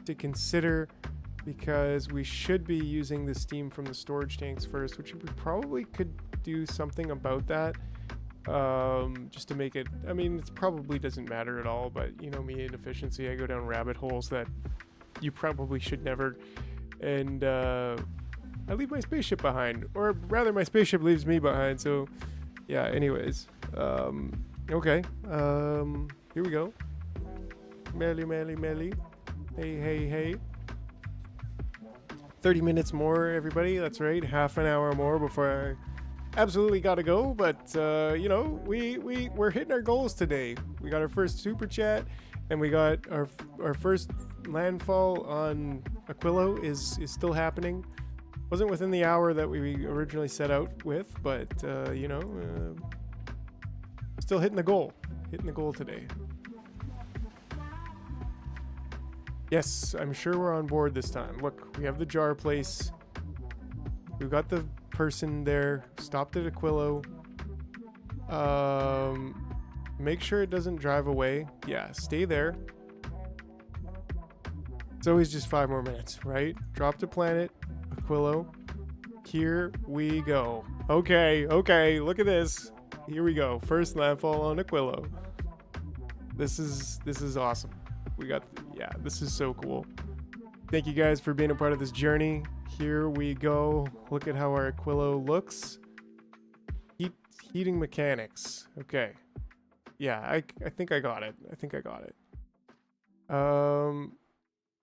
to consider, because we should be using the steam from the storage tanks first, which we probably could do something about that, just to make it, I mean, it probably doesn't matter at all, but you know me and efficiency, I go down rabbit holes that you probably should never, and I leave my spaceship behind, or rather my spaceship leaves me behind. So yeah, anyways, okay, here we go. Melly, melly, melly. Hey, hey, hey. 30 minutes more, everybody. That's right. Half an hour more before I absolutely gotta go. But you know, we're hitting our goals today. We got our first super chat, and we got our first landfall on Aquilo is still happening. Wasn't within the hour that we originally set out with, but you know, still hitting the goal. Hitting the goal today. Yes, I'm sure we're on board this time. Look, we have the jar place. We've got the person there. Stopped at Aquilo. Make sure it doesn't drive away. Yeah, stay there. It's always just 5 more minutes, right? Drop to planet, Aquilo. Here we go. Okay, okay, look at this. Here we go. First landfall on Aquilo. This is awesome. We got, yeah, this is so cool. Thank you guys for being a part of this journey. Here we go. Look at how our Aquilo looks. Heating mechanics. Okay. Yeah, I think I got it. I think I got it.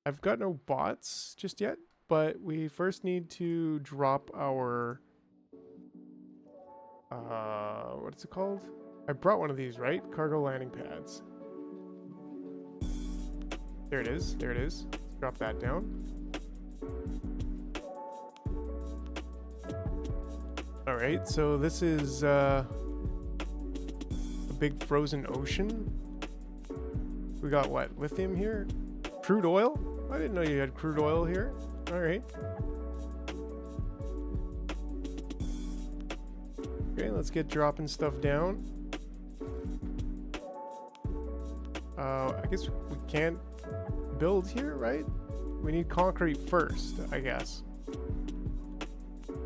I've got no bots just yet, but we first need to drop our what's it called? I brought one of these, right? Cargo landing pads. There it is. There it is. Let's drop that down. All right, so this is a big frozen ocean. We got what? Lithium here? Crude oil? I didn't know you had crude oil here. All right. Okay, let's get dropping stuff down. I guess we can't build here, right? We need concrete first, I guess.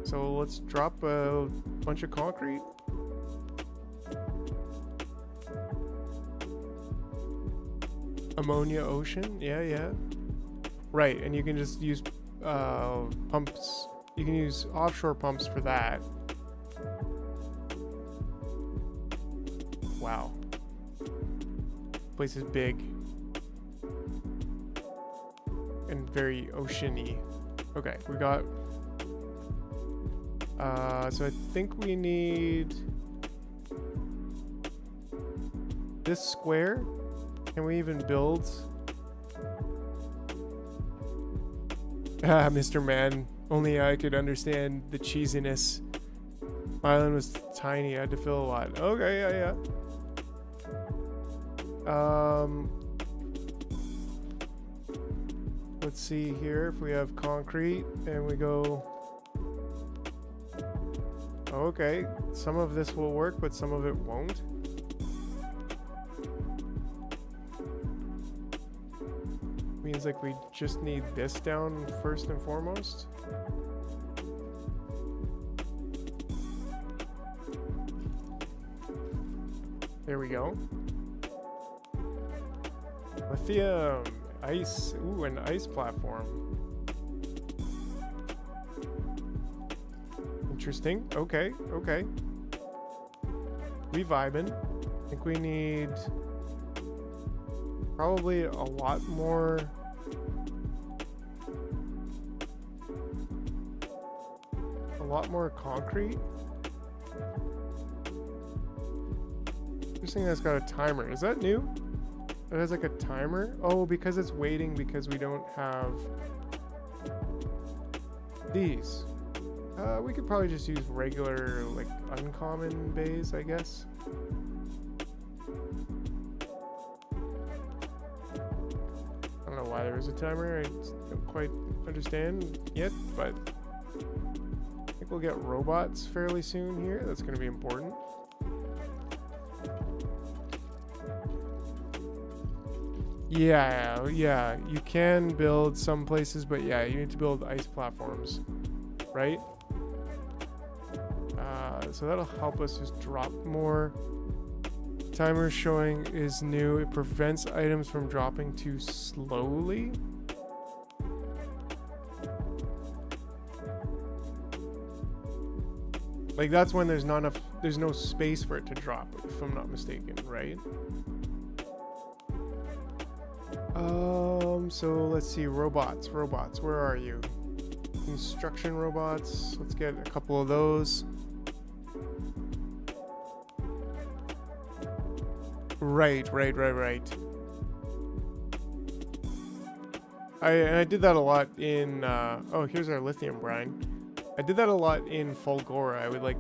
So let's drop a bunch of concrete. Ammonia ocean, yeah. Right, and you can just use pumps. You can use offshore pumps for that. Wow. Place is big. And very oceany. Okay, we got... so I think we need... this square. Can we even build... Mr. Man. Only I could understand the cheesiness. My island was tiny. I had to fill a lot. Okay, yeah. Let's see here if we have concrete and we go... Okay, some of this will work, but some of it won't. Means like we just need this down first and foremost. There we go. Lithium, ice, ooh, an ice platform. Interesting. Okay. We vibing. I think we need probably a lot more. Concrete. Interesting, that's got a timer. Is that new? It has like a timer? Oh, because it's waiting because we don't have these. We could probably just use regular, like, uncommon bays, I guess. I don't know why there is a timer. I don't quite understand yet, but I think think we'll get robots fairly soon here. That's going to be important. Yeah, you can build some places, but yeah, you need to build ice platforms, right? So that'll help us just drop more. Timer showing is new. It prevents items from dropping too slowly. Like that's when there's not enough, there's no space for it to drop, if I'm not mistaken, right? So let's see, robots, where are you? Construction robots, let's get a couple of those. Right. I did that a lot in, oh, here's our lithium brine. I did that a lot in Fulgora. I would like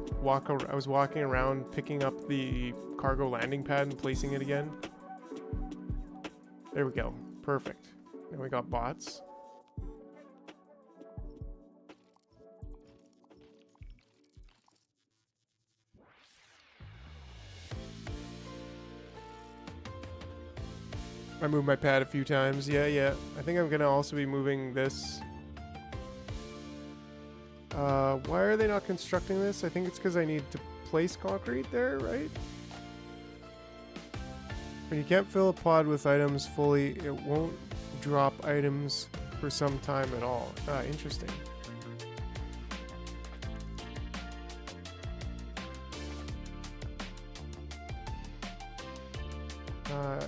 I was walking around picking up the cargo landing pad and placing it again. There we go. Perfect. And we got bots. I moved my pad a few times. Yeah. I think I'm going to also be moving this. Why are they not constructing this? I think it's because I need to place concrete there, right? When you can't fill a pod with items fully, it won't drop items for some time at all. Ah, interesting.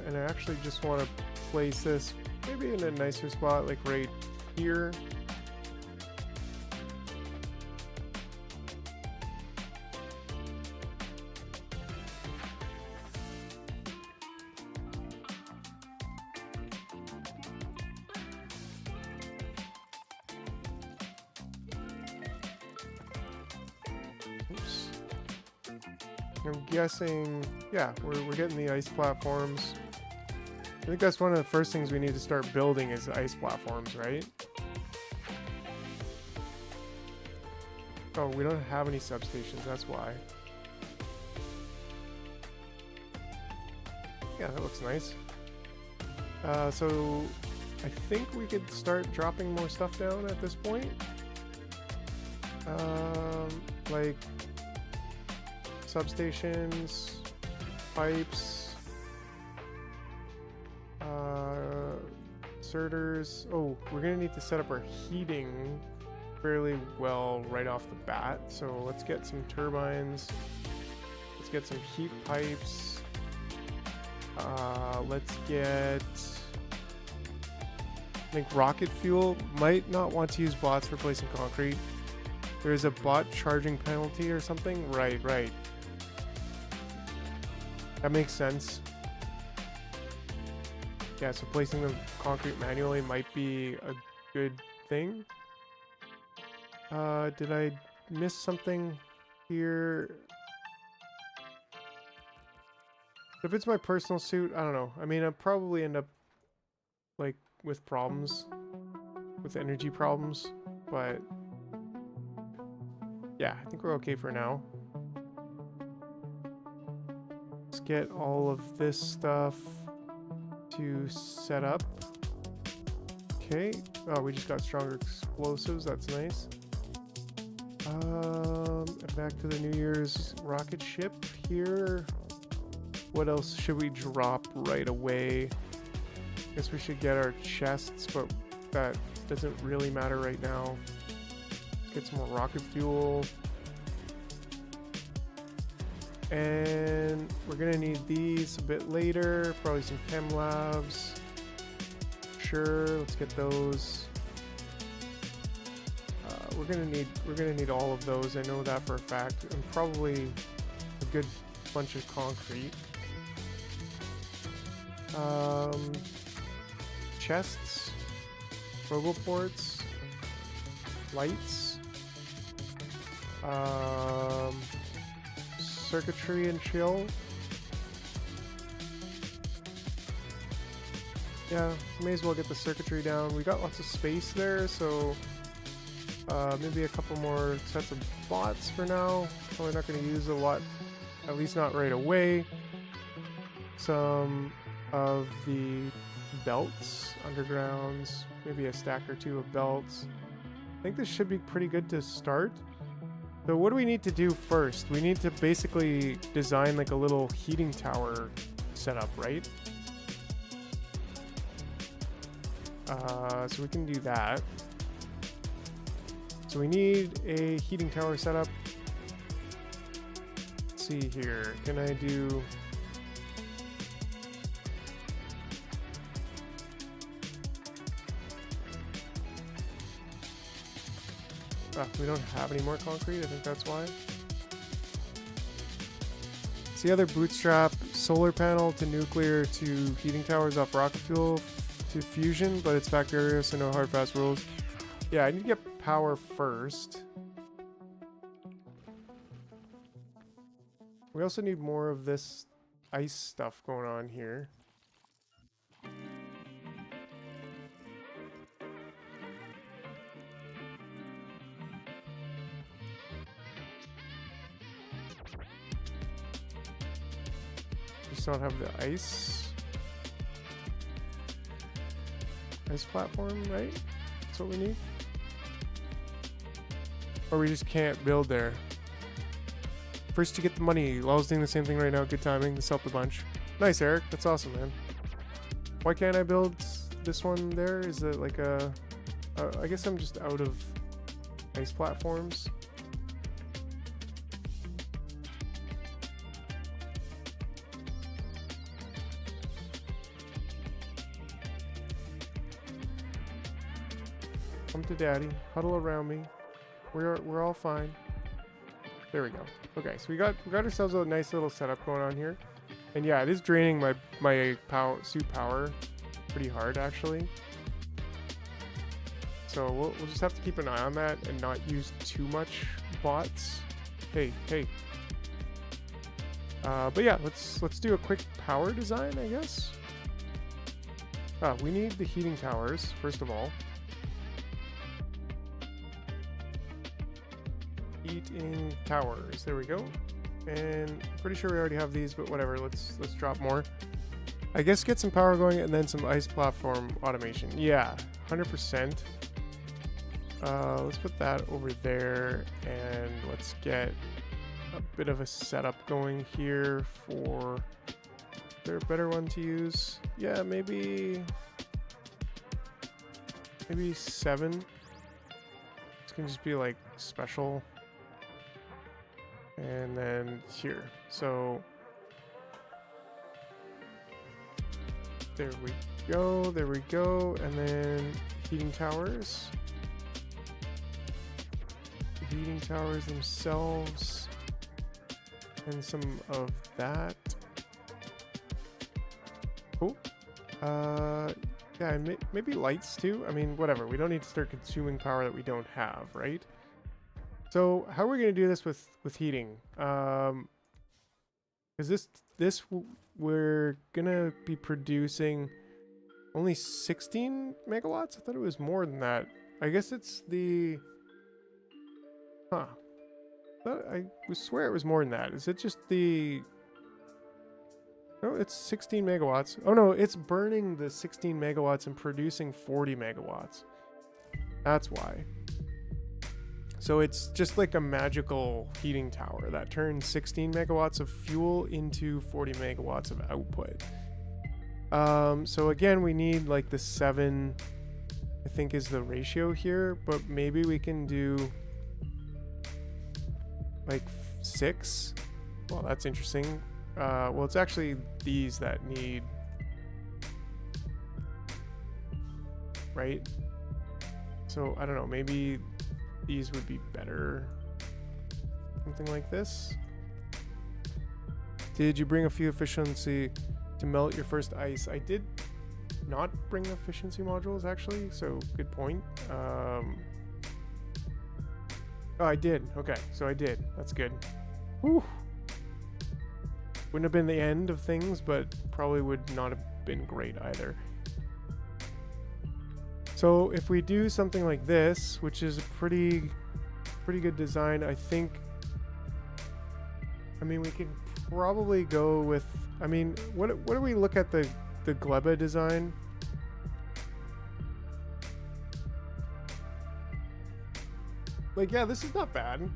And I actually just want to place this maybe in a nicer spot, like right here. Oops. I'm guessing, yeah, we're getting the ice platforms. I think that's one of the first things we need to start building is ice platforms, right? Oh, we don't have any substations, that's why. Yeah, that looks nice. So I think we could start dropping more stuff down at this point. Like substations, pipes, inserters. Oh, we're gonna need to set up our heating fairly well right off the bat. So let's get some turbines. Let's get some heat pipes. Let's get, I think rocket fuel. Might not want to use bots for placing concrete. There's a bot charging penalty or something. Right. That makes sense. Yeah, so placing the concrete manually might be a good thing. Did I miss something here? If it's my personal suit, I don't know. I mean, I'll probably end up like with problems, with energy problems, but yeah, I think we're okay for now. Let's get all of this stuff to set up. Okay. Oh, we just got stronger explosives. That's nice. Back to the New Year's rocket ship here. What else should we drop right away? Guess we should get our chests, but that doesn't really matter right now. Get some more rocket fuel. And we're gonna need these a bit later, probably some chem labs. Sure, let's get those. We're gonna need all of those. I know that for a fact, and probably a good bunch of concrete. Chests, roboports, lights, circuitry and chill. Yeah, may as well get the circuitry down. We got lots of space there, so Maybe a couple more sets of bots for now. Probably not going to use a lot, at least not right away. Some of the belts, undergrounds, maybe a stack or two of belts. I think this should be pretty good to start. So what do we need to do first? We need to basically design like a little heating tower setup, right? So we can do that. So we need a heating tower setup. Let's see here. Can I do... we don't have any more concrete. I think that's why. It's the other bootstrap solar panel to nuclear to heating towers off rocket fuel to fusion, but it's FACTORIO, so no hard fast rules. Yeah, I need to get power first. We also need more of this ice stuff going on here. Just don't have the ice platform, right? That's what we need. Or we just can't build there. First to get the money. Lol's doing the same thing right now. Good timing. This helped a bunch. Nice, Eric. That's awesome, man. Why can't I build this one there? Is it like a... I guess I'm just out of ice platforms. Come to daddy. Huddle around me. We're all fine. There we go. Okay, so we got ourselves a nice little setup going on here. And yeah, it is draining my suit power pretty hard actually. So we'll just have to keep an eye on that and not use too much bots. Hey. But yeah, let's do a quick power design, I guess. We need the heating towers first of all. Heating towers. There we go. And pretty sure we already have these, but whatever. Let's drop more. I guess get some power going and then some ice platform automation. Yeah, 100%. Let's put that over there and let's get a bit of a setup going here for... Is there a better one to use? Yeah, maybe 7. This can just be like special. And then here. So there we go. And then heating towers. The heating towers themselves. And some of that. Cool. Yeah, and maybe lights too. I mean, whatever. We don't need to start consuming power that we don't have, right? So how are we going to do this with heating? Because this we're going to be producing only 16 megawatts? I thought it was more than that. I guess it's the... Huh. I swear it was more than that. Is it just the... No, it's 16 megawatts. Oh no, it's burning the 16 megawatts and producing 40 megawatts. That's why. So it's just like a magical heating tower that turns 16 megawatts of fuel into 40 megawatts of output. So again, we need like the 7, I think is the ratio here, but maybe we can do like 6. Well, that's interesting. Well, it's actually these that need, right? So I don't know, maybe these would be better. Something like this. Did you bring a few efficiency to melt your first ice? I did not bring efficiency modules actually, so good point. Oh, I did. Okay, so I did. That's good. Whew. Wouldn't have been the end of things, but probably would not have been great either. So if we do something like this, which is a pretty good design, I think, I mean, we could probably go with, I mean, what do we look at the gleba design? Like, yeah, this is not bad.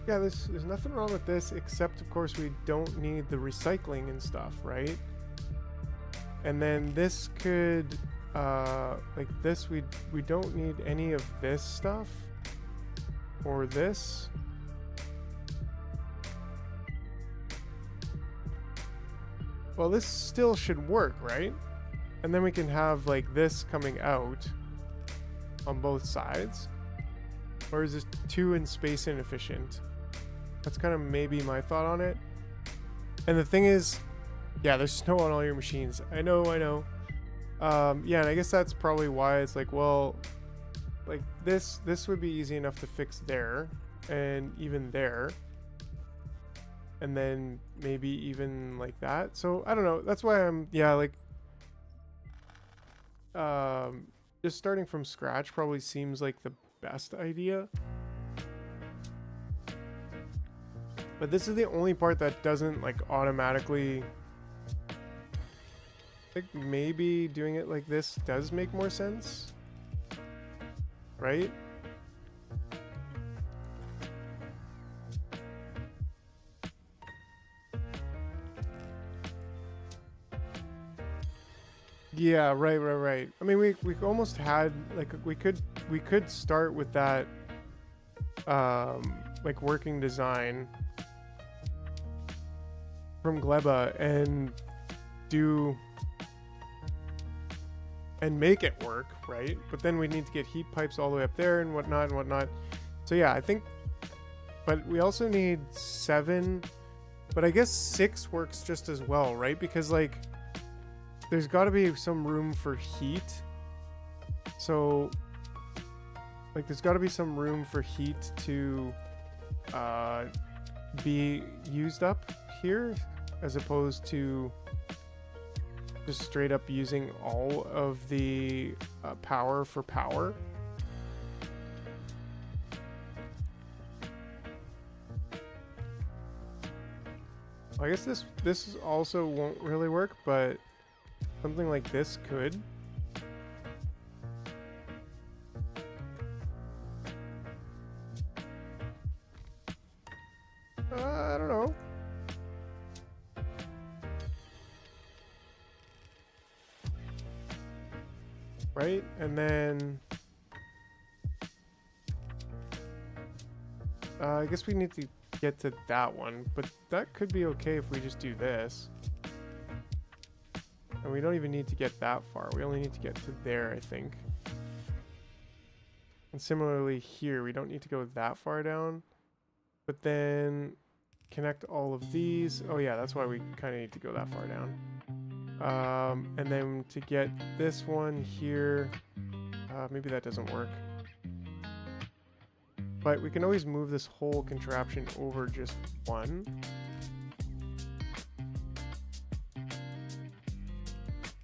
Yeah, there's nothing wrong with this, except of course we don't need the recycling and stuff, right? And then this could, like this, we don't need any of this stuff, or this. Well, this still should work, right? And then we can have like this coming out on both sides. Or is this too in space inefficient? That's kind of maybe my thought on it. And the thing is, yeah, there's snow on all your machines. I know. Yeah, and I guess that's probably why it's like, well, like this would be easy enough to fix there, and even there. And then maybe even like that. So I don't know. That's why I'm, yeah, like, just starting from scratch probably seems like the best idea. But this is the only part that doesn't like automatically, I think maybe doing it like this does make more sense, right? Yeah, right. I mean, we almost had, like, we could start with that, like, working design from gleba and do and make it work, right? But then we need to get heat pipes all the way up there and whatnot. So yeah, I think, but we also need 7, but I guess 6 works just as well, right? Because like, there's got to be some room for heat. So, like, there's got to be some room for heat to be used up here, as opposed to just straight up using all of the power for power. I guess this also won't really work, but something like this could. I don't know. Right? And then I guess we need to get to that one, but that could be okay if we just do this. And we don't even need to get that far. We only need to get to there, I think. And similarly here, we don't need to go that far down. But then connect all of these. Oh yeah, that's why we kind of need to go that far down. And then to get this one here, maybe that doesn't work. But we can always move this whole contraption over just one.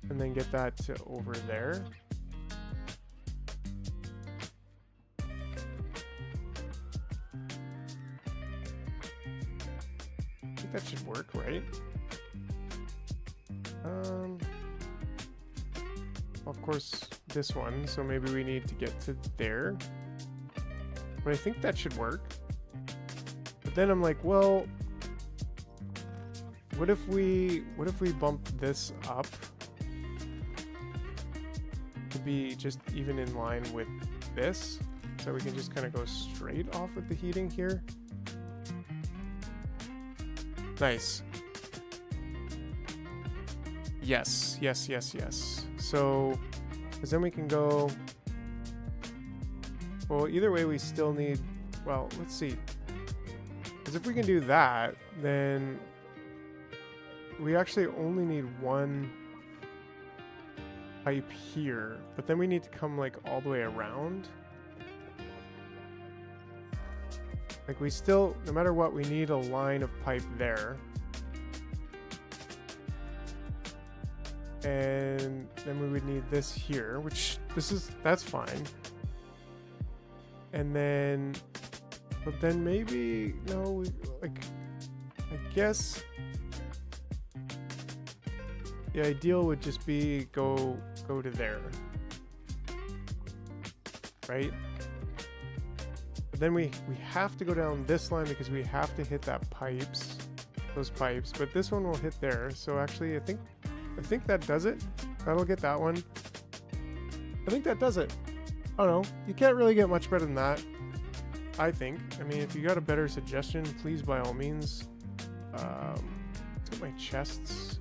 And then get that to over there. I think that should work, right? Of course, this one, so maybe we need to get to there. But I think that should work. But then I'm like, well, what if we bump this up to be just even in line with this, so we can just kind of go straight off with the heating here. Nice. Yes. So, because then we can go, well, either way we still need, well, let's see. Because if we can do that, then we actually only need one pipe here, but then we need to come like all the way around. Like we still, no matter what, we need a line of pipe there. And then we would need this here, which that's fine. And then, but then maybe, no, I guess the ideal would just be go to there, right? But then we have to go down this line because we have to hit those pipes, but this one will hit there. So actually I think that does it. That'll get that one. I think that does it. I don't know. You can't really get much better than that, I think. I mean, if you got a better suggestion, please by all means. Let's get my chests.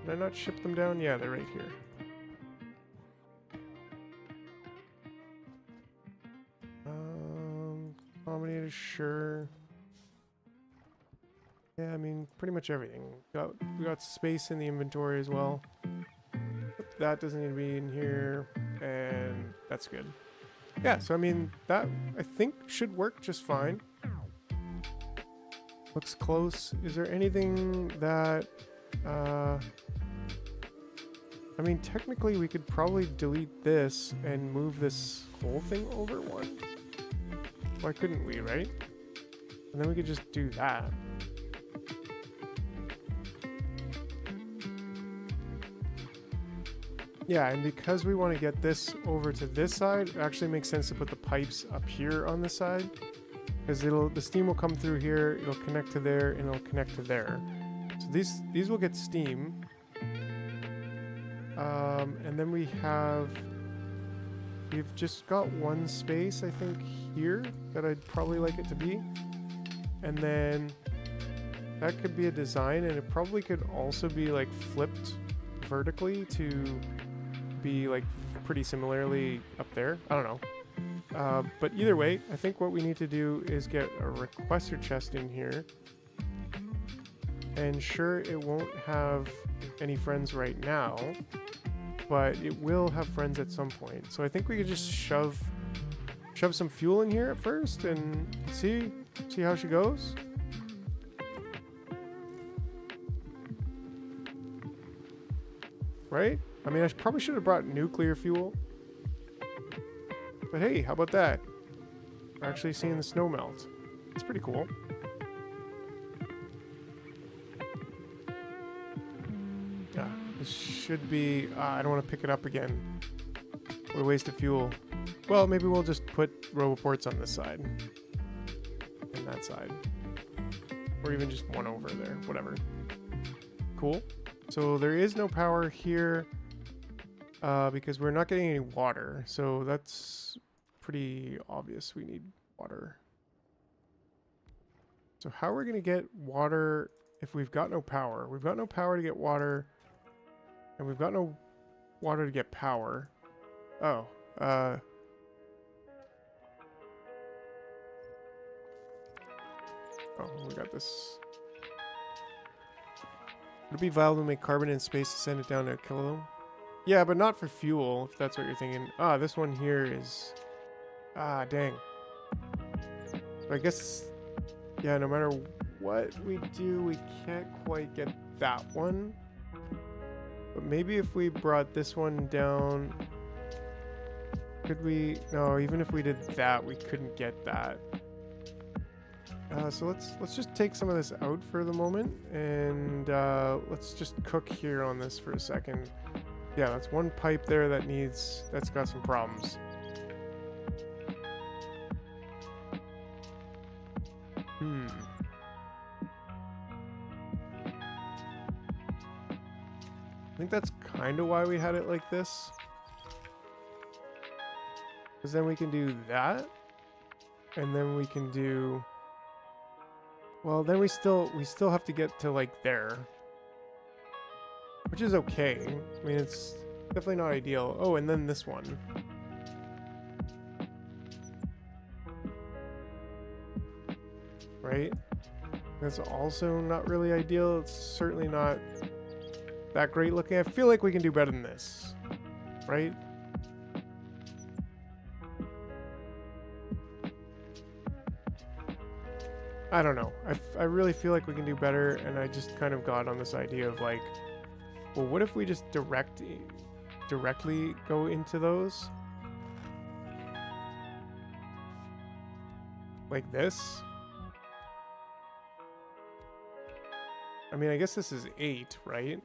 Did I not ship them down? Yeah, they're right here. Combinator, sure. Yeah, I mean, pretty much everything. We got space in the inventory as well. That doesn't need to be in here, and that's good. Yeah, so I mean, that I think should work just fine. Looks close. Is there anything that... I mean, technically we could probably delete this and move this whole thing over one. Why couldn't we, right? And then we could just do that. Yeah, and because we want to get this over to this side, it actually makes sense to put the pipes up here on this side. Because the steam will come through here, it'll connect to there, and it'll connect to there. So these will get steam. And then we've just got one space, I think, here that I'd probably like it to be. And then that could be a design, and it probably could also be like flipped vertically to be like pretty similarly up there. I don't know. But either way, I think what we need to do is get a requester chest in here. And sure, it won't have any friends right now, but it will have friends at some point. So I think we could just shove some fuel in here at first and see how she goes. Right? I mean, I probably should have brought nuclear fuel. But hey, how about that? We're actually seeing the snow melt. It's pretty cool. Yeah, this should be... I don't want to pick it up again. What a waste of fuel. Well, maybe we'll just put roboports on this side. And that side. Or even just one over there. Whatever. Cool. So there is no power here because we're not getting any water. So that's pretty obvious. We need water. So how are we going to get water if we've got no power? We've got no power to get water. And we've got no water to get power. Oh. Oh, we got this. Would it be viable to make carbon in space to send it down to Aquilo? Yeah, but not for fuel, if that's what you're thinking. Ah, this one here is... Ah, dang. So I guess... Yeah, no matter what we do, we can't quite get that one. But maybe if we brought this one down... Could we... No, even if we did that, we couldn't get that. So let's just take some of this out for the moment, and let's just cook here on this for a second. Yeah, that's one pipe there that's got some problems. I think that's kind of why we had it like this. Because then we can do that, and then we can do... Well, then we still have to get to like there, which is okay. I mean, it's definitely not ideal. Oh, and then this one. Right? That's also not really ideal. It's certainly not that great looking. I feel like we can do better than this. Right? I don't know. I really feel like we can do better, and I just kind of got on this idea of like, Well, what if we just directly go into those? Like this? I mean, I guess this is 8, right?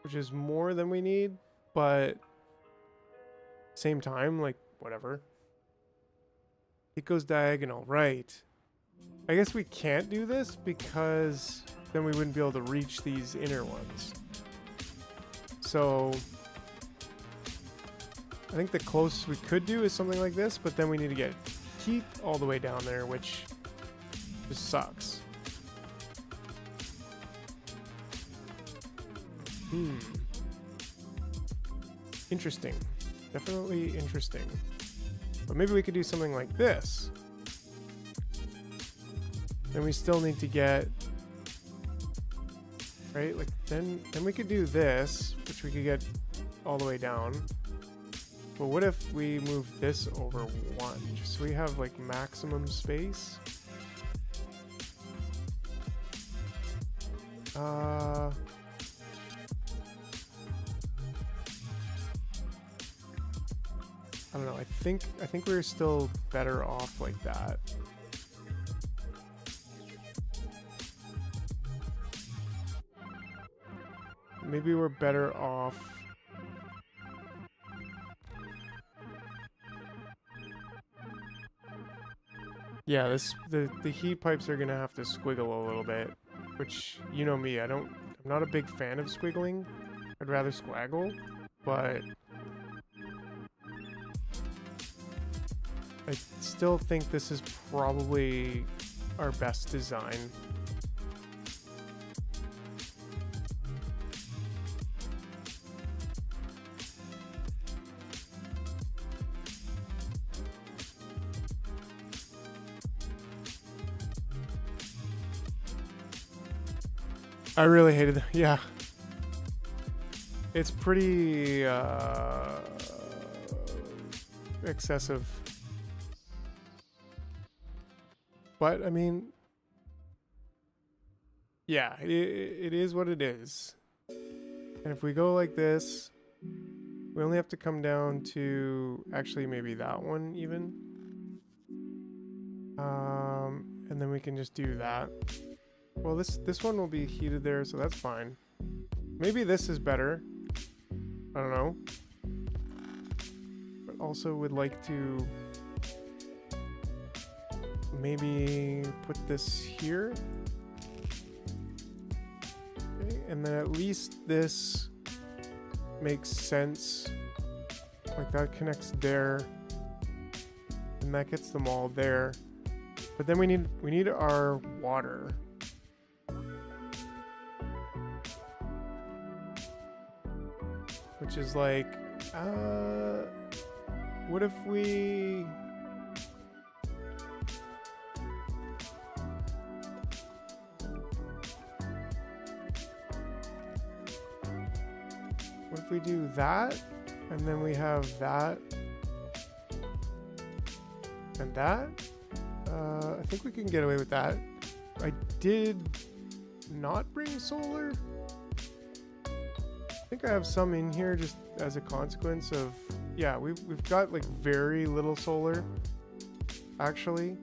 Which is more than we need, but same time, like, whatever. It goes diagonal, right. I guess we can't do this because then we wouldn't be able to reach these inner ones. So I think the closest we could do is something like this, but then we need to get heat all the way down there, which just sucks. Interesting. Definitely interesting. But maybe we could do something like this. Then we still need to get, right? Like then we could do this, which we could get all the way down. But what if we move this over 1, just so we have like maximum space? I don't know. I think we're still better off like that. Maybe we're better off. Yeah, the heat pipes are gonna have to squiggle a little bit, which, you know me, I'm not a big fan of squiggling. I'd rather squaggle, but I still think this is probably our best design. I really hated them. Yeah. It's pretty excessive. But I mean, yeah, it is what it is. And if we go like this, we only have to come down to actually maybe that one even. And then we can just do that. Well, this one will be heated there, so that's fine. Maybe this is better. I don't know. But also would like to maybe put this here. Okay, and then at least this makes sense. Like that connects there. And that gets them all there. But then we need our water. Which is like, what if we... What if we do that, and then we have that, and that? I think we can get away with that. I did not bring solar. I think I have some in here just as a consequence of, yeah, we've got like very little solar, actually.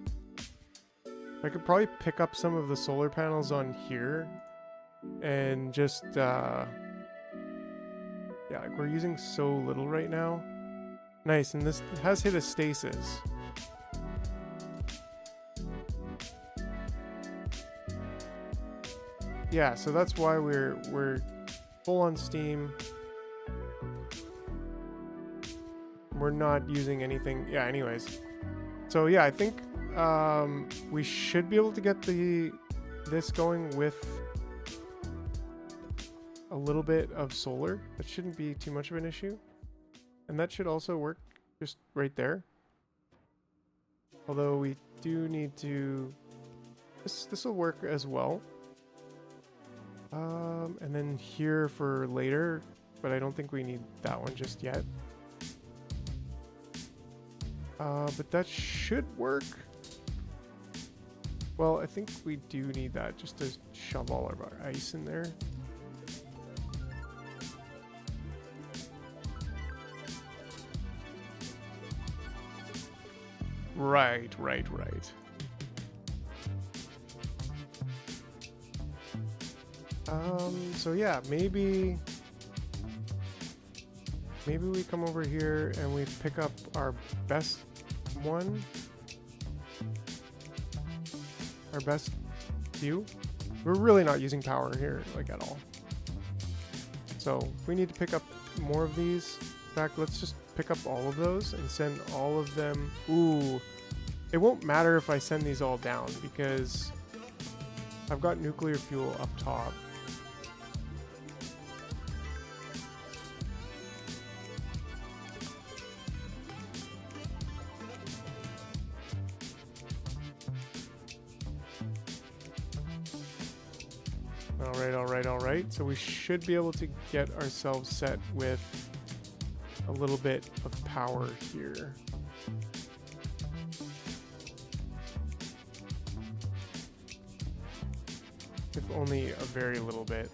I could probably pick up some of the solar panels on here and just, yeah, like we're using so little right now. Nice, and this has hit a stasis. Yeah, so that's why we're full on steam. We're not using anything. Yeah, anyways. So yeah, I think we should be able to get this going with a little bit of solar. That shouldn't be too much of an issue. And that should also work just right there. Although we do need to... This will work as well. And then here for later, but I don't think we need that one just yet. But that should work. Well, I think we do need that just to shove all of our ice in there. Right. So yeah, maybe we come over here and we pick up our best one. Our best view. We're really not using power here, like, at all. So if we need to pick up more of these, in fact, let's just pick up all of those and send all of them. Ooh, it won't matter if I send these all down because I've got nuclear fuel up top. All right. So we should be able to get ourselves set with a little bit of power here. If only a very little bit.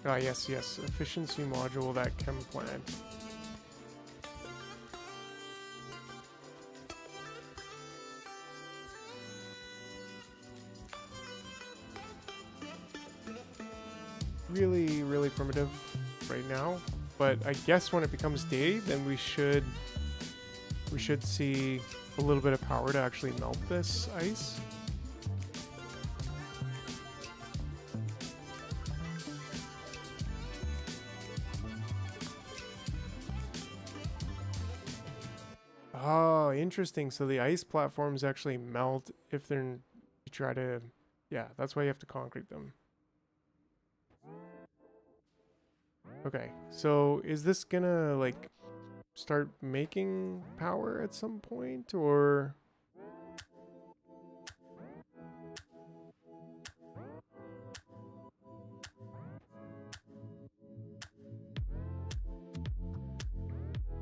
Ah, yes. Efficiency module, that chem plant. Really primitive right now, but I guess when it becomes day, then we should see a little bit of power to actually melt this ice. Oh, interesting. So the ice platforms actually melt if they're, you try to, yeah, that's why you have to concrete them. Okay, so is this gonna, like, start making power at some point, or?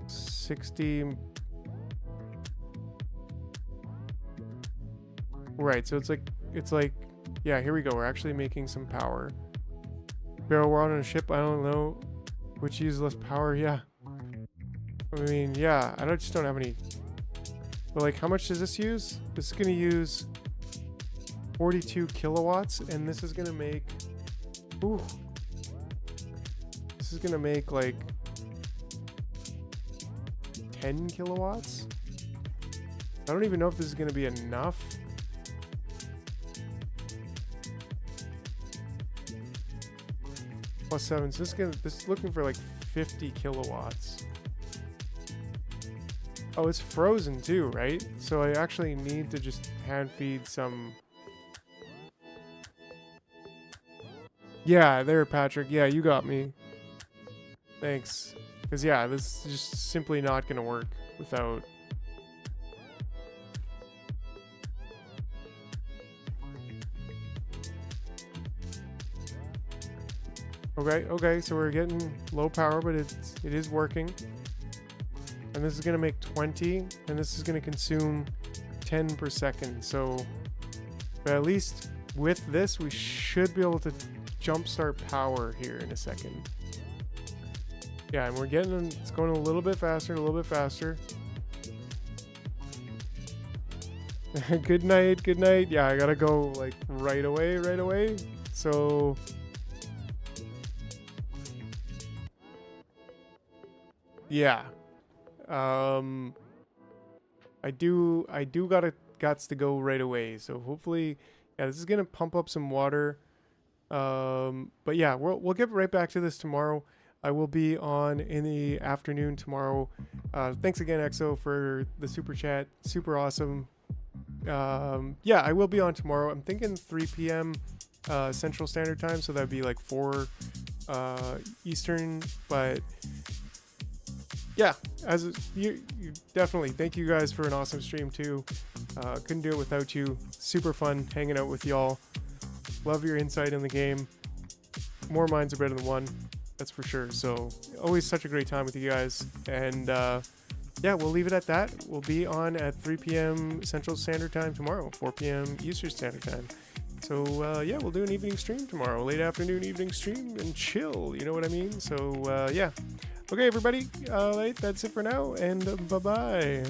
$60. Right, so it's like, yeah, here we go. We're actually making some power. Barrel, we're on a ship. I don't know which uses less power. Yeah. I mean, yeah, I just don't have any. But, like, how much does this use? This is going to use 42 kilowatts, and this is going to make, ooh, this is going to make, like, 10 kilowatts. I don't even know if this is going to be enough. Plus 7, so this is looking for like 50 kilowatts. Oh, it's frozen too, right? So I actually need to just hand feed some. Yeah, there, Patrick. Yeah, you got me. Thanks. Because, yeah, this is just simply not going to work without. Okay, so we're getting low power, but it is working. And this is going to make 20, and this is going to consume 10 per second. So, but at least with this, we should be able to jumpstart power here in a second. Yeah, and it's going a little bit faster, Good night. Yeah, I gotta go, like, right away. So, yeah. I do gots to go right away. So hopefully, yeah, this is gonna pump up some water. But yeah, we'll get right back to this tomorrow. I will be on in the afternoon tomorrow. Thanks again, EXO, for the super chat. Super awesome. Yeah, I will be on tomorrow. I'm thinking 3 p.m. Central Standard Time, so that'd be like 4 Eastern. But yeah, as you definitely, thank you guys for an awesome stream too. Couldn't do it without you. Super fun hanging out with y'all. Love your insight in the game. More minds are better than one, that's for sure. So always such a great time with you guys. And yeah, we'll leave it at that. We'll be on at 3 p.m. Central Standard Time tomorrow, 4 p.m. Eastern Standard Time. So yeah, we'll do an evening stream tomorrow, late afternoon, evening stream, and chill. You know what I mean? So yeah. Okay, everybody. That's it for now, and bye bye.